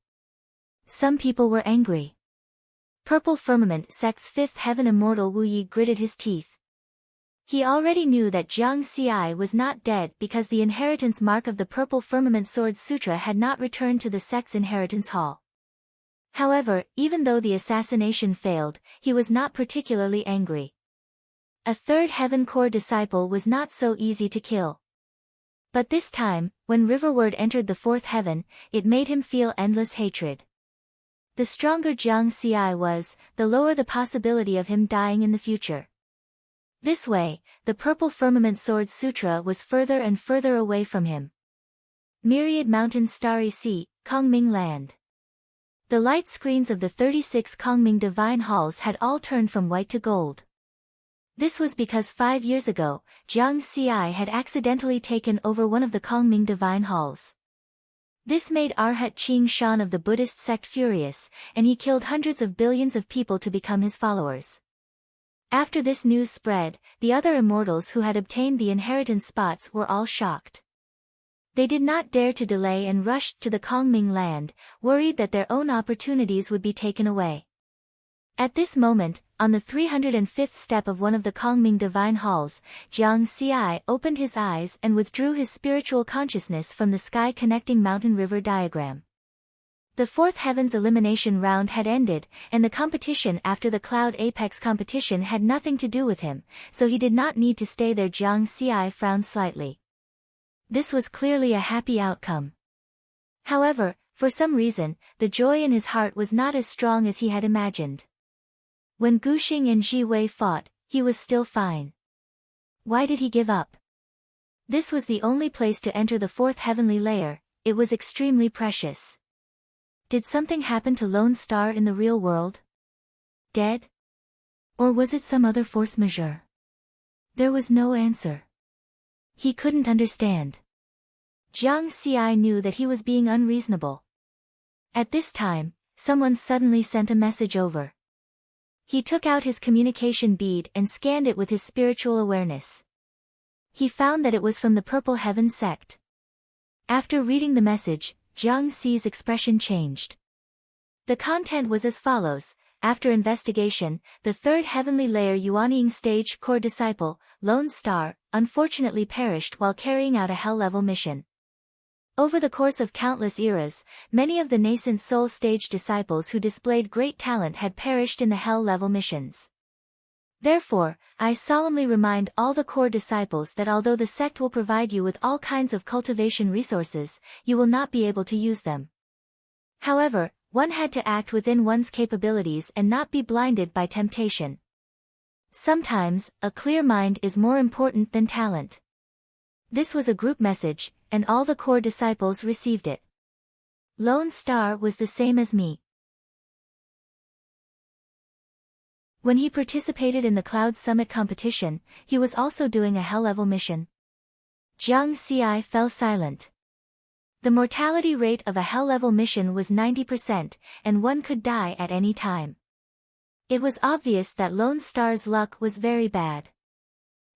Some people were angry. Purple Firmament Sect's fifth heaven Immortal Wu Yi gritted his teeth. He already knew that Jiang Xi was not dead because the inheritance mark of the Purple Firmament Sword Sutra had not returned to the sect's inheritance hall. However, even though the assassination failed, he was not particularly angry. A third Heaven Core disciple was not so easy to kill. But this time, when Riverward entered the fourth heaven, it made him feel endless hatred. The stronger Jiang Xi was, the lower the possibility of him dying in the future. This way, the Purple Firmament Sword Sutra was further and further away from him. Myriad Mountain Starry Sea, Kongming Land. The light screens of the 36 Kongming Divine Halls had all turned from white to gold. This was because 5 years ago, Jiang Xi had accidentally taken over one of the Kongming Divine Halls. This made Arhat Qing Shan of the Buddhist sect furious, and he killed hundreds of billions of people to become his followers. After this news spread, the other immortals who had obtained the inheritance spots were all shocked. They did not dare to delay and rushed to the Kongming land, worried that their own opportunities would be taken away. At this moment, on the 305th step of one of the Kongming Divine Halls, Jiang Xi opened his eyes and withdrew his spiritual consciousness from the sky-connecting mountain-river diagram. The fourth heaven's elimination round had ended, and the competition after the Cloud Apex competition had nothing to do with him, so he did not need to stay there. Jiang Xi frowned slightly. This was clearly a happy outcome. However, for some reason, the joy in his heart was not as strong as he had imagined. When Guxing and Ji Wei fought, he was still fine. Why did he give up? This was the only place to enter the fourth heavenly layer, it was extremely precious. Did something happen to Lone Star in the real world? Dead? Or was it some other force majeure? There was no answer. He couldn't understand. Jiang Xi knew that he was being unreasonable. At this time, someone suddenly sent a message over. He took out his communication bead and scanned it with his spiritual awareness. He found that it was from the Purple Heaven sect. After reading the message, Jiang Xi's expression changed. The content was as follows: after investigation, the third heavenly layer Yuanying stage core disciple, Lone Star, unfortunately perished while carrying out a hell-level mission. Over the course of countless eras, many of the nascent soul stage disciples who displayed great talent had perished in the hell-level missions. Therefore, I solemnly remind all the core disciples that although the sect will provide you with all kinds of cultivation resources, you will not be able to use them. However, one had to act within one's capabilities and not be blinded by temptation. Sometimes, a clear mind is more important than talent. This was a group message, and all the core disciples received it. Lone Star was the same as me. When he participated in the Cloud Summit competition, he was also doing a hell-level mission. Jiang Xi fell silent. The mortality rate of a hell-level mission was 90%, and one could die at any time. It was obvious that Lone Star's luck was very bad.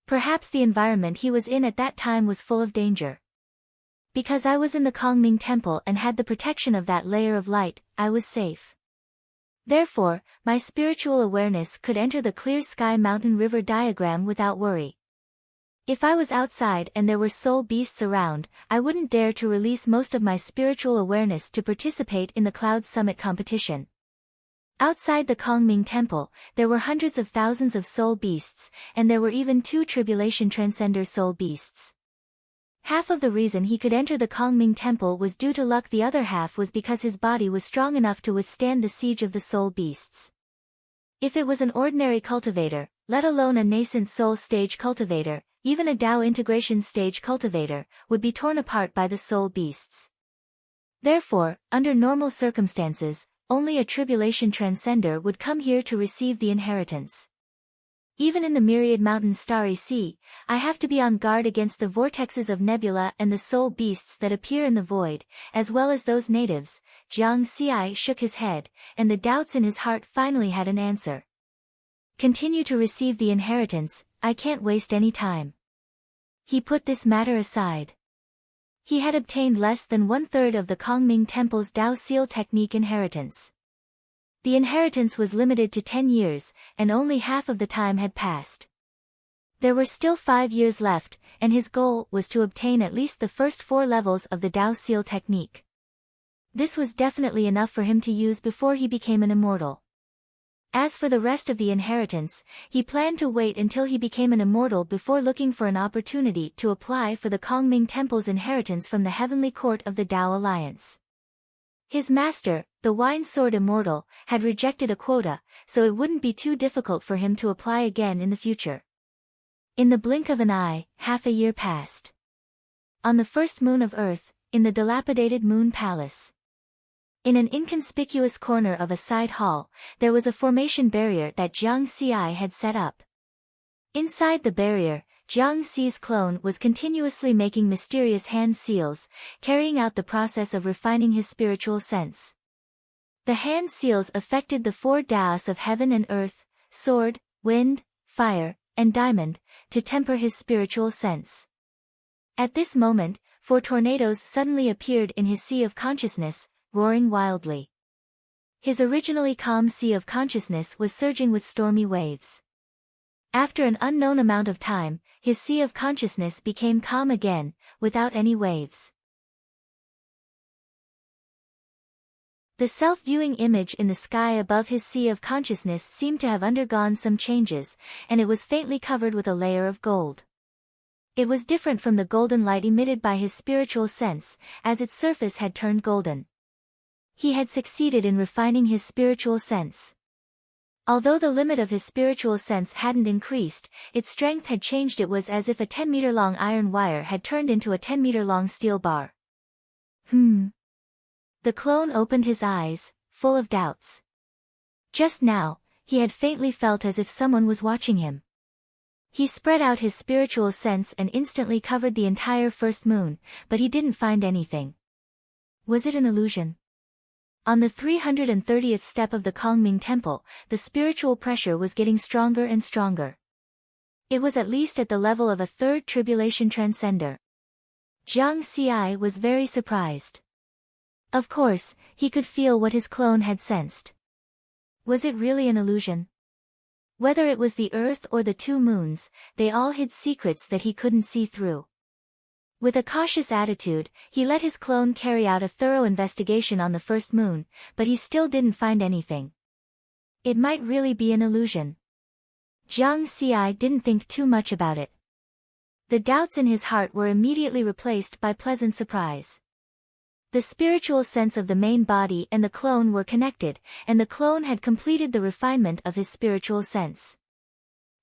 Perhaps the environment he was in at that time was full of danger. Because I was in the Kongming Temple and had the protection of that layer of light, I was safe. Therefore, my spiritual awareness could enter the clear sky mountain river diagram without worry. If I was outside and there were soul beasts around, I wouldn't dare to release most of my spiritual awareness to participate in the Cloud Summit competition. Outside the Kongming Temple, there were hundreds of thousands of soul beasts, and there were even 2 Tribulation Transcender soul beasts. Half of the reason he could enter the Kongming Temple was due to luck, the other half was because his body was strong enough to withstand the siege of the soul beasts. If it was an ordinary cultivator, let alone a nascent soul stage cultivator, even a Tao integration stage cultivator, would be torn apart by the soul beasts. Therefore, under normal circumstances, only a Tribulation Transcender would come here to receive the inheritance. Even in the Myriad Mountain Starry Sea, I have to be on guard against the vortexes of nebula and the soul beasts that appear in the void, as well as those natives. Jiang Xi shook his head, and the doubts in his heart finally had an answer. Continue to receive the inheritance, I can't waste any time. He put this matter aside. He had obtained less than 1/3 of the Kongming Temple's Tao Seal Technique inheritance. The inheritance was limited to 10 years, and only half of the time had passed. There were still 5 years left, and his goal was to obtain at least the first 4 levels of the Dao Seal technique. This was definitely enough for him to use before he became an immortal. As for the rest of the inheritance, he planned to wait until he became an immortal before looking for an opportunity to apply for the Kongming Temple's inheritance from the Heavenly Court of the Dao Alliance. His master, the Wine Sword Immortal, had rejected a quota, so it wouldn't be too difficult for him to apply again in the future. In the blink of an eye, half a year passed. On the first moon of Earth, in the dilapidated Moon Palace. In an inconspicuous corner of a side hall, there was a formation barrier that Jiang Xi had set up. Inside the barrier, Jiang Xi's clone was continuously making mysterious hand seals, carrying out the process of refining his spiritual sense. The hand seals affected the 4 Daos of heaven and earth, sword, wind, fire, and diamond, to temper his spiritual sense. At this moment, 4 tornadoes suddenly appeared in his sea of consciousness, roaring wildly. His originally calm sea of consciousness was surging with stormy waves. After an unknown amount of time, his sea of consciousness became calm again, without any waves. The self-viewing image in the sky above his sea of consciousness seemed to have undergone some changes, and it was faintly covered with a layer of gold. It was different from the golden light emitted by his spiritual sense, as its surface had turned golden. He had succeeded in refining his spiritual sense. Although the limit of his spiritual sense hadn't increased, its strength had changed. It was as if a 10-meter-long iron wire had turned into a 10-meter-long steel bar. The clone opened his eyes, full of doubts. Just now, he had faintly felt as if someone was watching him. He spread out his spiritual sense and instantly covered the entire first moon, but he didn't find anything. Was it an illusion? On the 330th step of the Kongming Temple, the spiritual pressure was getting stronger and stronger. It was at least at the level of a 3rd tribulation transcender. Jiang Xi was very surprised. Of course, he could feel what his clone had sensed. Was it really an illusion? Whether it was the Earth or the 2 moons, they all hid secrets that he couldn't see through. With a cautious attitude, he let his clone carry out a thorough investigation on the first moon, but he still didn't find anything. It might really be an illusion. Jiang Xi didn't think too much about it. The doubts in his heart were immediately replaced by pleasant surprise. The spiritual sense of the main body and the clone were connected, and the clone had completed the refinement of his spiritual sense.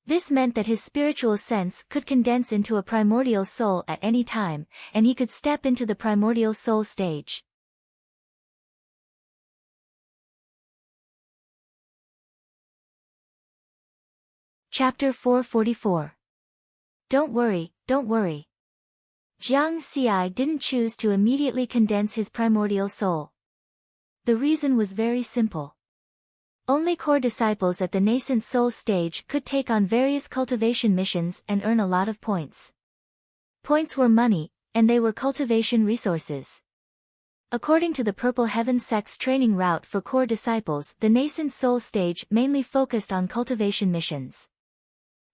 This meant that his spiritual sense could condense into a primordial soul at any time, and he could step into the primordial soul stage. Chapter 444. Don't worry, don't worry. Jiang Xi didn't choose to immediately condense his primordial soul. The reason was very simple. Only core disciples at the nascent soul stage could take on various cultivation missions and earn a lot of points. Points were money, and they were cultivation resources. According to the Purple Heaven Sect's training route for core disciples, the nascent soul stage mainly focused on cultivation missions.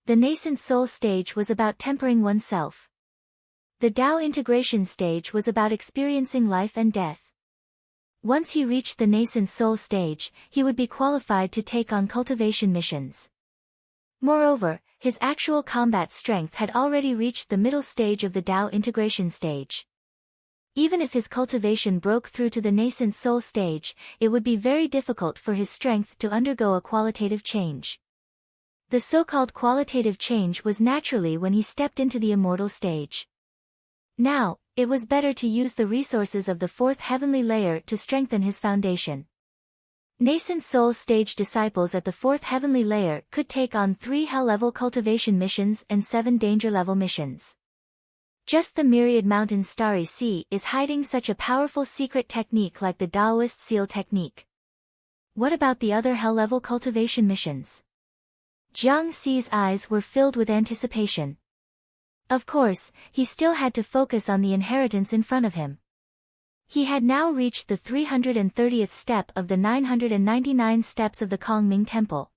The nascent soul stage was about tempering oneself. The Dao integration stage was about experiencing life and death. Once he reached the nascent soul stage, he would be qualified to take on cultivation missions. Moreover, his actual combat strength had already reached the middle stage of the Dao integration stage. Even if his cultivation broke through to the nascent soul stage, it would be very difficult for his strength to undergo a qualitative change. The so-called qualitative change was naturally when he stepped into the immortal stage. Now, it was better to use the resources of the 4th heavenly layer to strengthen his foundation. Nascent soul stage disciples at the 4th heavenly layer could take on 3 hell-level cultivation missions and 7 danger-level missions. Just the Myriad Mountain Starry Sea is hiding such a powerful secret technique like the Daoist seal technique. What about the other hell-level cultivation missions? Jiang Xi's eyes were filled with anticipation. Of course, he still had to focus on the inheritance in front of him. He had now reached the 330th step of the 999 steps of the Kongming Temple.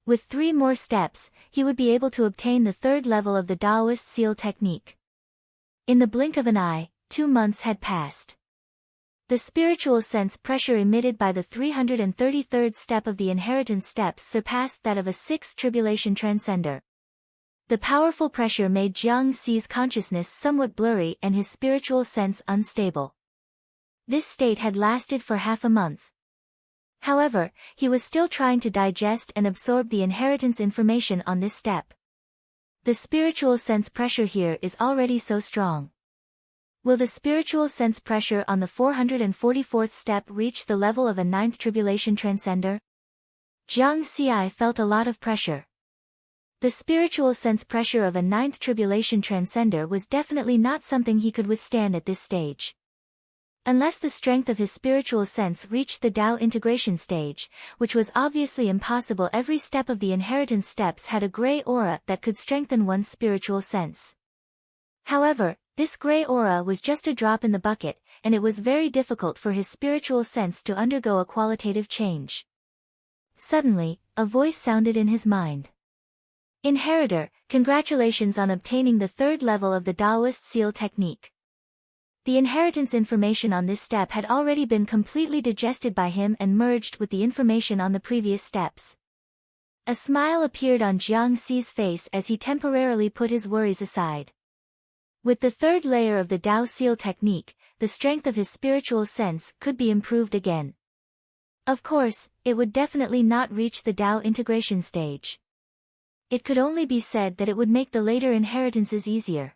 With 3 more steps, he would be able to obtain the 3rd level of the Taoist seal technique. In the blink of an eye, 2 months had passed. The spiritual sense pressure emitted by the 333rd step of the inheritance steps surpassed that of a 6th tribulation transcender. The powerful pressure made Jiang Xi's consciousness somewhat blurry and his spiritual sense unstable. This state had lasted for half a month. However, he was still trying to digest and absorb the inheritance information on this step. The spiritual sense pressure here is already so strong. Will the spiritual sense pressure on the 444th step reach the level of a 9th tribulation transcender? Jiang Xi felt a lot of pressure. The spiritual sense pressure of a 9th tribulation transcender was definitely not something he could withstand at this stage. Unless the strength of his spiritual sense reached the Tao integration stage, which was obviously impossible, every step of the inheritance steps had a gray aura that could strengthen one's spiritual sense. However, this gray aura was just a drop in the bucket, and it was very difficult for his spiritual sense to undergo a qualitative change. Suddenly, a voice sounded in his mind. Inheritor, congratulations on obtaining the 3rd level of the Taoist seal technique. The inheritance information on this step had already been completely digested by him and merged with the information on the previous steps. A smile appeared on Jiang Xi's face as he temporarily put his worries aside. With the 3rd layer of the Tao seal technique, the strength of his spiritual sense could be improved again. Of course, it would definitely not reach the Tao integration stage. It could only be said that it would make the later inheritances easier.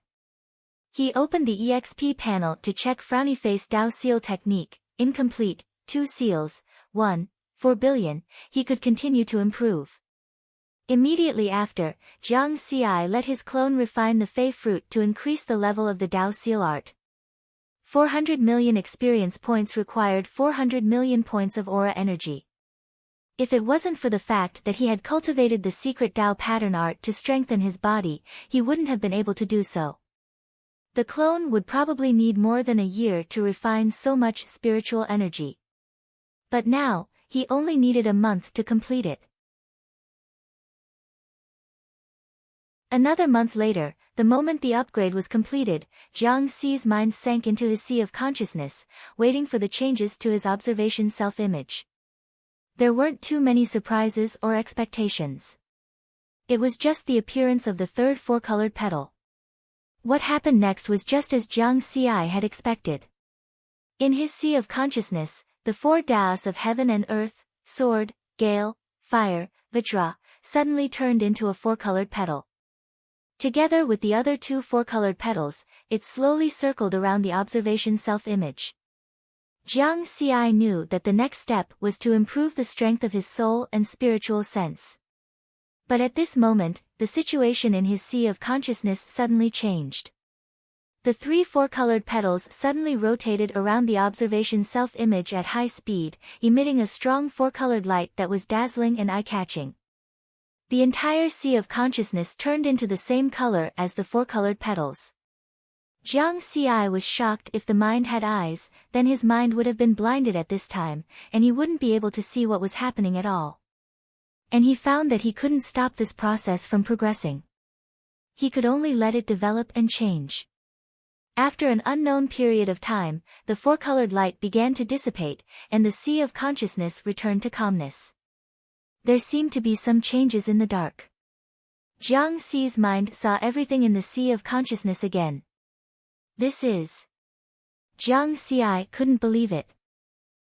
He opened the EXP panel to check frowny face Tao seal technique, incomplete, 2 seals, 1, 4 billion, he could continue to improve. Immediately after, Jiang Xi let his clone refine the Fei fruit to increase the level of the Tao seal art. 400 million experience points required 400 million points of aura energy. If it wasn't for the fact that he had cultivated the secret Tao pattern art to strengthen his body, he wouldn't have been able to do so. The clone would probably need more than a year to refine so much spiritual energy. But now, he only needed a month to complete it. Another month later, the moment the upgrade was completed, Jiang Xi's mind sank into his sea of consciousness, waiting for the changes to his observation self-image. There weren't too many surprises or expectations. It was just the appearance of the 3rd 4-colored petal. What happened next was just as Jiang Xi had expected. In his sea of consciousness, the 4 Taos of heaven and earth, sword, gale, fire, vajra, suddenly turned into a 4-colored petal. Together with the other 2 4-colored petals, it slowly circled around the observation self-image. Jiang Xi knew that the next step was to improve the strength of his soul and spiritual sense. But at this moment, the situation in his sea of consciousness suddenly changed. The 3 4-colored petals suddenly rotated around the observation self-image at high speed, emitting a strong 4-colored light that was dazzling and eye-catching. The entire sea of consciousness turned into the same color as the 4-colored petals. Jiang Xi was shocked. If the mind had eyes, then his mind would have been blinded at this time, and he wouldn't be able to see what was happening at all. And he found that he couldn't stop this process from progressing. He could only let it develop and change. After an unknown period of time, the 4-colored light began to dissipate, and the sea of consciousness returned to calmness. There seemed to be some changes in the dark. Jiang Xi's mind saw everything in the sea of consciousness again. This is... Jiang Xi couldn't believe it.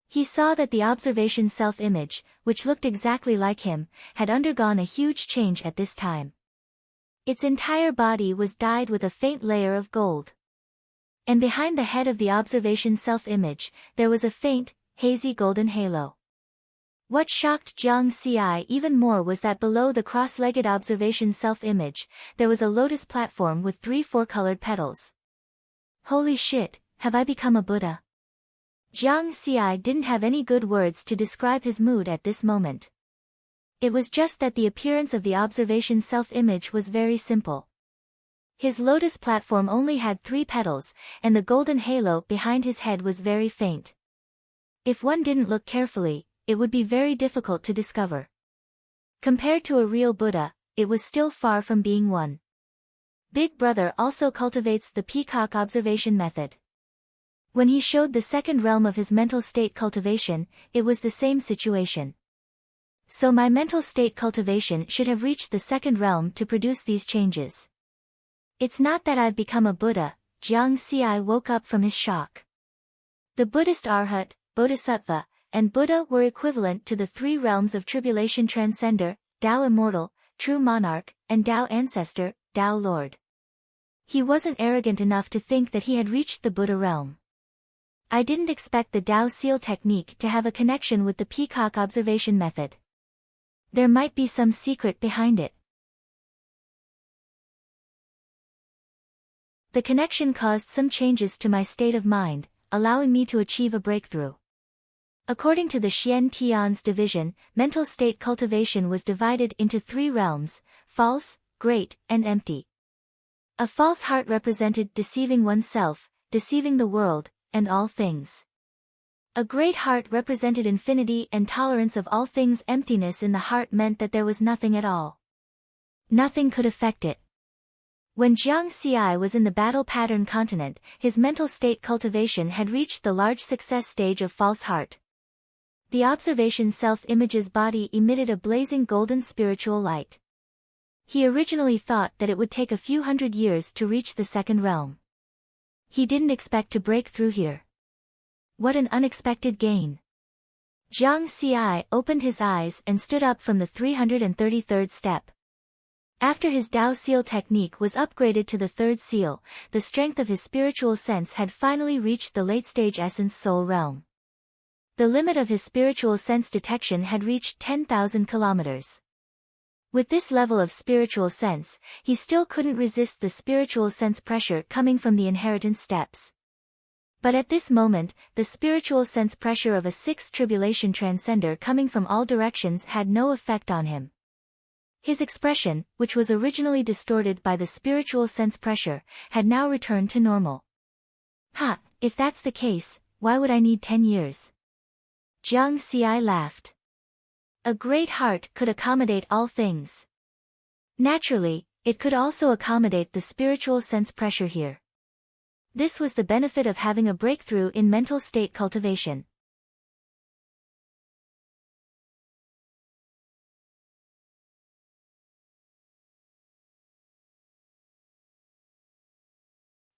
He saw that the observation self-image, which looked exactly like him, had undergone a huge change at this time. Its entire body was dyed with a faint layer of gold. And behind the head of the observation self-image, there was a faint, hazy golden halo. What shocked Jiang Xi even more was that below the cross-legged observation self-image, there was a lotus platform with 3 4-colored petals. Holy shit, have I become a Buddha? Jiang Xi didn't have any good words to describe his mood at this moment. It was just that the appearance of the observation self-image was very simple. His lotus platform only had 3 petals, and the golden halo behind his head was very faint. If one didn't look carefully, it would be very difficult to discover. Compared to a real Buddha, it was still far from being one. Big Brother also cultivates the peacock observation method. When he showed the second realm of his mental state cultivation, it was the same situation. So my mental state cultivation should have reached the second realm to produce these changes. It's not that I've become a Buddha. Jiang Ci woke up from his shock. The Buddhist Arhat, Bodhisattva, and Buddha were equivalent to the three realms of tribulation transcender, Tao immortal, true monarch, and Tao ancestor, Tao lord. He wasn't arrogant enough to think that he had reached the Buddha realm. I didn't expect the Tao seal technique to have a connection with the peacock observation method. There might be some secret behind it. The connection caused some changes to my state of mind, allowing me to achieve a breakthrough. According to the Xian Tian's division, mental state cultivation was divided into three realms: false, great, and empty. A false heart represented deceiving oneself, deceiving the world, and all things. A great heart represented infinity and tolerance of all things. Emptiness in the heart meant that there was nothing at all. Nothing could affect it. When Jiang Ci was in the battle pattern continent, his mental state cultivation had reached the large success stage of false heart. The observation self-image's body emitted a blazing golden spiritual light. He originally thought that it would take a few hundred years to reach the second realm. He didn't expect to break through here. What an unexpected gain. Jiang Ci opened his eyes and stood up from the 333rd step. After his Tao seal technique was upgraded to the third seal, the strength of his spiritual sense had finally reached the late-stage essence soul realm. The limit of his spiritual sense detection had reached 10,000 kilometers. With this level of spiritual sense, he still couldn't resist the spiritual sense pressure coming from the inheritance steps. But at this moment, the spiritual sense pressure of a sixth tribulation transcender coming from all directions had no effect on him. His expression, which was originally distorted by the spiritual sense pressure, had now returned to normal. Ha, if that's the case, why would I need 10 years? Jiang Ci laughed. A great heart could accommodate all things. Naturally, it could also accommodate the spiritual sense pressure here. This was the benefit of having a breakthrough in mental state cultivation.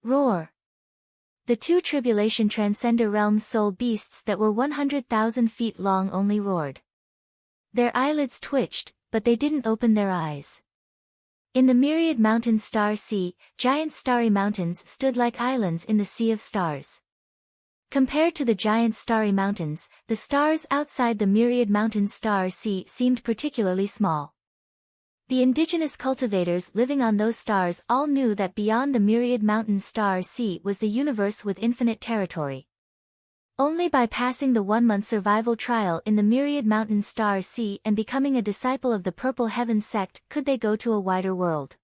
Roar. The two tribulation transcender realms soul beasts that were 100,000 feet long only roared. Their eyelids twitched, but they didn't open their eyes. In the myriad mountain star sea, giant starry mountains stood like islands in the sea of stars. Compared to the giant starry mountains, the stars outside the myriad mountain star sea seemed particularly small. The indigenous cultivators living on those stars all knew that beyond the myriad mountain star sea was the universe with infinite territory. Only by passing the 1-month survival trial in the myriad mountain star sea and becoming a disciple of the Purple Heaven sect could they go to a wider world.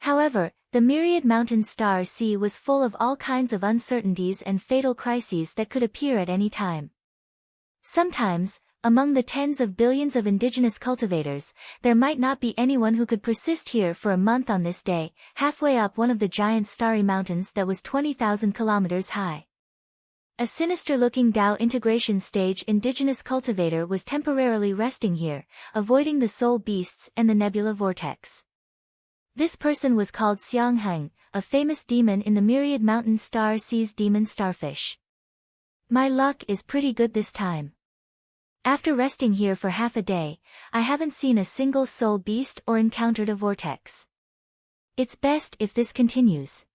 However, the myriad mountain star sea was full of all kinds of uncertainties and fatal crises that could appear at any time. Sometimes, among the tens of billions of indigenous cultivators, there might not be anyone who could persist here for a month on this day, halfway up one of the giant starry mountains that was 20,000 kilometers high. A sinister-looking Tao integration stage indigenous cultivator was temporarily resting here, avoiding the soul beasts and the nebula vortex. This person was called Xiangheng, a famous demon in the myriad mountain star sea's demon starfish. My luck is pretty good this time. After resting here for half a day, I haven't seen a single soul beast or encountered a vortex. It's best if this continues.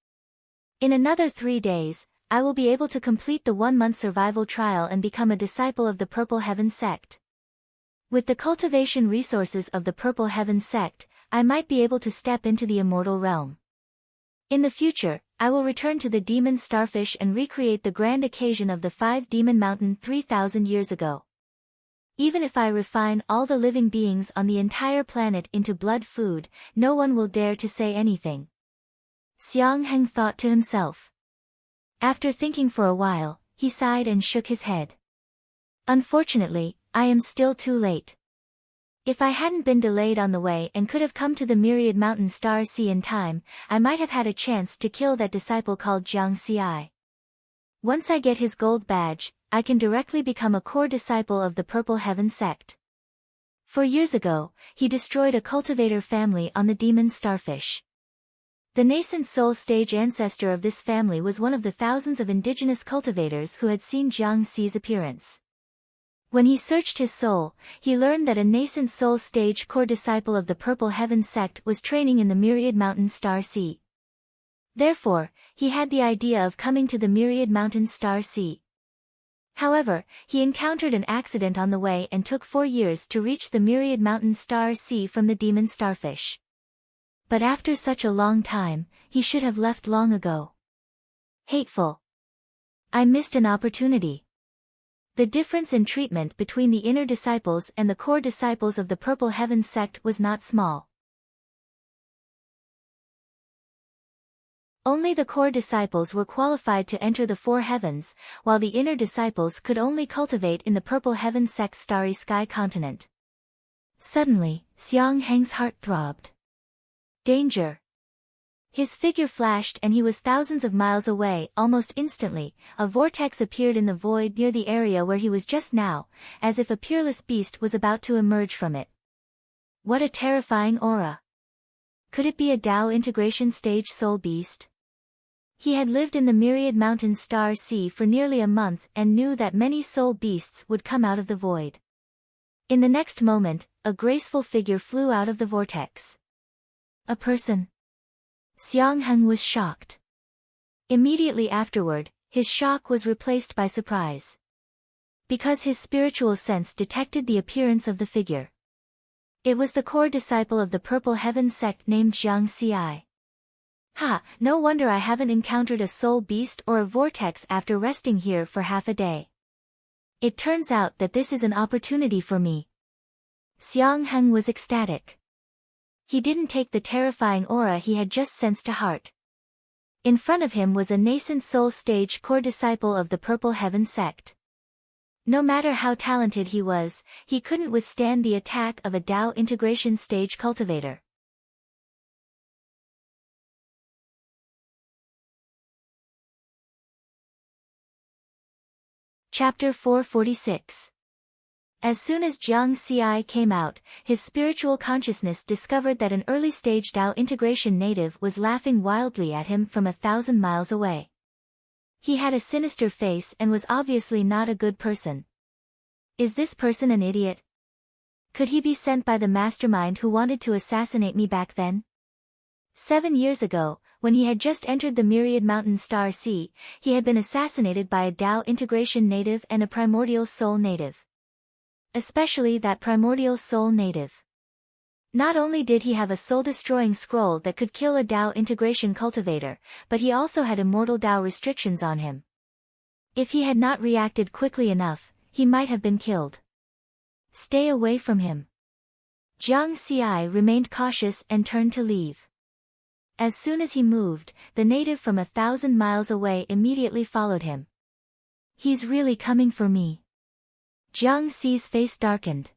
In another 3 days, I will be able to complete the 1-month survival trial and become a disciple of the Purple Heaven sect. With the cultivation resources of the Purple Heaven sect, I might be able to step into the immortal realm. In the future, I will return to the demon starfish and recreate the grand occasion of the 5 demon mountain 3,000 years ago. Even if I refine all the living beings on the entire planet into blood food, no one will dare to say anything. Xiangheng thought to himself. After thinking for a while, he sighed and shook his head. Unfortunately, I am still too late. If I hadn't been delayed on the way and could have come to the Myriad Mountain Star Sea in time, I might have had a chance to kill that disciple called Jiang Xi. Once I get his gold badge, I can directly become a core disciple of the Purple Heaven sect. 4 years ago, he destroyed a cultivator family on the demon starfish. The nascent soul stage ancestor of this family was one of the thousands of indigenous cultivators who had seen Jiang Xi's appearance. When he searched his soul, he learned that a nascent soul stage core disciple of the Purple Heaven sect was training in the Myriad Mountain Star Sea. Therefore, he had the idea of coming to the Myriad Mountain Star Sea. However, he encountered an accident on the way and took 4 years to reach the Myriad Mountain Star Sea from the demon starfish. But after such a long time, he should have left long ago. Hateful. I missed an opportunity. The difference in treatment between the inner disciples and the core disciples of the Purple Heaven sect was not small. Only the core disciples were qualified to enter the 4 heavens, while the inner disciples could only cultivate in the Purple Heaven sect's starry sky continent. Suddenly, Xiang Heng's heart throbbed. Danger! His figure flashed and he was thousands of miles away. Almost instantly, a vortex appeared in the void near the area where he was just now, as if a peerless beast was about to emerge from it. What a terrifying aura! Could it be a Tao integration stage soul beast? He had lived in the Myriad Mountain Star Sea for nearly a month and knew that many soul beasts would come out of the void. In the next moment, a graceful figure flew out of the vortex. A person. Xiang Heng was shocked. Immediately afterward, his shock was replaced by surprise. Because his spiritual sense detected the appearance of the figure. It was the core disciple of the Purple Heaven sect named Jiang Xi. Ha, no wonder I haven't encountered a soul beast or a vortex after resting here for half a day. It turns out that this is an opportunity for me. Xiang Heng was ecstatic. He didn't take the terrifying aura he had just sensed to heart. In front of him was a nascent soul stage core disciple of the Purple Heaven sect. No matter how talented he was, he couldn't withstand the attack of a Tao integration stage cultivator. Chapter 446. As soon as Jiang Xi came out, his spiritual consciousness discovered that an early-stage Tao integration native was laughing wildly at him from 1,000 miles away. He had a sinister face and was obviously not a good person. Is this person an idiot? Could he be sent by the mastermind who wanted to assassinate me back then? 7 years ago, when he had just entered the Myriad Mountain Star Sea, he had been assassinated by a Tao integration native and a primordial soul native. Especially that primordial soul native. Not only did he have a soul-destroying scroll that could kill a Tao integration cultivator, but he also had immortal Tao restrictions on him. If he had not reacted quickly enough, he might have been killed. Stay away from him. Jiang Xi remained cautious and turned to leave. As soon as he moved, the native from 1,000 miles away immediately followed him. He's really coming for me. Jiang Xi's face darkened.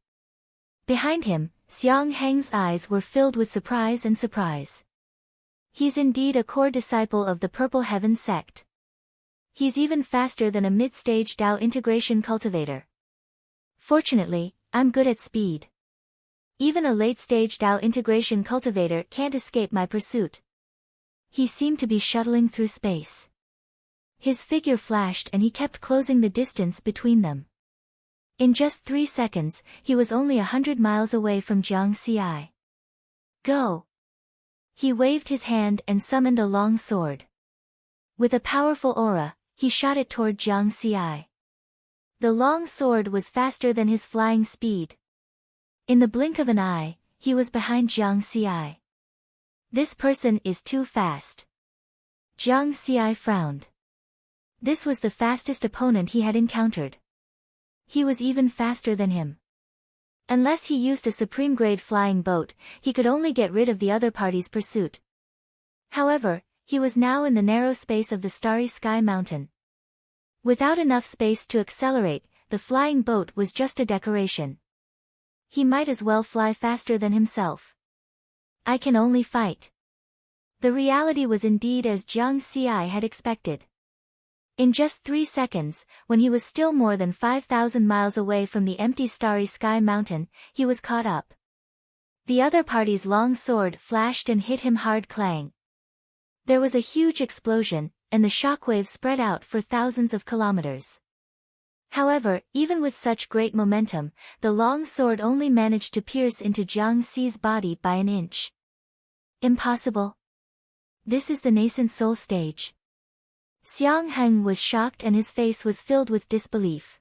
Behind him, Xiang Heng's eyes were filled with surprise and surprise. He's indeed a core disciple of the Purple Heaven sect. He's even faster than a mid-stage Tao integration cultivator. Fortunately, I'm good at speed. Even a late-stage Tao integration cultivator can't escape my pursuit. He seemed to be shuttling through space. His figure flashed and he kept closing the distance between them. In just 3 seconds, he was only 100 miles away from Jiang Xi. Go! He waved his hand and summoned a long sword. With a powerful aura, he shot it toward Jiang Xi. The long sword was faster than his flying speed. In the blink of an eye, he was behind Jiang Xi. This person is too fast. Jiang Xi frowned. This was the fastest opponent he had encountered. He was even faster than him. Unless he used a supreme-grade flying boat, he could only get rid of the other party's pursuit. However, he was now in the narrow space of the starry sky mountain. Without enough space to accelerate, the flying boat was just a decoration. He might as well fly faster than himself. I can only fight. The reality was indeed as Jiang Xi had expected. In just 3 seconds, when he was still more than 5,000 miles away from the empty starry sky mountain, he was caught up. The other party's long sword flashed and hit him hard clang. There was a huge explosion, and the shockwave spread out for thousands of kilometers. However, even with such great momentum, the long sword only managed to pierce into Jiang Xi's body by an inch. Impossible. This is the nascent soul stage. Xiang Heng was shocked and his face was filled with disbelief.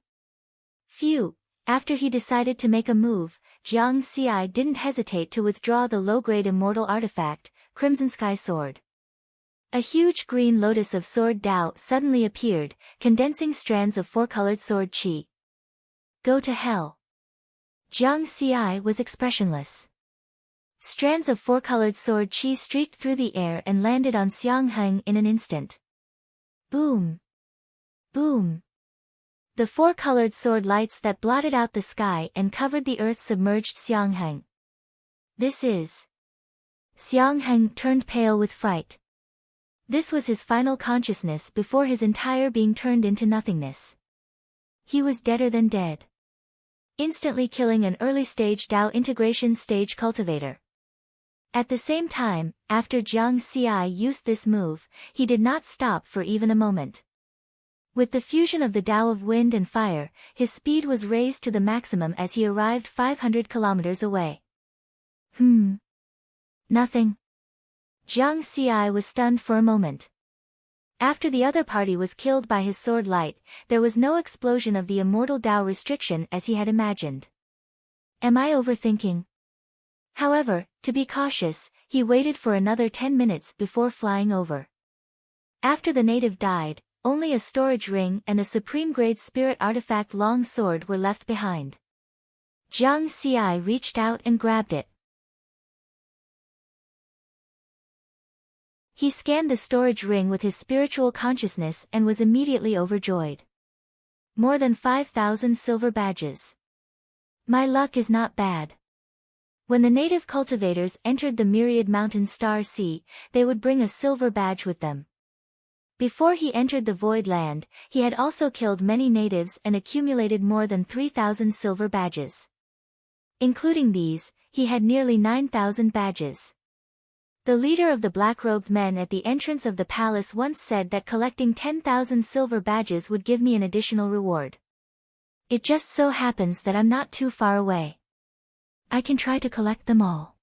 Phew, after he decided to make a move, Jiang Xi didn't hesitate to withdraw the low-grade immortal artifact, Crimson Sky Sword. A huge green lotus of sword Dao suddenly appeared, condensing strands of 4-colored sword qi. Go to hell. Jiang Xi was expressionless. Strands of 4-colored sword qi streaked through the air and landed on Xiang Heng in an instant. Boom! Boom! The 4-colored sword lights that blotted out the sky and covered the earth submerged Xiang Heng. This is... Xiang Heng turned pale with fright. This was his final consciousness before his entire being turned into nothingness. He was deader than dead. Instantly killing an early-stage Dao integration stage cultivator. At the same time, after Jiang Xi used this move, he did not stop for even a moment. With the fusion of the Dao of wind and fire, his speed was raised to the maximum as he arrived 500 kilometers away. Nothing. Jiang Xi was stunned for a moment. After the other party was killed by his sword light, there was no explosion of the immortal Dao restriction as he had imagined. Am I overthinking? However, to be cautious, he waited for another 10 minutes before flying over. After the native died, only a storage ring and a supreme-grade spirit artifact long sword were left behind. Jiang Xi reached out and grabbed it. He scanned the storage ring with his spiritual consciousness and was immediately overjoyed. More than 5,000 silver badges. My luck is not bad. When the native cultivators entered the myriad mountain star sea, they would bring a silver badge with them. Before he entered the void land, he had also killed many natives and accumulated more than 3,000 silver badges. Including these, he had nearly 9,000 badges. The leader of the black-robed men at the entrance of the palace once said that collecting 10,000 silver badges would give me an additional reward. It just so happens that I'm not too far away. I can try to collect them all.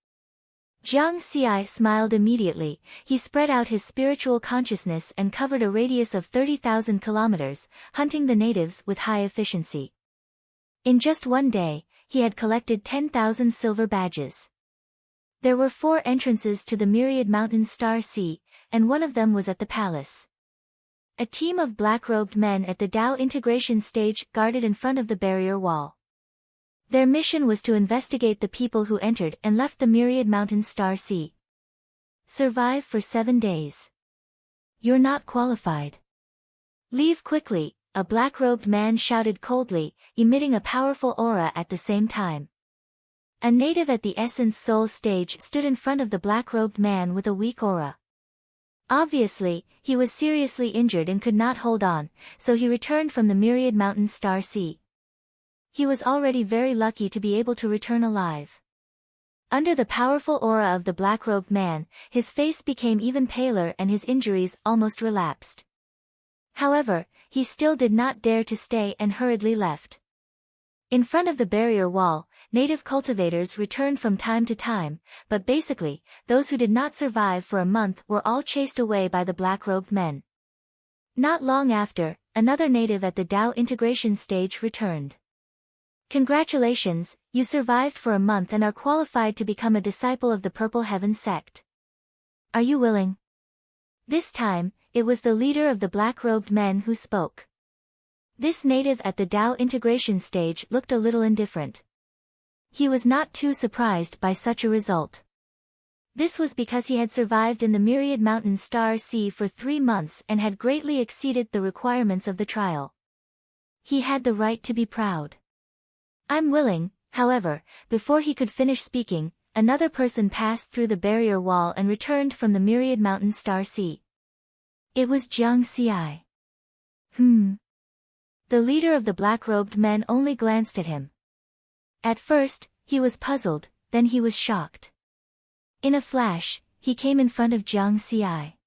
Jiang Xi smiled immediately. He spread out his spiritual consciousness and covered a radius of 30,000 kilometers, hunting the natives with high efficiency. In just one day, he had collected 10,000 silver badges. There were 4 entrances to the myriad mountain star sea, and one of them was at the palace. A team of black-robed men at the Dao integration stage guarded in front of the barrier wall. Their mission was to investigate the people who entered and left the myriad mountain star sea. Survive for 7 days. You're not qualified. Leave quickly, a black-robed man shouted coldly, emitting a powerful aura at the same time. A native at the Essence Soul stage stood in front of the black-robed man with a weak aura. Obviously, he was seriously injured and could not hold on, so he returned from the myriad mountain star sea. He was already very lucky to be able to return alive. Under the powerful aura of the black-robed man, his face became even paler and his injuries almost relapsed. However, he still did not dare to stay and hurriedly left. In front of the barrier wall, native cultivators returned from time to time, but basically, those who did not survive for a month were all chased away by the black-robed men. Not long after, another native at the Dao integration stage returned. Congratulations, you survived for a month and are qualified to become a disciple of the Purple Heaven sect. Are you willing? This time, it was the leader of the black-robed men who spoke. This native at the Dao integration stage looked a little indifferent. He was not too surprised by such a result. This was because he had survived in the myriad mountain star sea for 3 months and had greatly exceeded the requirements of the trial. He had the right to be proud. I'm willing, However, before he could finish speaking, another person passed through the barrier wall and returned from the myriad mountain star sea. It was Jiang Xi. The leader of the black-robed men only glanced at him. At first, he was puzzled, then he was shocked. In a flash, he came in front of Jiang Xi.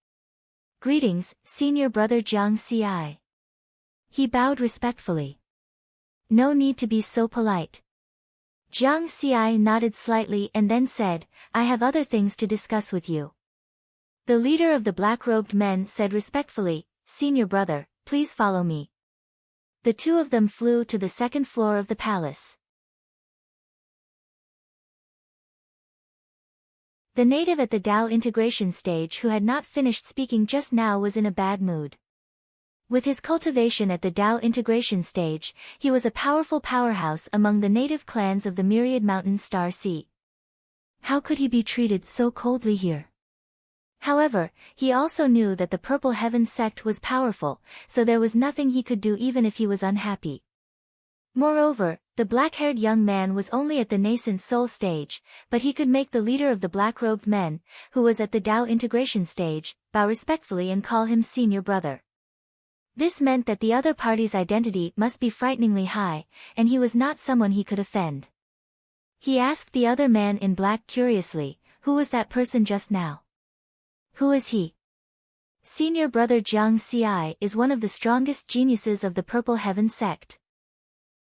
"Greetings, senior brother Jiang Xi." He bowed respectfully. "No need to be so polite." Jiang Xi nodded slightly and then said, "I have other things to discuss with you." The leader of the black-robed men said respectfully, "Senior brother, please follow me." The two of them flew to the second floor of the palace. The native at the Dao integration stage who had not finished speaking just now was in a bad mood. With his cultivation at the Dao integration stage, he was a powerful powerhouse among the native clans of the myriad mountain star sea. How could he be treated so coldly here? However, he also knew that the Purple Heaven sect was powerful, so there was nothing he could do even if he was unhappy. Moreover, the black-haired young man was only at the nascent soul stage, but he could make the leader of the black-robed men, who was at the Dao integration stage, bow respectfully and call him senior brother. This meant that the other party's identity must be frighteningly high, and he was not someone he could offend. He asked the other man in black curiously, "Who was that person just now?" "Who is he?" "Senior brother Jiang Xi is one of the strongest geniuses of the Purple Heaven sect."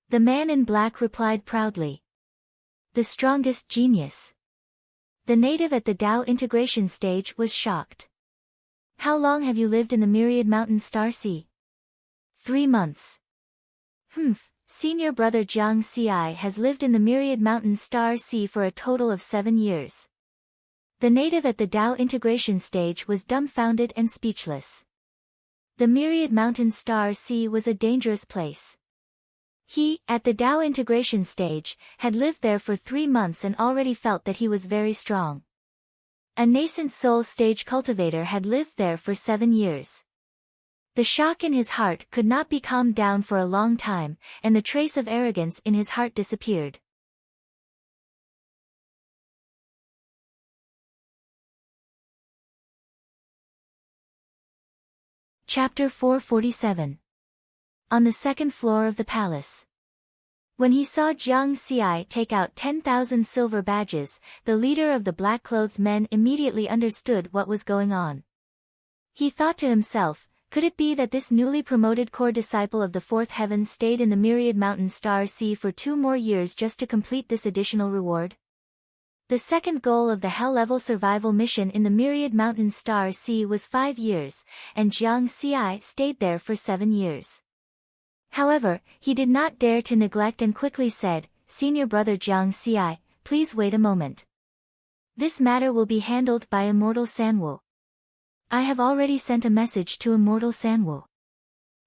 The man in black replied proudly. "The strongest genius." The native at the Dao integration stage was shocked. "How long have you lived in the myriad mountain star sea?" 3 months. Senior brother Jiang Xi has lived in the myriad mountain star sea for a total of 7 years. The native at the Dao integration stage was dumbfounded and speechless. The myriad mountain star sea was a dangerous place. He, at the Dao integration stage, had lived there for 3 months and already felt that he was very strong. A nascent soul stage cultivator had lived there for 7 years. The shock in his heart could not be calmed down for a long time, and the trace of arrogance in his heart disappeared. Chapter 447. On the second floor of the palace. When he saw Jiang Xi take out 10,000 silver badges, the leader of the black-clothed men immediately understood what was going on. He thought to himself, could it be that this newly promoted core disciple of the fourth heaven stayed in the myriad mountain star sea for 2 more years just to complete this additional reward? The second goal of the hell-level survival mission in the myriad mountain star sea was 5 years, and Jiang Xi stayed there for 7 years. However, he did not dare to neglect and quickly said, "Senior brother Jiang Xi, please wait a moment. This matter will be handled by Immortal Sanwu. I have already sent a message to Immortal Sanwu."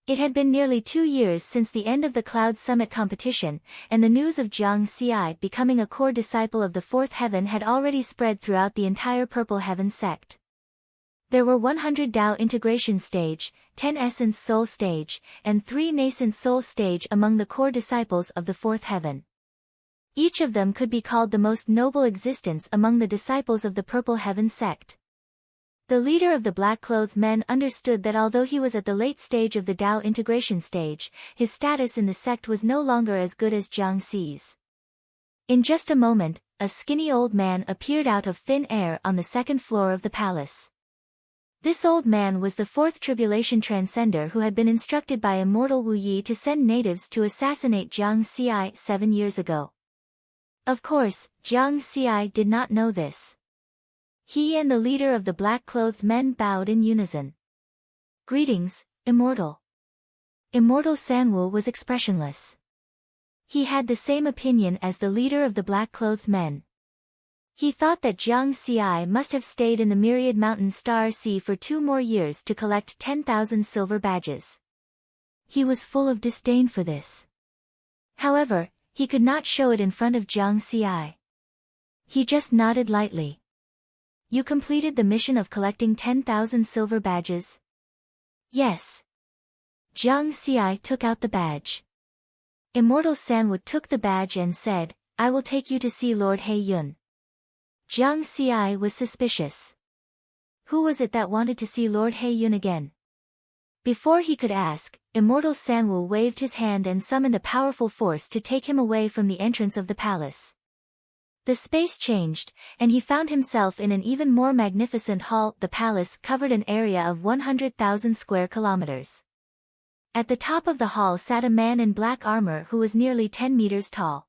It had been nearly 2 years since the end of the Cloud Summit competition, and the news of Jiang Xi becoming a core disciple of the fourth heaven had already spread throughout the entire Purple Heaven sect. There were 100 Dao integration stage, 10 essence soul stage, and 3 nascent soul stage among the core disciples of the fourth heaven. Each of them could be called the most noble existence among the disciples of the Purple Heaven sect. The leader of the black-clothed men understood that although he was at the late stage of the Dao integration stage, his status in the sect was no longer as good as Jiang Xi's. In just a moment, a skinny old man appeared out of thin air on the second floor of the palace. This old man was the fourth tribulation transcender who had been instructed by Immortal Wu Yi to send natives to assassinate Jiang Xi 7 years ago. Of course, Jiang Xi did not know this. He and the leader of the black-clothed men bowed in unison. "Greetings, Immortal." Immortal Sanwu was expressionless. He had the same opinion as the leader of the black-clothed men. He thought that Jiang Xi must have stayed in the myriad mountain star sea for 2 more years to collect 10,000 silver badges. He was full of disdain for this. However, he could not show it in front of Jiang Xi. He just nodded lightly. "You completed the mission of collecting 10,000 silver badges?" "Yes." Jiang Xi took out the badge. Immortal Sanwu took the badge and said, I will take you to see Lord He Yun. Jiang Xi was suspicious. Who was it that wanted to see Lord He Yun again? Before he could ask, Immortal Sanwu waved his hand and summoned a powerful force to take him away from the entrance of the palace. The space changed, and he found himself in an even more magnificent hall. The palace covered an area of 100,000 square kilometers. At the top of the hall sat a man in black armor who was nearly 10 meters tall.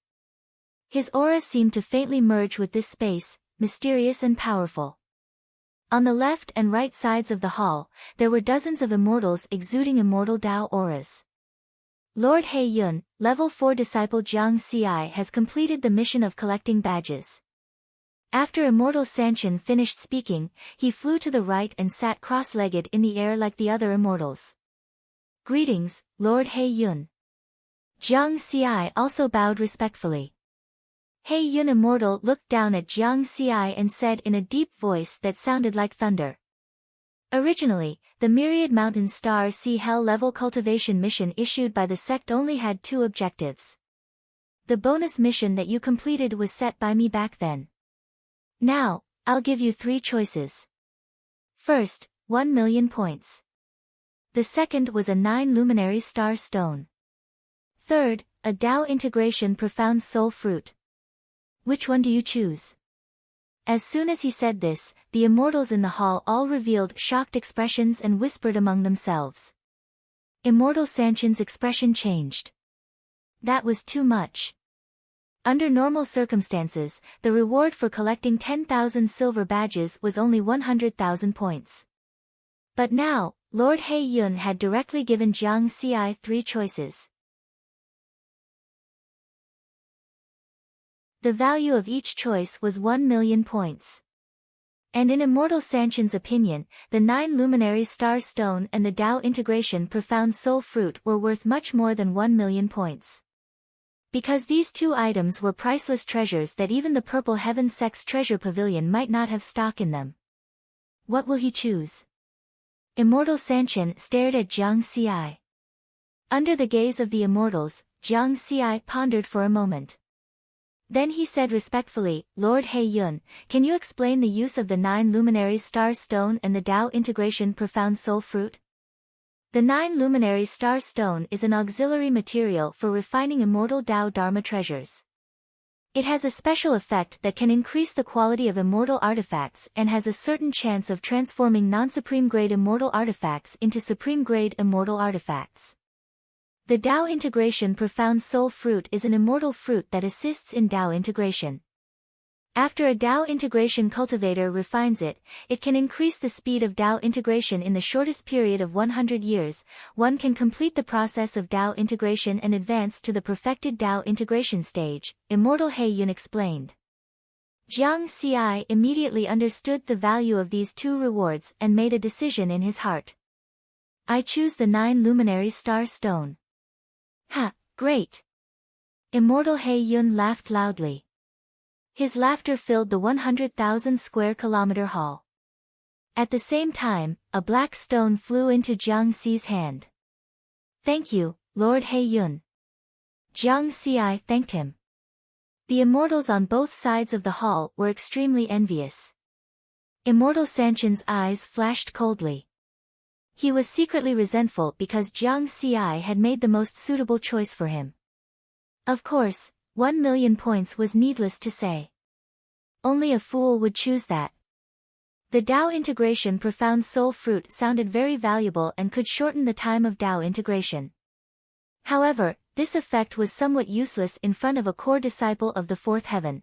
His aura seemed to faintly merge with this space, mysterious and powerful. On the left and right sides of the hall, there were dozens of immortals exuding immortal Dao auras. Lord He Yun, Level 4 disciple Jiang Xi has completed the mission of collecting badges. After Immortal Sanchen finished speaking, he flew to the right and sat cross-legged in the air like the other immortals. Greetings, Lord He Yun. Jiang Xi also bowed respectfully. He Yun Immortal looked down at Jiang Xi and said in a deep voice that sounded like thunder. Originally, the Myriad Mountain Star Sea Hell level cultivation mission issued by the sect only had 2 objectives. The bonus mission that you completed was set by me back then. Now, I'll give you 3 choices. First, 1 million points. The second was a 9 luminary star stone. Third, a Dao integration profound soul fruit. Which one do you choose? As soon as he said this, the immortals in the hall all revealed shocked expressions and whispered among themselves. Immortal Sanchen's expression changed. That was too much. Under normal circumstances, the reward for collecting 10,000 silver badges was only 100,000 points. But now, Lord He Yun had directly given Jiang Xi 3 choices. The value of each choice was 1 million points. And in Immortal Sanchen's opinion, the 9 luminary star stone and the Dao integration profound soul fruit were worth much more than 1 million points. Because these 2 items were priceless treasures that even the Purple Heaven Sect's treasure pavilion might not have stock in them. What will he choose? Immortal Sanchen stared at Jiang Xi. Under the gaze of the immortals, Jiang Xi pondered for a moment. Then he said respectfully, Lord He Yun, can you explain the use of the 9 luminaries star stone and the Dao integration profound soul fruit? The 9 luminaries star stone is an auxiliary material for refining immortal Dao Dharma treasures. It has a special effect that can increase the quality of immortal artifacts and has a certain chance of transforming non-supreme grade immortal artifacts into supreme grade immortal artifacts. The Dao integration profound soul fruit is an immortal fruit that assists in Dao integration. After a Dao integration cultivator refines it, it can increase the speed of Dao integration in the shortest period of 100 years. One can complete the process of Dao integration and advance to the perfected Dao integration stage, Immortal He Yun explained. Jiang Xi immediately understood the value of these 2 rewards and made a decision in his heart. I choose the 9 luminary star stone. Ha, great! Immortal He Yun laughed loudly. His laughter filled the 100,000 square kilometer hall. At the same time, a black stone flew into Jiang Xi's hand. Thank you, Lord He Yun. Jiang Xi thanked him. The immortals on both sides of the hall were extremely envious. Immortal Sanchen's eyes flashed coldly. He was secretly resentful because Jiang Xi had made the most suitable choice for him. Of course, 1 million points was needless to say. Only a fool would choose that. The Dao integration profound soul fruit sounded very valuable and could shorten the time of Dao integration. However, this effect was somewhat useless in front of a core disciple of the 4th heaven.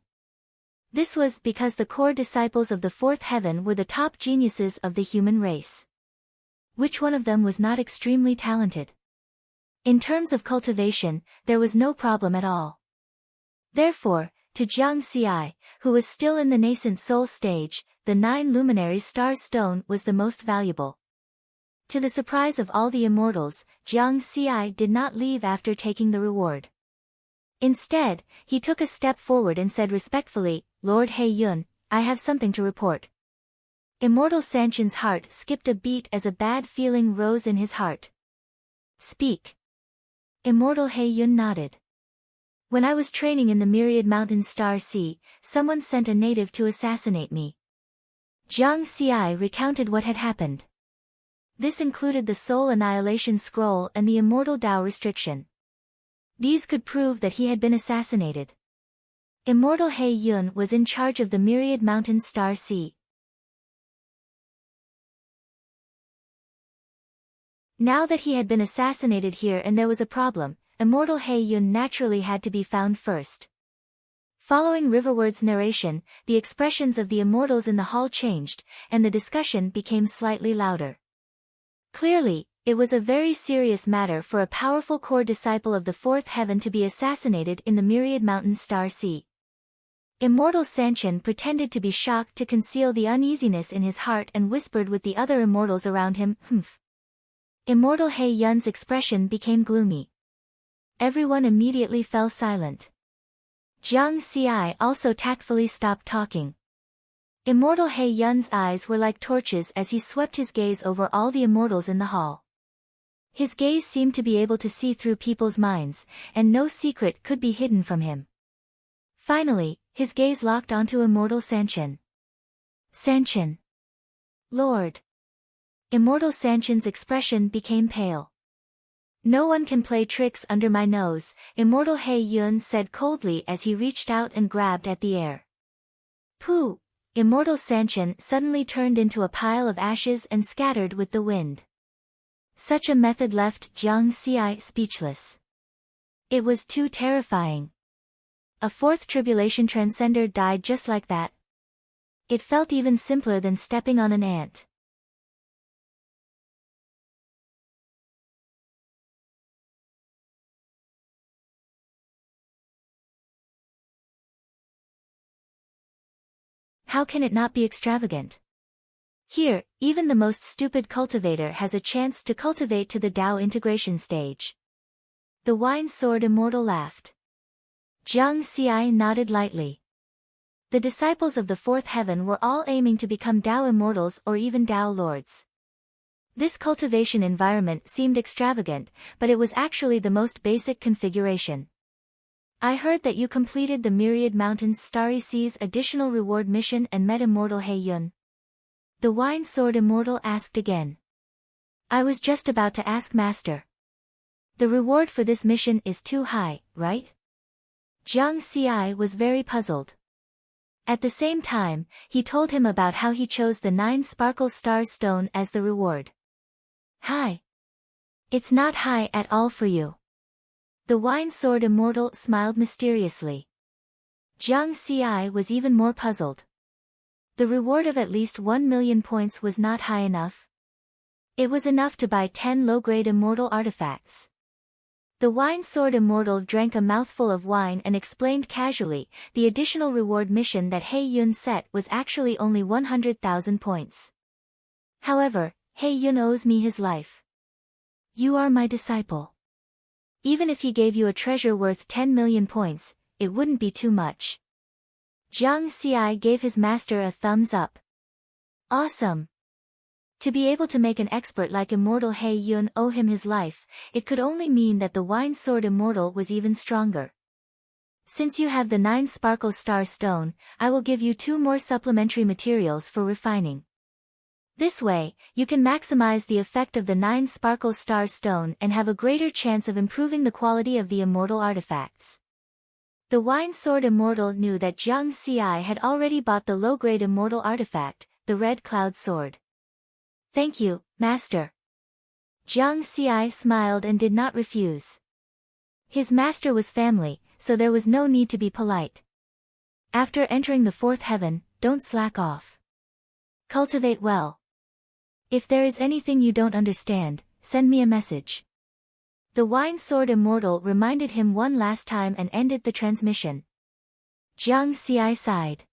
This was because the core disciples of the 4th heaven were the top geniuses of the human race. Which one of them was not extremely talented? In terms of cultivation, there was no problem at all. Therefore, to Jiang Xi, who was still in the nascent soul stage, the 9 luminary star stone was the most valuable. To the surprise of all the immortals, Jiang Xi did not leave after taking the reward. Instead, he took a step forward and said respectfully, Lord He Yun, I have something to report. Immortal Sanchen's heart skipped a beat as a bad feeling rose in his heart. Speak. Immortal He Yun nodded. When I was training in the Myriad Mountain Star Sea, someone sent a native to assassinate me. Jiang Xi recounted what had happened. This included the Soul Annihilation Scroll and the Immortal Tao Restriction. These could prove that he had been assassinated. Immortal He Yun was in charge of the Myriad Mountain Star Sea. Now that he had been assassinated here and there was a problem, Immortal He Yun naturally had to be found first. Following Riverward's narration, the expressions of the immortals in the hall changed, and the discussion became slightly louder. Clearly, it was a very serious matter for a powerful core disciple of the fourth heaven to be assassinated in the Myriad Mountain Star Sea. Immortal Sanchen pretended to be shocked to conceal the uneasiness in his heart and whispered with the other immortals around him, "Humph." Immortal He Yun's expression became gloomy. Everyone immediately fell silent. Jiang Xi also tactfully stopped talking. Immortal He Yun's eyes were like torches as he swept his gaze over all the immortals in the hall. His gaze seemed to be able to see through people's minds, and no secret could be hidden from him. Finally, his gaze locked onto Immortal Sanchen. "Sanchen. Lord." Immortal Sanchen's expression became pale. "No one can play tricks under my nose," Immortal He Yun said coldly as he reached out and grabbed at the air. "Pooh!" Immortal Sanchen suddenly turned into a pile of ashes and scattered with the wind. Such a method left Jiang Xi speechless. It was too terrifying. A fourth tribulation transcender died just like that. It felt even simpler than stepping on an ant. How can it not be extravagant? Here, even the most stupid cultivator has a chance to cultivate to the Tao integration stage. The Wine Sword Immortal laughed. Jiang Xi nodded lightly. The disciples of the fourth heaven were all aiming to become Tao Immortals or even Tao Lords. This cultivation environment seemed extravagant, but it was actually the most basic configuration. "I heard that you completed the Myriad Mountains Starry Sea's additional reward mission and met Immortal He Yun." The Wine Sword Immortal asked again. "I was just about to ask Master. The reward for this mission is too high, right?" Jiang Xi was very puzzled. At the same time, he told him about how he chose the 9 Sparkle Star Stone as the reward. "High? It's not high at all for you." The Wine Sword Immortal smiled mysteriously. Jiang Xi was even more puzzled. The reward of at least 1 million points was not high enough. It was enough to buy 10 low-grade immortal artifacts. The Wine Sword Immortal drank a mouthful of wine and explained casually, the additional reward mission that He Yun set was actually only 100,000 points. "However, He Yun owes me his life. You are my disciple. Even if he gave you a treasure worth 10 million points, it wouldn't be too much." Jiang Xi gave his master a thumbs up. "Awesome." To be able to make an expert like Immortal He Yun owe him his life, it could only mean that the Wine Sword Immortal was even stronger. "Since you have the 9 Sparkle Star Stone, I will give you 2 more supplementary materials for refining. This way, you can maximize the effect of the 9 Sparkle Star Stone and have a greater chance of improving the quality of the immortal artifacts." The Wine Sword Immortal knew that Jiang Xi had already bought the low-grade immortal artifact, the Red Cloud Sword. "Thank you, Master." Jiang Xi smiled and did not refuse. His master was family, so there was no need to be polite. After entering the fourth heaven, don't slack off. Cultivate well. If there is anything you don't understand, send me a message. The Wine Sword Immortal reminded him one last time and ended the transmission. Jiang Xi sighed.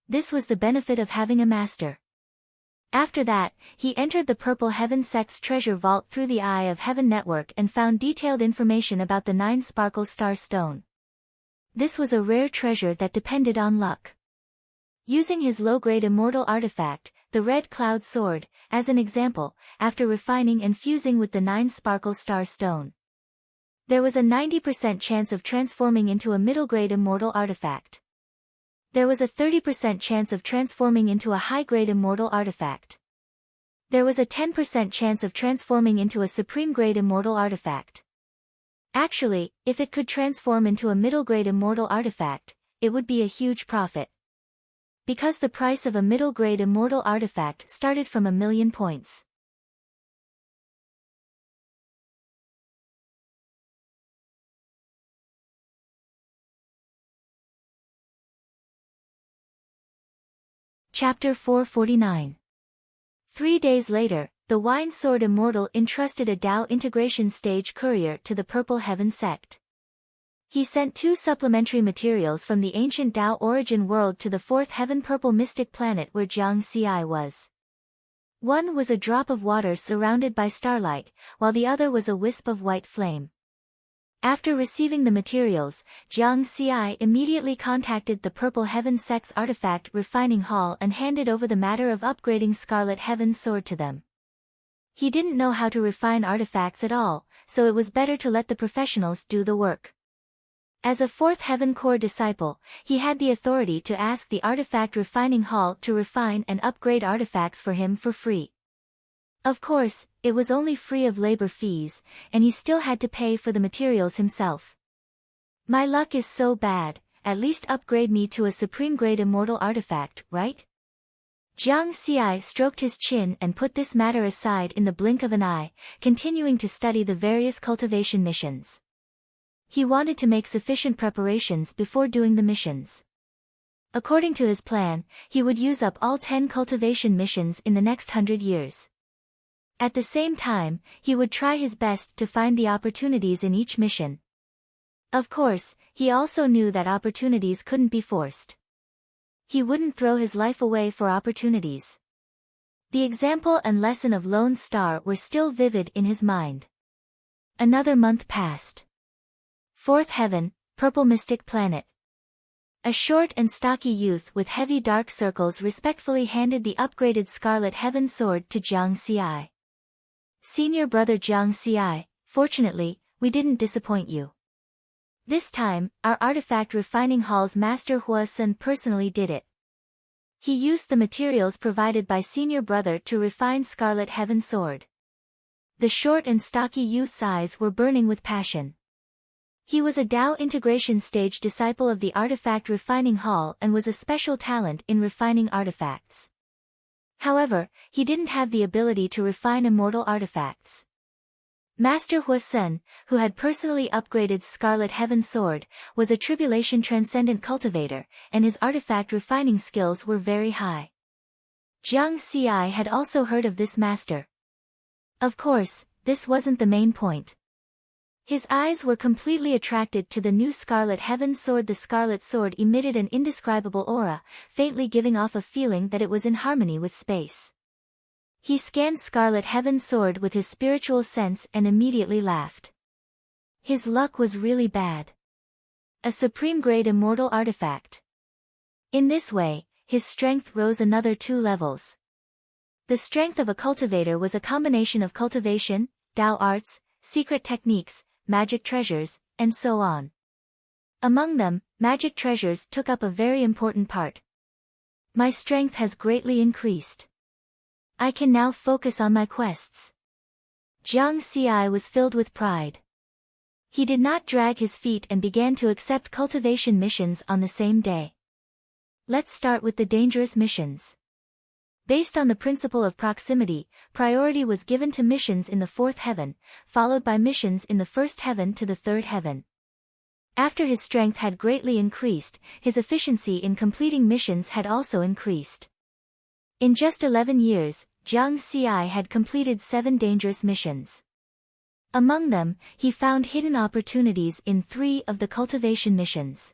This was the benefit of having a master. After that, he entered the Purple Heaven Sect's treasure vault through the Eye of Heaven network and found detailed information about the 9 Sparkle Star Stone. This was a rare treasure that depended on luck. Using his low-grade immortal artifact, the Red Cloud Sword, as an example, after refining and fusing with the 9 Sparkle Star Stone. There was a 90% chance of transforming into a middle-grade immortal artifact. There was a 30% chance of transforming into a high-grade immortal artifact. There was a 10% chance of transforming into a supreme-grade immortal artifact. Actually, if it could transform into a middle-grade immortal artifact, it would be a huge profit. Because the price of a middle-grade immortal artifact started from 1,000,000 points. Chapter 449. 3 days later, the Wine Sword Immortal entrusted a Tao integration stage courier to the Purple Heaven sect. He sent 2 supplementary materials from the ancient Tao origin world to the 4th heaven purple mystic planet where Jiang Xi was. One was a drop of water surrounded by starlight, while the other was a wisp of white flame. After receiving the materials, Jiang Xi immediately contacted the Purple Heaven sect's artifact refining hall and handed over the matter of upgrading Scarlet Heaven's sword to them. He didn't know how to refine artifacts at all, so it was better to let the professionals do the work. As a 4th Heaven Core disciple, he had the authority to ask the Artifact Refining Hall to refine and upgrade artifacts for him for free. Of course, it was only free of labor fees, and he still had to pay for the materials himself. My luck is so bad, at least upgrade me to a supreme-grade immortal artifact, right? Jiang Xi stroked his chin and put this matter aside in the blink of an eye, continuing to study the various cultivation missions. He wanted to make sufficient preparations before doing the missions. According to his plan, he would use up all 10 cultivation missions in the next 100 years. At the same time, he would try his best to find the opportunities in each mission. Of course, he also knew that opportunities couldn't be forced. He wouldn't throw his life away for opportunities. The example and lesson of Lone Star were still vivid in his mind. Another month passed. 4th Heaven, Purple Mystic Planet. A short and stocky youth with heavy dark circles respectfully handed the upgraded Scarlet Heaven sword to Jiang Xi. Senior brother Jiang Xi, fortunately, we didn't disappoint you. This time, our artifact refining hall's master Hua Sun personally did it. He used the materials provided by senior brother to refine Scarlet Heaven sword. The short and stocky youth's eyes were burning with passion. He was a Tao integration stage disciple of the Artifact Refining Hall and was a special talent in refining artifacts. However, he didn't have the ability to refine immortal artifacts. Master Hua Sun, who had personally upgraded Scarlet Heaven sword, was a tribulation transcendent cultivator, and his artifact refining skills were very high. Jiang Xi had also heard of this master. Of course, this wasn't the main point. His eyes were completely attracted to the new Scarlet Heaven sword. The Scarlet Sword emitted an indescribable aura, faintly giving off a feeling that it was in harmony with space. He scanned Scarlet Heaven sword with his spiritual sense and immediately laughed. His luck was really bad. A supreme-grade immortal artifact. In this way, his strength rose another 2 levels. The strength of a cultivator was a combination of cultivation, Tao arts, secret techniques, magic treasures, and so on. Among them, magic treasures took up a very important part. My strength has greatly increased. I can now focus on my quests. Jiang Xi was filled with pride. He did not drag his feet and began to accept cultivation missions on the same day. Let's start with the dangerous missions. Based on the principle of proximity, priority was given to missions in the 4th heaven, followed by missions in the 1st heaven to the 3rd heaven. After his strength had greatly increased, his efficiency in completing missions had also increased. In just 11 years, Jiang Xi had completed 7 dangerous missions. Among them, he found hidden opportunities in 3 of the cultivation missions.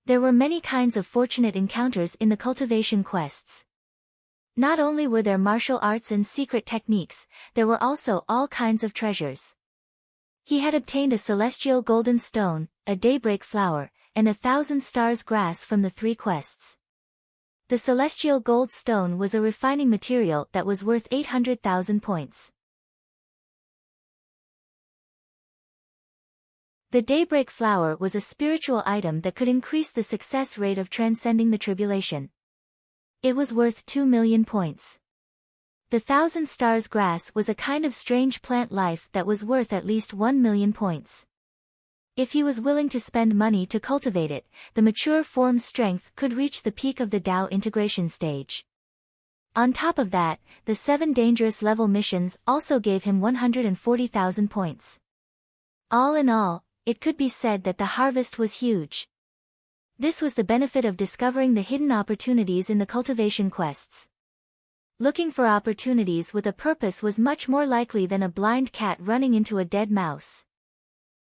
There were many kinds of fortunate encounters in the cultivation quests. Not only were there martial arts and secret techniques, there were also all kinds of treasures. He had obtained a celestial golden stone, a daybreak flower, and 1,000 stars grass from the 3 quests. The celestial gold stone was a refining material that was worth 800,000 points. The daybreak flower was a spiritual item that could increase the success rate of transcending the tribulation. It was worth 2 million points. The thousand stars grass was a kind of strange plant life that was worth at least 1 million points. If he was willing to spend money to cultivate it, the mature form's strength could reach the peak of the Tao integration stage. On top of that, the 7 dangerous level missions also gave him 140,000 points. All in all, it could be said that the harvest was huge. This was the benefit of discovering the hidden opportunities in the cultivation quests. Looking for opportunities with a purpose was much more likely than a blind cat running into a dead mouse.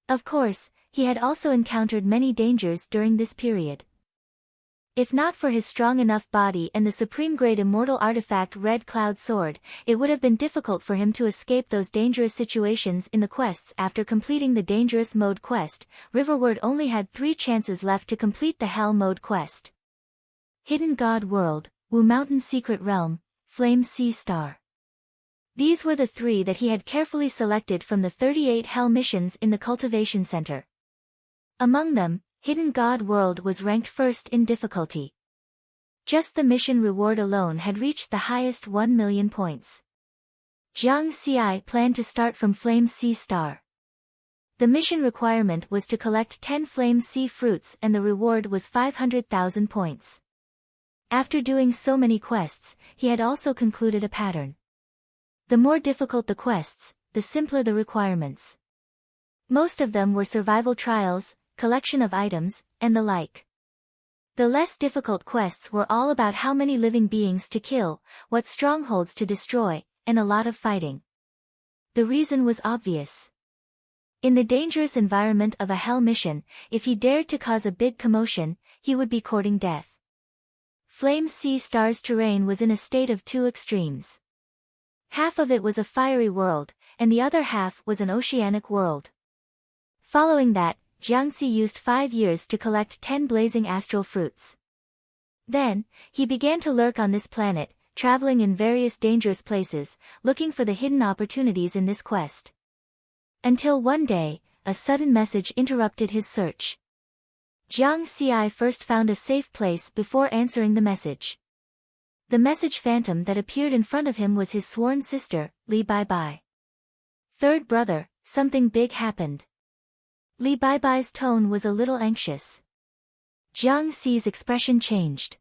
Of course, he had also encountered many dangers during this period. If not for his strong enough body and the supreme-grade immortal artifact Red Cloud Sword, it would have been difficult for him to escape those dangerous situations in the quests. After completing the Dangerous Mode quest, Riverward only had 3 chances left to complete the Hell Mode quest. Hidden God World, Wu Mountain Secret Realm, Flame Sea Star. These were the 3 that he had carefully selected from the 38 Hell missions in the Cultivation Center. Among them, Hidden God World was ranked first in difficulty. Just the mission reward alone had reached the highest 1 million points. Jiang Xi planned to start from Flame Sea Star. The mission requirement was to collect 10 Flame Sea fruits and the reward was 500,000 points. After doing so many quests, he had also concluded a pattern. The more difficult the quests, the simpler the requirements. Most of them were survival trials, collection of items, and the like. The less difficult quests were all about how many living beings to kill, what strongholds to destroy, and a lot of fighting. The reason was obvious. In the dangerous environment of a hell mission, if he dared to cause a big commotion, he would be courting death. Flame Sea Star's terrain was in a state of 2 extremes. Half of it was a fiery world, and the other half was an oceanic world. Following that, Jiangxi used 5 years to collect 10 blazing astral fruits. Then, he began to lurk on this planet, traveling in various dangerous places, looking for the hidden opportunities in this quest. Until one day, a sudden message interrupted his search. Jiang Xi first found a safe place before answering the message. The message phantom that appeared in front of him was his sworn sister, Li Baibai. Third brother, something big happened. Li Baibai's tone was a little anxious. Jiang Xi's expression changed.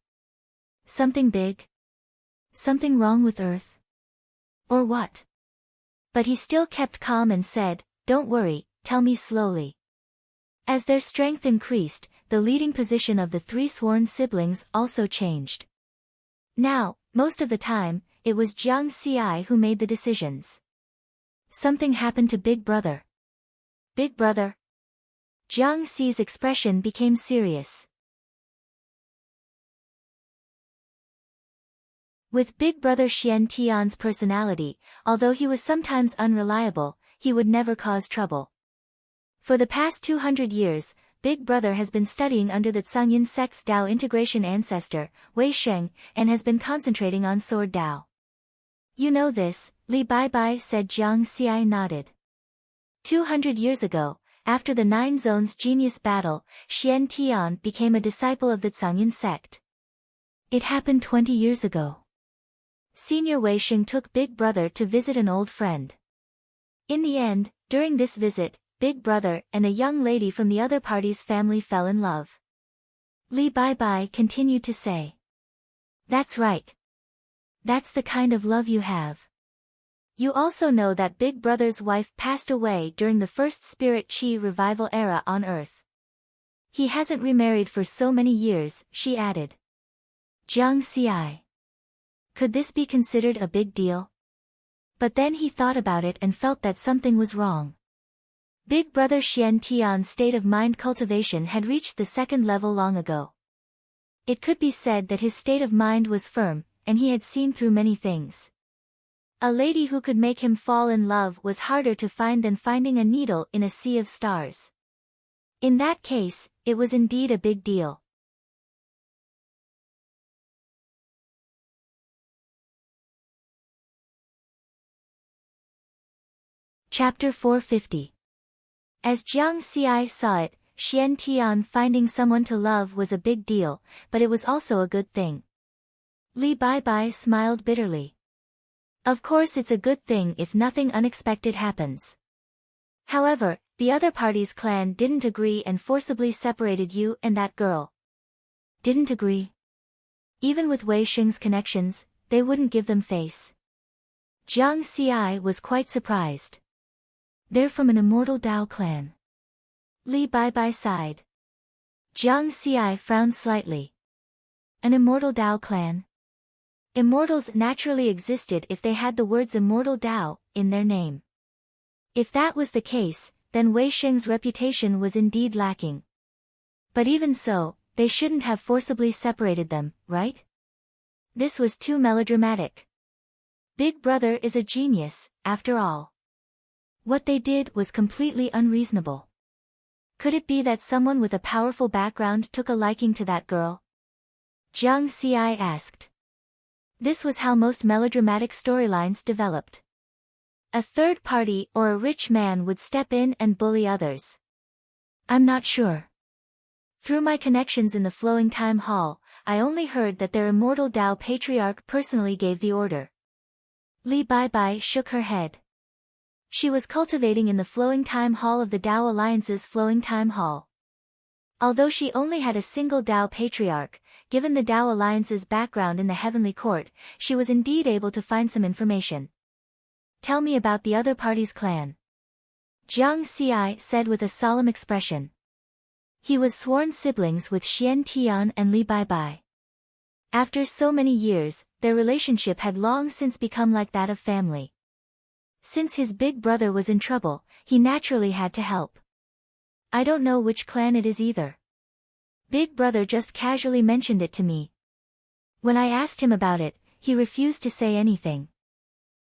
Something big? Something wrong with Earth? Or what? But he still kept calm and said, "Don't worry, tell me slowly." As their strength increased, the leading position of the 3 sworn siblings also changed. Now, most of the time, it was Jiang Xi who made the decisions. Something happened to Big Brother. Big Brother? Jiang Xi's expression became serious. With Big Brother Xian Tian's personality, although he was sometimes unreliable, he would never cause trouble. For the past 200 years, Big Brother has been studying under the Zhangyin sect's Tao integration ancestor, Wei Sheng, and has been concentrating on Sword Tao. You know this, Li Baibai said. Jiang Xi nodded. 200 years ago, after the 9 Zones Genius Battle, Xian Tian became a disciple of the Zhangyin sect. It happened 20 years ago. Senior Wei Sheng took Big Brother to visit an old friend. In the end, during this visit, Big Brother and a young lady from the other party's family fell in love. Li Baibai continued to say. That's right. That's the kind of love you have. You also know that Big Brother's wife passed away during the first Spirit Chi revival era on Earth. He hasn't remarried for so many years, she added. Jiang Xi. Could this be considered a big deal? But then he thought about it and felt that something was wrong. Big Brother Xian Tian's state of mind cultivation had reached the 2nd level long ago. It could be said that his state of mind was firm, and he had seen through many things. A lady who could make him fall in love was harder to find than finding a needle in a sea of stars. In that case, it was indeed a big deal. Chapter 450. As Jiang Xi saw it, Xian Tian finding someone to love was a big deal, but it was also a good thing. Li Bai smiled bitterly. Of course it's a good thing if nothing unexpected happens. However, the other party's clan didn't agree and forcibly separated you and that girl. Didn't agree? Even with Wei Xing's connections, they wouldn't give them face. Jiang Xi was quite surprised. They're from an immortal Dao clan. Li Bai sighed. Jiang Xi frowned slightly. An immortal Dao clan? Immortals naturally existed if they had the words immortal Dao in their name. If that was the case, then Wei Xing's reputation was indeed lacking. But even so, they shouldn't have forcibly separated them, right? This was too melodramatic. Big Brother is a genius, after all. What they did was completely unreasonable. Could it be that someone with a powerful background took a liking to that girl? Jiang Xi asked. This was how most melodramatic storylines developed. A third party or a rich man would step in and bully others. I'm not sure. Through my connections in the Flowing Time Hall, I only heard that their immortal Dao patriarch personally gave the order. Li Bai shook her head. She was cultivating in the Flowing Time Hall of the Dao Alliance's Flowing Time Hall. Although she only had a single Dao patriarch, given the Dao Alliance's background in the Heavenly Court, she was indeed able to find some information. Tell me about the other party's clan. Jiang Xi said with a solemn expression. He was sworn siblings with Xian Tian and Li Bai. After so many years, their relationship had long since become like that of family. Since his big brother was in trouble, he naturally had to help. I don't know which clan it is either. Big Brother just casually mentioned it to me. When I asked him about it, he refused to say anything.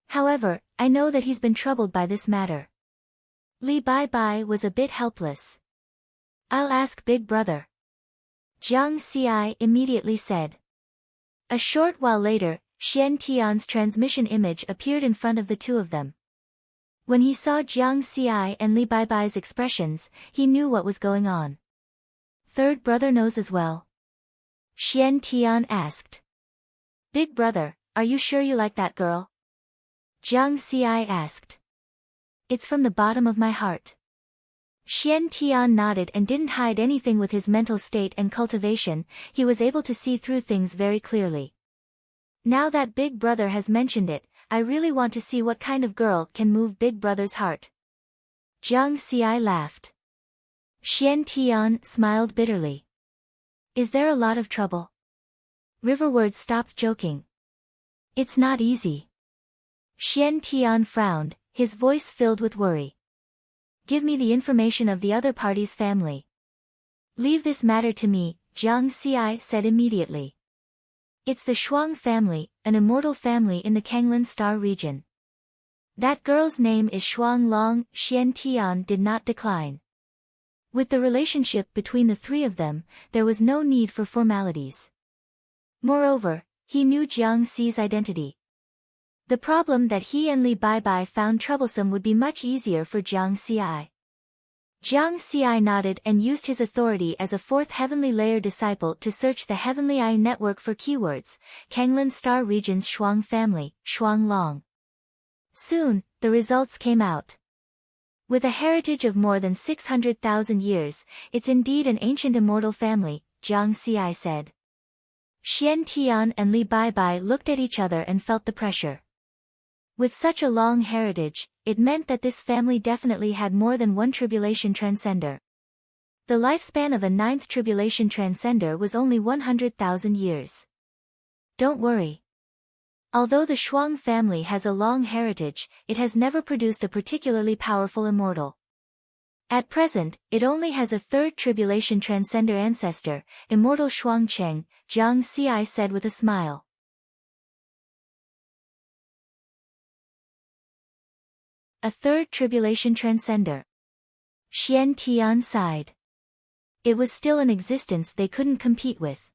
However, I know that he's been troubled by this matter. Li Bai was a bit helpless. I'll ask Big Brother. Jiang Xi immediately said. A short while later, Xian Tian's transmission image appeared in front of the two of them. When he saw Jiang Xi and Li Bai's expressions, he knew what was going on. Third brother knows as well? Xian Tian asked. Big Brother, are you sure you like that girl? Jiang Xi asked. It's from the bottom of my heart. Xian Tian nodded and didn't hide anything with his mental state and cultivation, he was able to see through things very clearly. Now that Big Brother has mentioned it, I really want to see what kind of girl can move Big Brother's heart. Jiang Xi laughed. Xian Tian smiled bitterly. Is there a lot of trouble? Riverward stopped joking. It's not easy. Xian Tian frowned, his voice filled with worry. Give me the information of the other party's family. Leave this matter to me, Jiang Xi said immediately. It's the Shuang family, an immortal family in the Kanglan Star region. That girl's name is Shuang Long. Xian Tian did not decline. With the relationship between the three of them, there was no need for formalities. Moreover, he knew Jiang Xi's identity. The problem that he and Li Bai found troublesome would be much easier for Jiang Xi. Jiang Xi nodded and used his authority as a fourth heavenly layer disciple to search the Heavenly Eye network for keywords, Kanglan Star region's Shuang family, Shuang Long. Soon, the results came out. With a heritage of more than 600,000 years, it's indeed an ancient immortal family, Jiang Xi said. Xian Tian and Li Bai looked at each other and felt the pressure. With such a long heritage, it meant that this family definitely had more than one tribulation transcender. The lifespan of a ninth tribulation transcender was only 100,000 years. Don't worry. Although the Shuang family has a long heritage, it has never produced a particularly powerful immortal. At present, it only has a third tribulation transcender ancestor, immortal Shuang Cheng, Jiang Xi said with a smile. A third tribulation transcender. Xian Tian sighed. It was still an existence they couldn't compete with.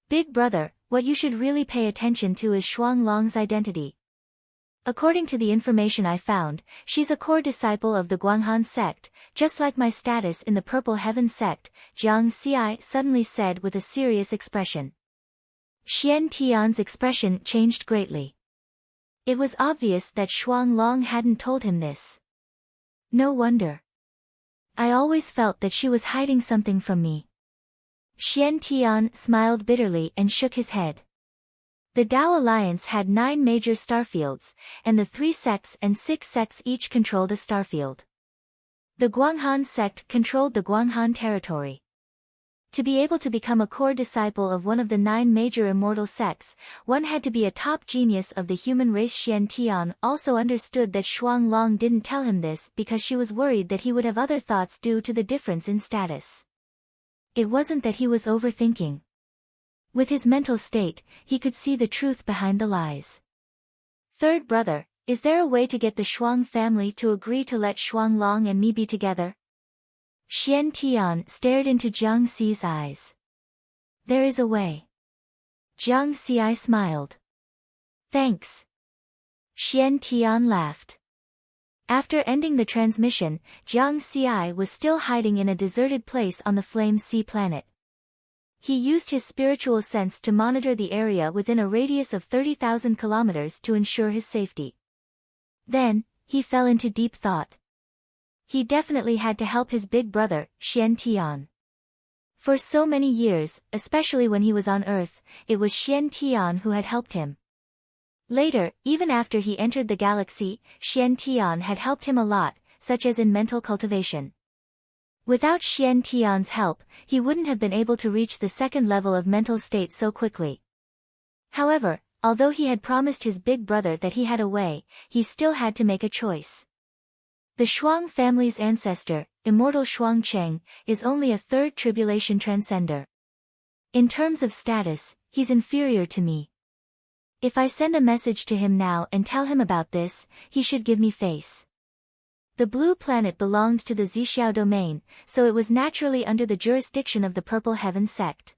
Big Brother, what you should really pay attention to is Shuang Long's identity. According to the information I found, she's a core disciple of the Guanghan sect, just like my status in the Purple Heaven sect, Jiang Xi suddenly said with a serious expression. Xian Tian's expression changed greatly. It was obvious that Shuang Long hadn't told him this. No wonder. I always felt that she was hiding something from me. Xian Tian smiled bitterly and shook his head. The Tao Alliance had 9 major starfields, and the 3 sects and 6 sects each controlled a starfield. The Guanghan sect controlled the Guanghan territory. To be able to become a core disciple of one of the 9 major immortal sects, one had to be a top genius of the human race. Xian Tian also understood that Shuang Long didn't tell him this because she was worried that he would have other thoughts due to the difference in status. It wasn't that he was overthinking. With his mental state, he could see the truth behind the lies. Third brother, is there a way to get the Shuang family to agree to let Shuang Long and me be together? Xian Tian stared into Jiang Xi's eyes. There is a way. Jiang Xi smiled. Thanks. Xian Tian laughed. After ending the transmission, Jiang Xi was still hiding in a deserted place on the Flame Sea planet. He used his spiritual sense to monitor the area within a radius of 30,000 kilometers to ensure his safety. Then, he fell into deep thought. He definitely had to help his big brother, Xian Tian. For so many years, especially when he was on Earth, it was Xian Tian who had helped him. Later, even after he entered the galaxy, Xian Tian had helped him a lot, such as in mental cultivation. Without Xian Tian's help, he wouldn't have been able to reach the second level of mental state so quickly. However, although he had promised his big brother that he had a way, he still had to make a choice. The Shuang family's ancestor, immortal Shuang Cheng, is only a 3rd tribulation transcender. In terms of status, he's inferior to me. If I send a message to him now and tell him about this, he should give me face. The blue planet belonged to the Zixiao domain, so it was naturally under the jurisdiction of the Purple Heaven sect.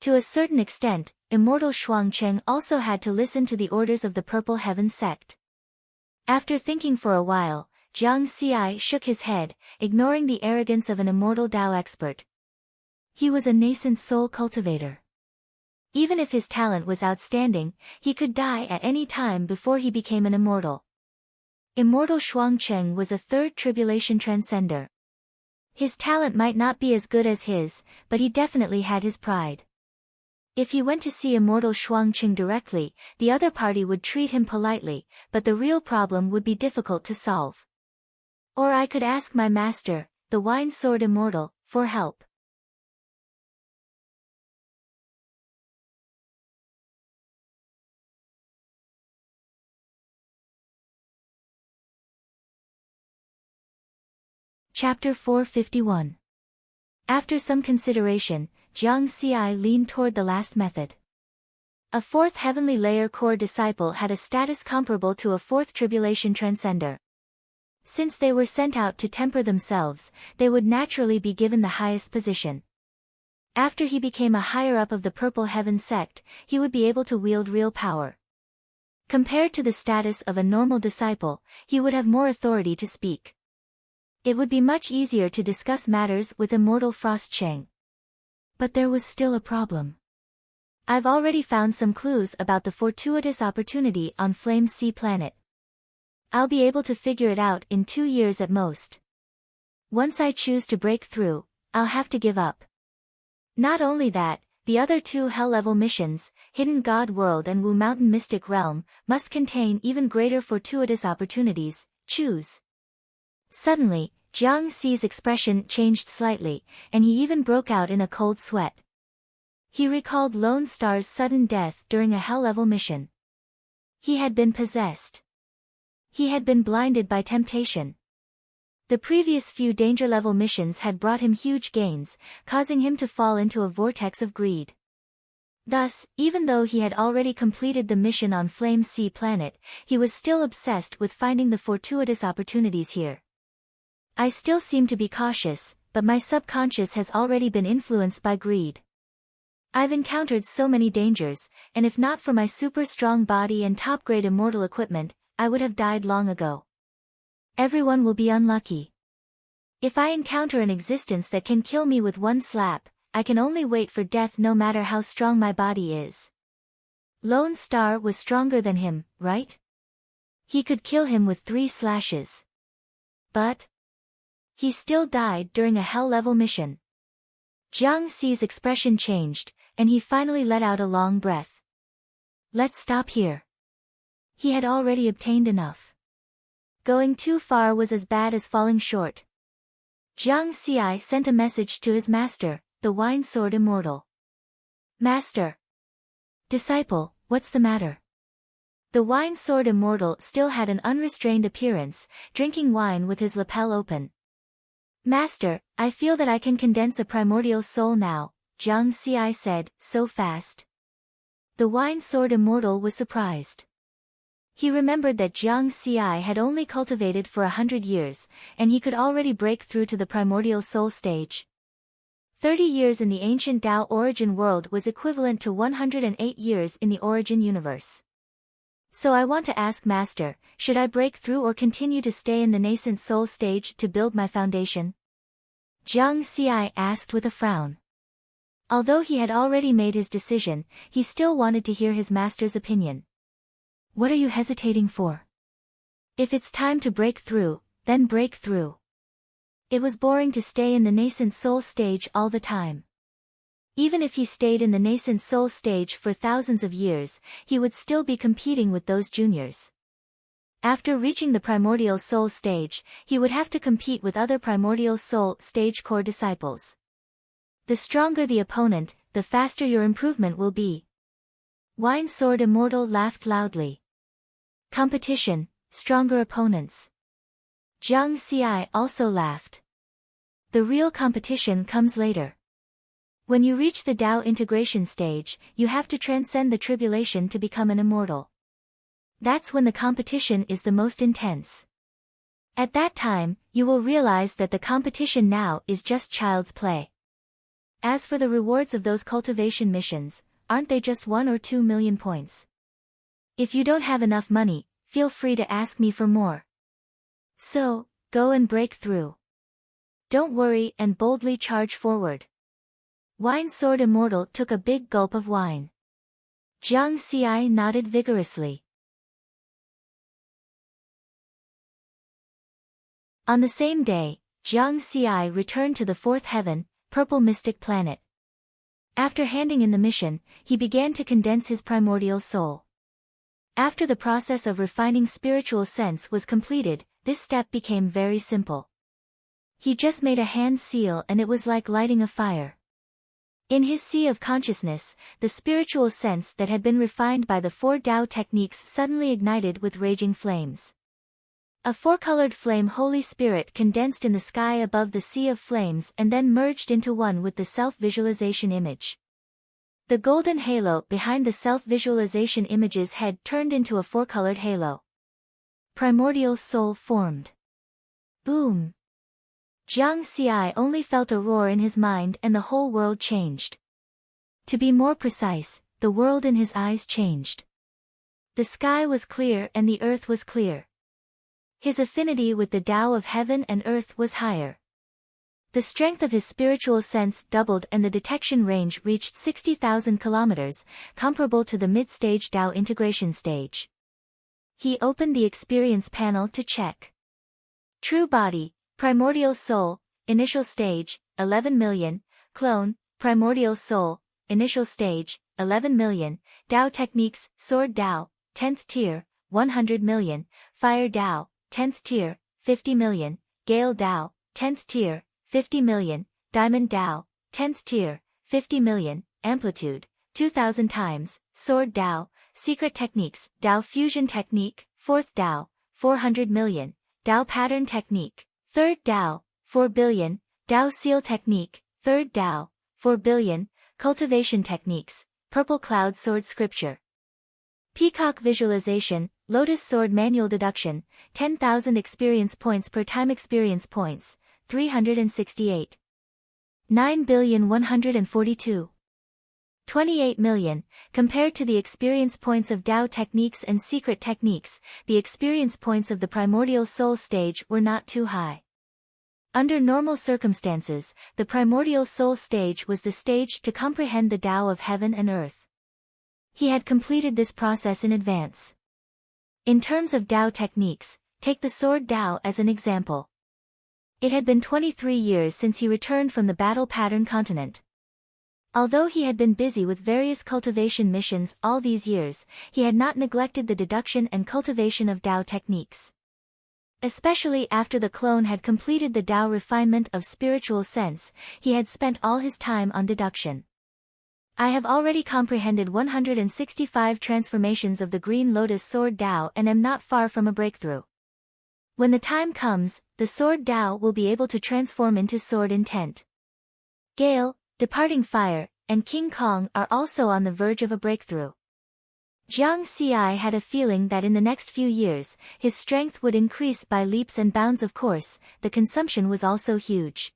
To a certain extent, immortal Shuang Cheng also had to listen to the orders of the Purple Heaven sect. After thinking for a while, Jiang Xi shook his head, ignoring the arrogance of an immortal Tao expert. He was a nascent soul cultivator. Even if his talent was outstanding, he could die at any time before he became an immortal. Immortal Shuang Cheng was a 3rd tribulation transcender. His talent might not be as good as his, but he definitely had his pride. If he went to see immortal Shuang Cheng directly, the other party would treat him politely, but the real problem would be difficult to solve. Or I could ask my master, the Wine Sword Immortal, for help. Chapter 451. After some consideration, Jiang Xi leaned toward the last method. A 4th heavenly layer core disciple had a status comparable to a 4th tribulation transcender. Since they were sent out to temper themselves, they would naturally be given the highest position. After he became a higher-up of the Purple Heaven sect, he would be able to wield real power. Compared to the status of a normal disciple, he would have more authority to speak. It would be much easier to discuss matters with immortal Frost Cheng. But there was still a problem. I've already found some clues about the fortuitous opportunity on Flame Sea planet. I'll be able to figure it out in 2 years at most. Once I choose to break through, I'll have to give up. Not only that, the other 2 hell-level missions, Hidden God World and Wu Mountain Mystic Realm, must contain even greater fortuitous opportunities. Choose. Suddenly, Jiang Xi's expression changed slightly, and he even broke out in a cold sweat. He recalled Lone Star's sudden death during a hell-level mission. He had been possessed. He had been blinded by temptation. The previous few danger-level missions had brought him huge gains, causing him to fall into a vortex of greed. Thus, even though he had already completed the mission on Flame Sea planet, he was still obsessed with finding the fortuitous opportunities here. I still seem to be cautious, but my subconscious has already been influenced by greed. I've encountered so many dangers, and if not for my super strong body and top-grade immortal equipment, I would have died long ago. Everyone will be unlucky. If I encounter an existence that can kill me with one slap, I can only wait for death no matter how strong my body is. Lone Star was stronger than him, right? He could kill him with 3 slashes. But he still died during a hell-level mission. Jiang Xi's expression changed, and he finally let out a long breath. Let's stop here. He had already obtained enough. Going too far was as bad as falling short. Jiang Xi sent a message to his master, the Wine Sword Immortal. Master. Disciple, what's the matter? The Wine Sword Immortal still had an unrestrained appearance, drinking wine with his lapel open. Master, I feel that I can condense a primordial soul now, Jiang Xi said, so fast. The Wine Sword Immortal was surprised. He remembered that Jiang Xi had only cultivated for 100 years, and he could already break through to the primordial soul stage. 30 years in the ancient Tao origin world was equivalent to 108 years in the origin universe. So I want to ask Master, should I break through or continue to stay in the nascent soul stage to build my foundation? Jiang Xi asked with a frown. Although he had already made his decision, he still wanted to hear his master's opinion. What are you hesitating for? If it's time to break through, then break through. It was boring to stay in the nascent soul stage all the time. Even if he stayed in the nascent soul stage for thousands of years, he would still be competing with those juniors. After reaching the primordial soul stage, he would have to compete with other primordial soul stage core disciples. The stronger the opponent, the faster your improvement will be. Wine Sword Immortal laughed loudly. Competition, stronger opponents. Jiang Xi also laughed. The real competition comes later. When you reach the Tao integration stage, you have to transcend the tribulation to become an immortal. That's when the competition is the most intense. At that time, you will realize that the competition now is just child's play. As for the rewards of those cultivation missions, aren't they just 1 or 2 million points? If you don't have enough money, feel free to ask me for more. So, go and break through. Don't worry and boldly charge forward. Wine Sword Immortal took a big gulp of wine. Jiang Xi nodded vigorously. On the same day, Jiang Xi returned to the 4th heaven, Purple Mystic Planet. After handing in the mission, he began to condense his primordial soul. After the process of refining spiritual sense was completed, this step became very simple. He just made a hand seal and it was like lighting a fire. In his sea of consciousness, the spiritual sense that had been refined by the 4 Tao techniques suddenly ignited with raging flames. A 4-colored flame Holy Spirit condensed in the sky above the sea of flames and then merged into one with the self-visualization image. The golden halo behind the self-visualization image's head turned into a 4-colored halo. Primordial soul formed. Boom! Jiang Xi only felt a roar in his mind and the whole world changed. To be more precise, the world in his eyes changed. The sky was clear and the earth was clear. His affinity with the Tao of heaven and earth was higher. The strength of his spiritual sense doubled and the detection range reached 60,000 kilometers, comparable to the mid-stage Tao integration stage. He opened the experience panel to check. True body, primordial soul, initial stage, 11 million, clone, primordial soul, initial stage, 11 million, Tao techniques, sword Tao, 10th tier, 100 million, fire Tao, 10th tier, 50 million, gale Tao, 10th tier, 50 million, diamond Tao, 10th tier, 50 million, amplitude, 2000 times, sword Tao, secret techniques, Tao fusion technique, 4th Tao, 400 million, Tao pattern technique, 3rd Tao, 4 billion, Tao seal technique, 3rd Tao, 4 billion, cultivation techniques, purple cloud sword scripture. Peacock visualization, lotus sword manual deduction, 10,000 experience points per time experience points, 368. 9,142. 28 million. Compared to the experience points of Tao techniques and secret techniques, the experience points of the primordial soul stage were not too high. Under normal circumstances, the primordial soul stage was the stage to comprehend the Tao of heaven and earth. He had completed this process in advance. In terms of Tao techniques, take the sword Tao as an example. It had been 23 years since he returned from the battle pattern continent. Although he had been busy with various cultivation missions all these years, he had not neglected the deduction and cultivation of Tao techniques. Especially after the clone had completed the Tao refinement of spiritual sense, he had spent all his time on deduction. I have already comprehended 165 transformations of the Green Lotus Sword Tao and am not far from a breakthrough. When the time comes, the Sword Tao will be able to transform into Sword Intent. Gale, Departing Fire, and King Kong are also on the verge of a breakthrough. Jiang Xi had a feeling that in the next few years, his strength would increase by leaps and bounds. Of course, the consumption was also huge.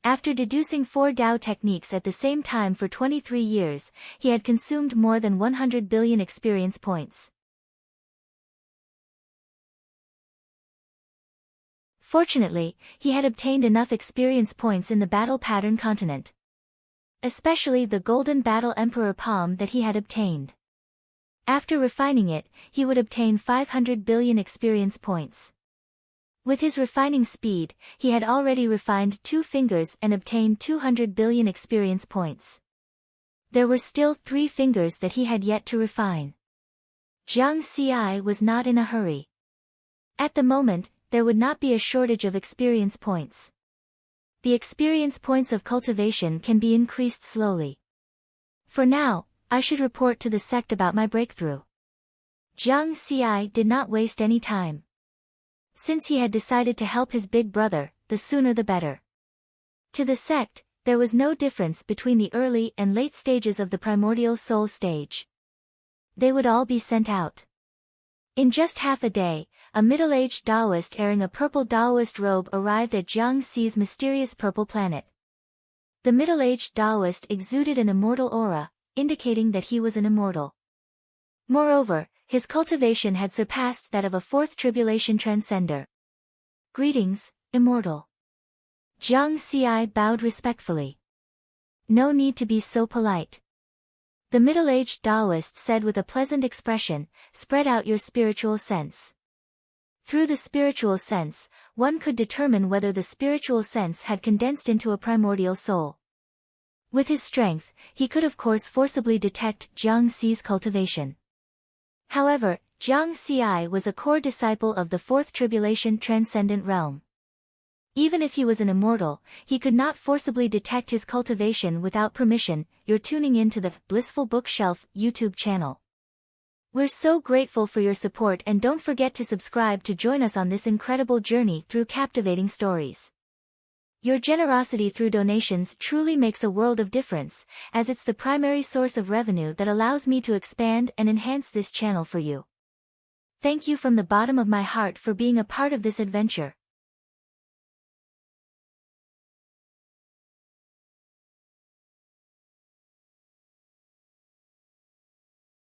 After deducing 4 Tao techniques at the same time for 23 years, he had consumed more than 100 billion experience points. Fortunately, he had obtained enough experience points in the battle pattern continent. Especially the golden battle emperor palm that he had obtained. After refining it, he would obtain 500 billion experience points. With his refining speed, he had already refined 2 fingers and obtained 200 billion experience points. There were still 3 fingers that he had yet to refine. Jiang Xi was not in a hurry. At the moment, there would not be a shortage of experience points. The experience points of cultivation can be increased slowly. For now, I should report to the sect about my breakthrough. Jiang Xi did not waste any time. Since he had decided to help his big brother, the sooner the better. To the sect, there was no difference between the early and late stages of the primordial soul stage. They would all be sent out. In just half a day, a middle-aged Taoist wearing a purple Taoist robe arrived at Jiang Xi's mysterious purple planet. The middle-aged Taoist exuded an immortal aura, indicating that he was an immortal. Moreover, his cultivation had surpassed that of a 4th tribulation transcender. Greetings, immortal. Jiang Xi bowed respectfully. No need to be so polite. The middle-aged Taoist said with a pleasant expression, spread out your spiritual sense. Through the spiritual sense, one could determine whether the spiritual sense had condensed into a primordial soul. With his strength, he could of course forcibly detect Jiang Xi's cultivation. However, Jiang Xi was a core disciple of the 4th tribulation transcendent realm. Even if he was an immortal, he could not forcibly detect his cultivation without permission. You're tuning in to the Blissful Bookshelf YouTube channel. We're so grateful for your support, and don't forget to subscribe to join us on this incredible journey through captivating stories. Your generosity through donations truly makes a world of difference, as it's the primary source of revenue that allows me to expand and enhance this channel for you. Thank you from the bottom of my heart for being a part of this adventure.